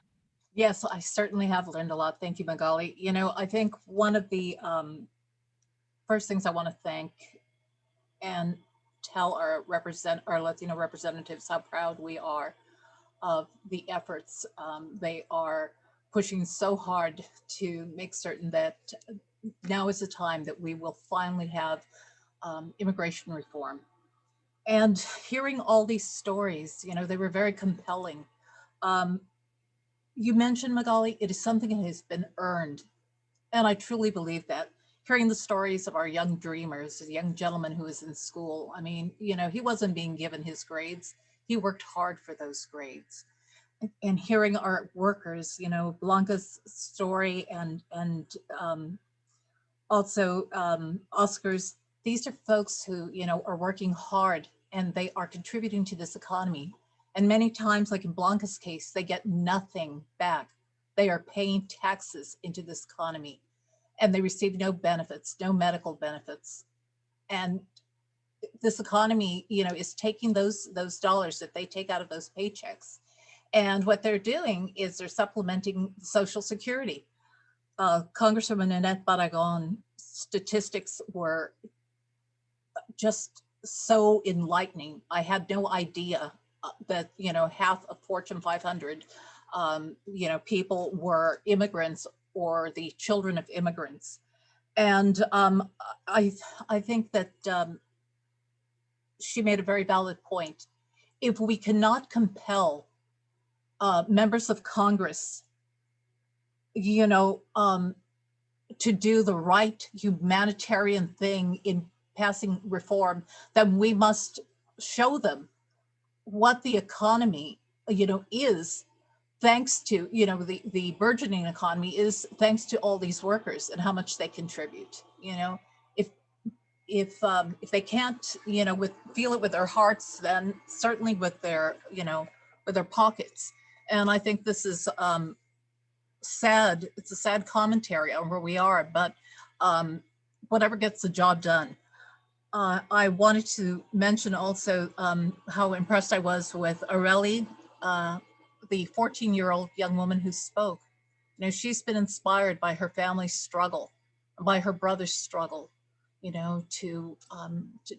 Yes, I certainly have learned a lot. Thank you, Magali. You know, I think one of the first things I want to thank and tell our Latino representatives how proud we are of the efforts. They are pushing so hard to make certain that now is the time that we will finally have immigration reform. And hearing all these stories, you know, they were very compelling. You mentioned, Magali, it is something that has been earned. And I truly believe that. Hearing the stories of our young dreamers, a young gentleman who was in school, I mean, you know, he wasn't being given his grades. He worked hard for those grades. And hearing our workers, you know, Blanca's story and also Oscar's, these are folks who, you know, are working hard and they are contributing to this economy. And many times, like in Blanca's case, they get nothing back. They are paying taxes into this economy and they receive no benefits, no medical benefits. And this economy, you know, is taking those dollars that they take out of those paychecks. And what they're doing is they're supplementing Social Security. Congresswoman Nanette Paraga statistics were just so enlightening. I had no idea that, you know, half of Fortune 500, you know, people were immigrants or the children of immigrants. And I think that she made a very valid point. If we cannot compel members of Congress, you know, to do the right humanitarian thing in passing reform, then we must show them what the economy is thanks to, the burgeoning economy is thanks to all these workers and how much they contribute. If they can't, feel it with their hearts, then certainly with their, with their pockets. And I think this is sad. It's a sad commentary on where we are, but whatever gets the job done. I wanted to mention also how impressed I was with Aurelie, the 14-year-old young woman who spoke. She's been inspired by her family's struggle, by her brother's struggle, to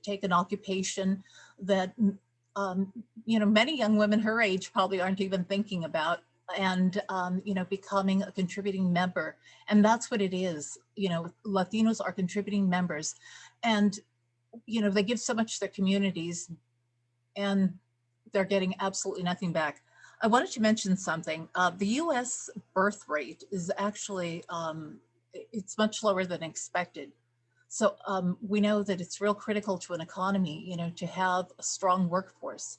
take an occupation that, many young women her age probably aren't even thinking about, and, becoming a contributing member. And that's what it is. Latinos are contributing members, and, they give so much to their communities and they're getting absolutely nothing back. I wanted to mention something. The US birth rate is actually, it's much lower than expected. So we know that it's real critical to an economy, to have a strong workforce.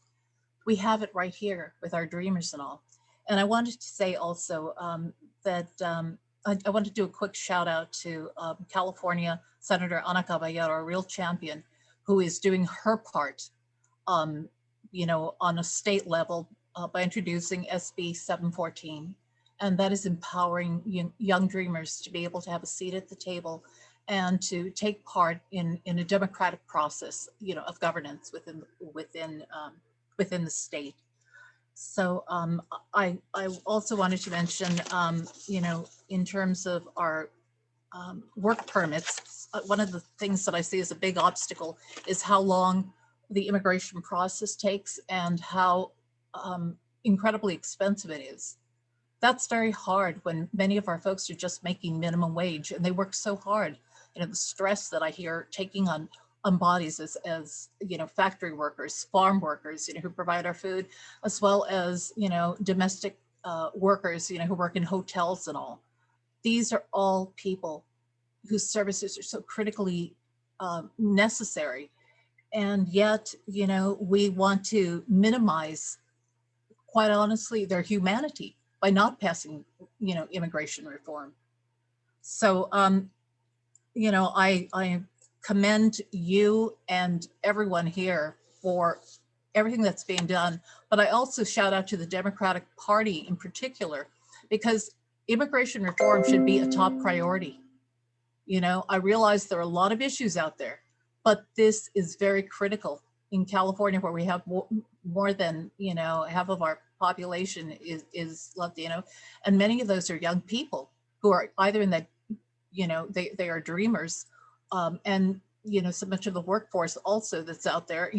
We have it right here with our dreamers and all. And I wanted to say also that I want to do a quick shout out to California Senator Ana Caballero, a real champion, who is doing her part, on a state level by introducing SB 714. And that is empowering young dreamers to be able to have a seat at the table and to take part in a democratic process, of governance within the state. So I also wanted to mention, in terms of our work permits, one of the things that I see as a big obstacle is how long the immigration process takes and how incredibly expensive it is. That's very hard when many of our folks are just making minimum wage and they work so hard. The stress that I hear taking on bodies as factory workers, farm workers, who provide our food, as well as, domestic workers, who work in hotels and all. These are all people whose services are so critically necessary. And yet, we want to minimize, quite honestly, their humanity by not passing, immigration reform. So, I commend you and everyone here for everything that's being done, but I also shout out to the Democratic Party in particular, because immigration reform should be a top priority. I realize there are a lot of issues out there, but this is very critical in California, where we have more than, half of our population is Latino, and many of those are young people who are either in that, they are dreamers, and so much of the workforce also that's out there,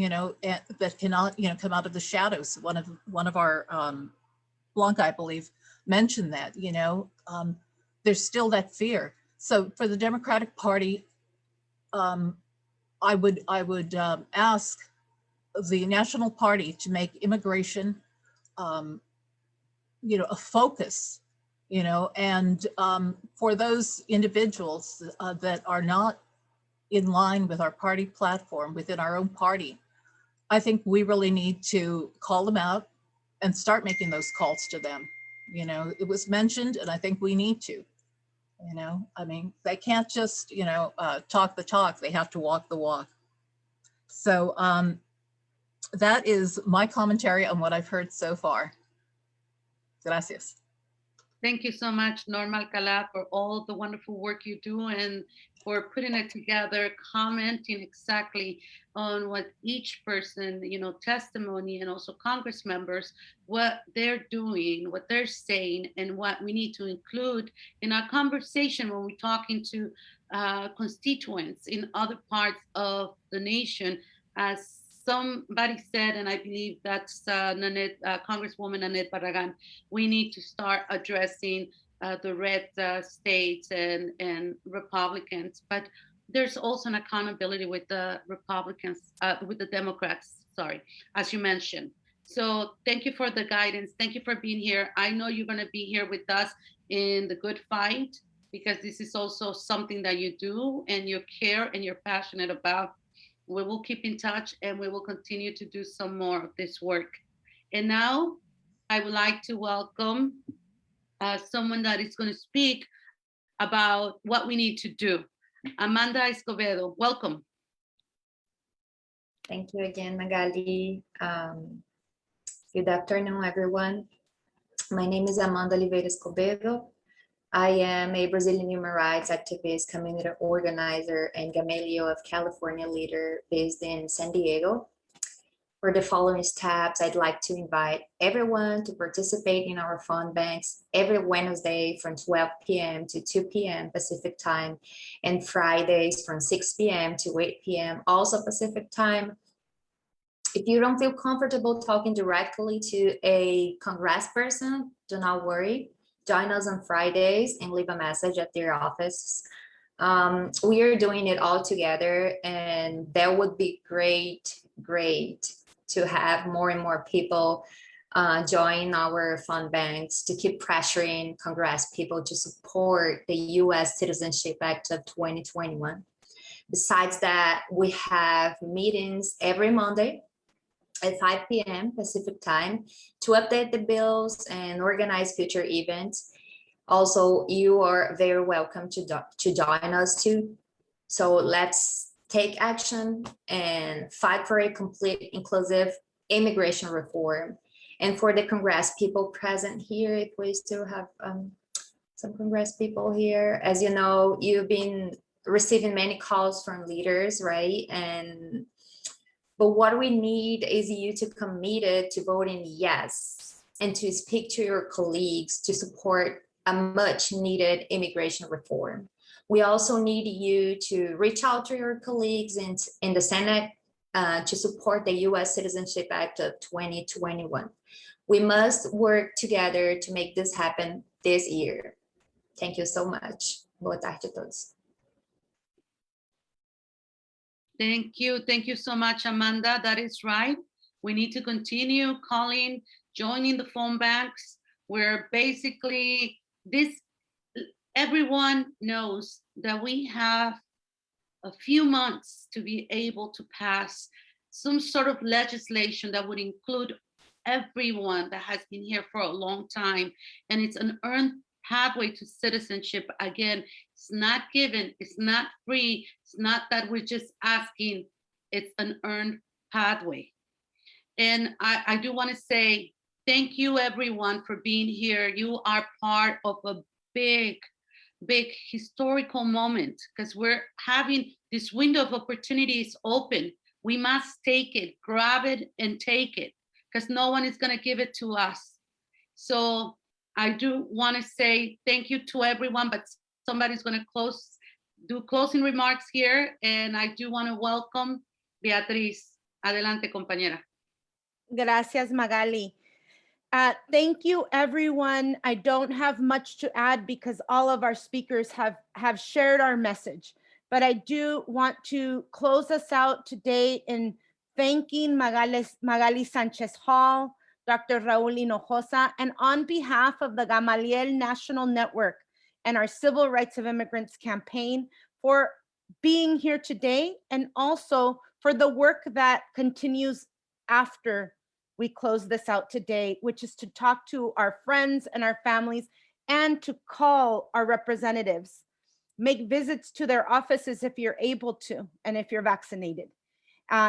that cannot, come out of the shadows. One of our Blanca, I believe, mentioned that, there's still that fear. So for the Democratic Party, I would ask the National Party to make immigration, a focus, and for those individuals that are not in line with our party platform within our own party, I think we really need to call them out and start making those calls to them. It was mentioned, and I think we need to. They can't just, talk the talk, they have to walk the walk. So that is my commentary on what I've heard so far. Gracias. Thank you so much, Norma Alcalá, for all the wonderful work you do and for putting it together, commenting exactly on what each person, testimony, and also Congress members, what they're doing, what they're saying, and what we need to include in our conversation when we're talking to constituents in other parts of the nation. As somebody said, and I believe that's Congresswoman Nanette Paraga, we need to start addressing the red states and Republicans, but there's also an accountability with the Republicans, with the Democrats, sorry, as you mentioned. So thank you for the guidance. Thank you for being here. I know you're going to be here with us in the good fight, because this is also something that you do and you care and you're passionate about. We will keep in touch and we will continue to do some more of this work. And now I would like to welcome someone that is going to speak about what we need to do. Amanda Escobedo, welcome. Thank you again, Magali. Good afternoon, everyone. My name is Amanda Oliveira Escobedo. I am a Brazilian human rights activist, community organizer, and Gamaliel of California leader based in San Diego. For the following steps, I'd like to invite everyone to participate in our phone banks every Wednesday from 12 p.m. to 2 p.m. Pacific time, and Fridays from 6 p.m. to 8 p.m. also Pacific time. If you don't feel comfortable talking directly to a congressperson, do not worry. Join us on Fridays and leave a message at their office. We are doing it all together, and that would be great to have more and more people join our fund banks to keep pressuring Congress people to support the US Citizenship Act of 2021. Besides that, we have meetings every Monday at 5 p.m. Pacific time to update the bills and organize future events. Also, you are very welcome to join us too. So let's take action and fight for a complete inclusive immigration reform. And for the Congress people present here, if we still have some Congress people here, as you know, you've been receiving many calls from leaders, right? But what we need is you to committed to voting yes and to speak to your colleagues to support a much needed immigration reform. We also need you to reach out to your colleagues in the Senate to support the US Citizenship Act of 2021. We must work together to make this happen this year. Thank you so much. Boa tarde a todos. Thank you so much, Amanda. That is right. We need to continue calling, joining the phone banks, where basically everyone knows that we have a few months to be able to pass some sort of legislation that would include everyone that has been here for a long time. And it's an earned pathway to citizenship. Again, it's not given, it's not free, it's not that we're just asking, it's an earned pathway. And I do want to say thank you everyone for being here. You are part of a big historical moment, because we're having this window of opportunities open. We must take it, grab it and take it, because no one is going to give it to us. So I do want to say thank you to everyone, but somebody's going to do closing remarks here. And I do want to welcome Beatrice. Adelante, compañera. Gracias, Magali. Thank you, everyone. I don't have much to add because all of our speakers have shared our message, but I do want to close us out today in thanking Magali Sanchez Hall, Dr. Raul Hinojosa, and on behalf of the Gamaliel National Network and our Civil Rights of Immigrants campaign for being here today, and also for the work that continues after we close this out today, which is to talk to our friends and our families and to call our representatives, make visits to their offices if you're able to, and if you're vaccinated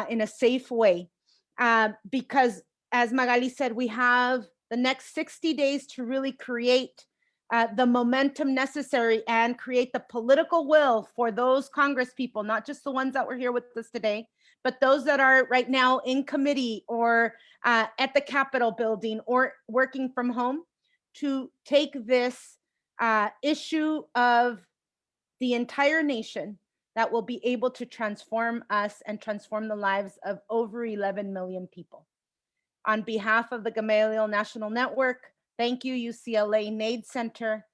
in a safe way. Because as Magali said, we have the next 60 days to really create the momentum necessary and create the political will for those Congress people, not just the ones that were here with us today, but those that are right now in committee or at the Capitol building or working from home, to take this issue of the entire nation that will be able to transform us and transform the lives of over 11 million people. On behalf of the Gamaliel National Network, thank you, UCLA NAID Center.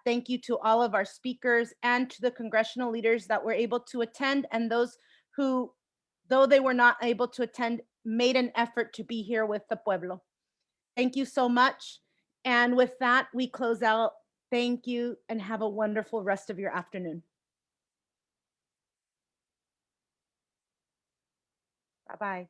Thank you to all of our speakers and to the congressional leaders that were able to attend, and those who, though they were not able to attend, made an effort to be here with the pueblo. Thank you so much. And with that, we close out. Thank you and have a wonderful rest of your afternoon. Bye-bye.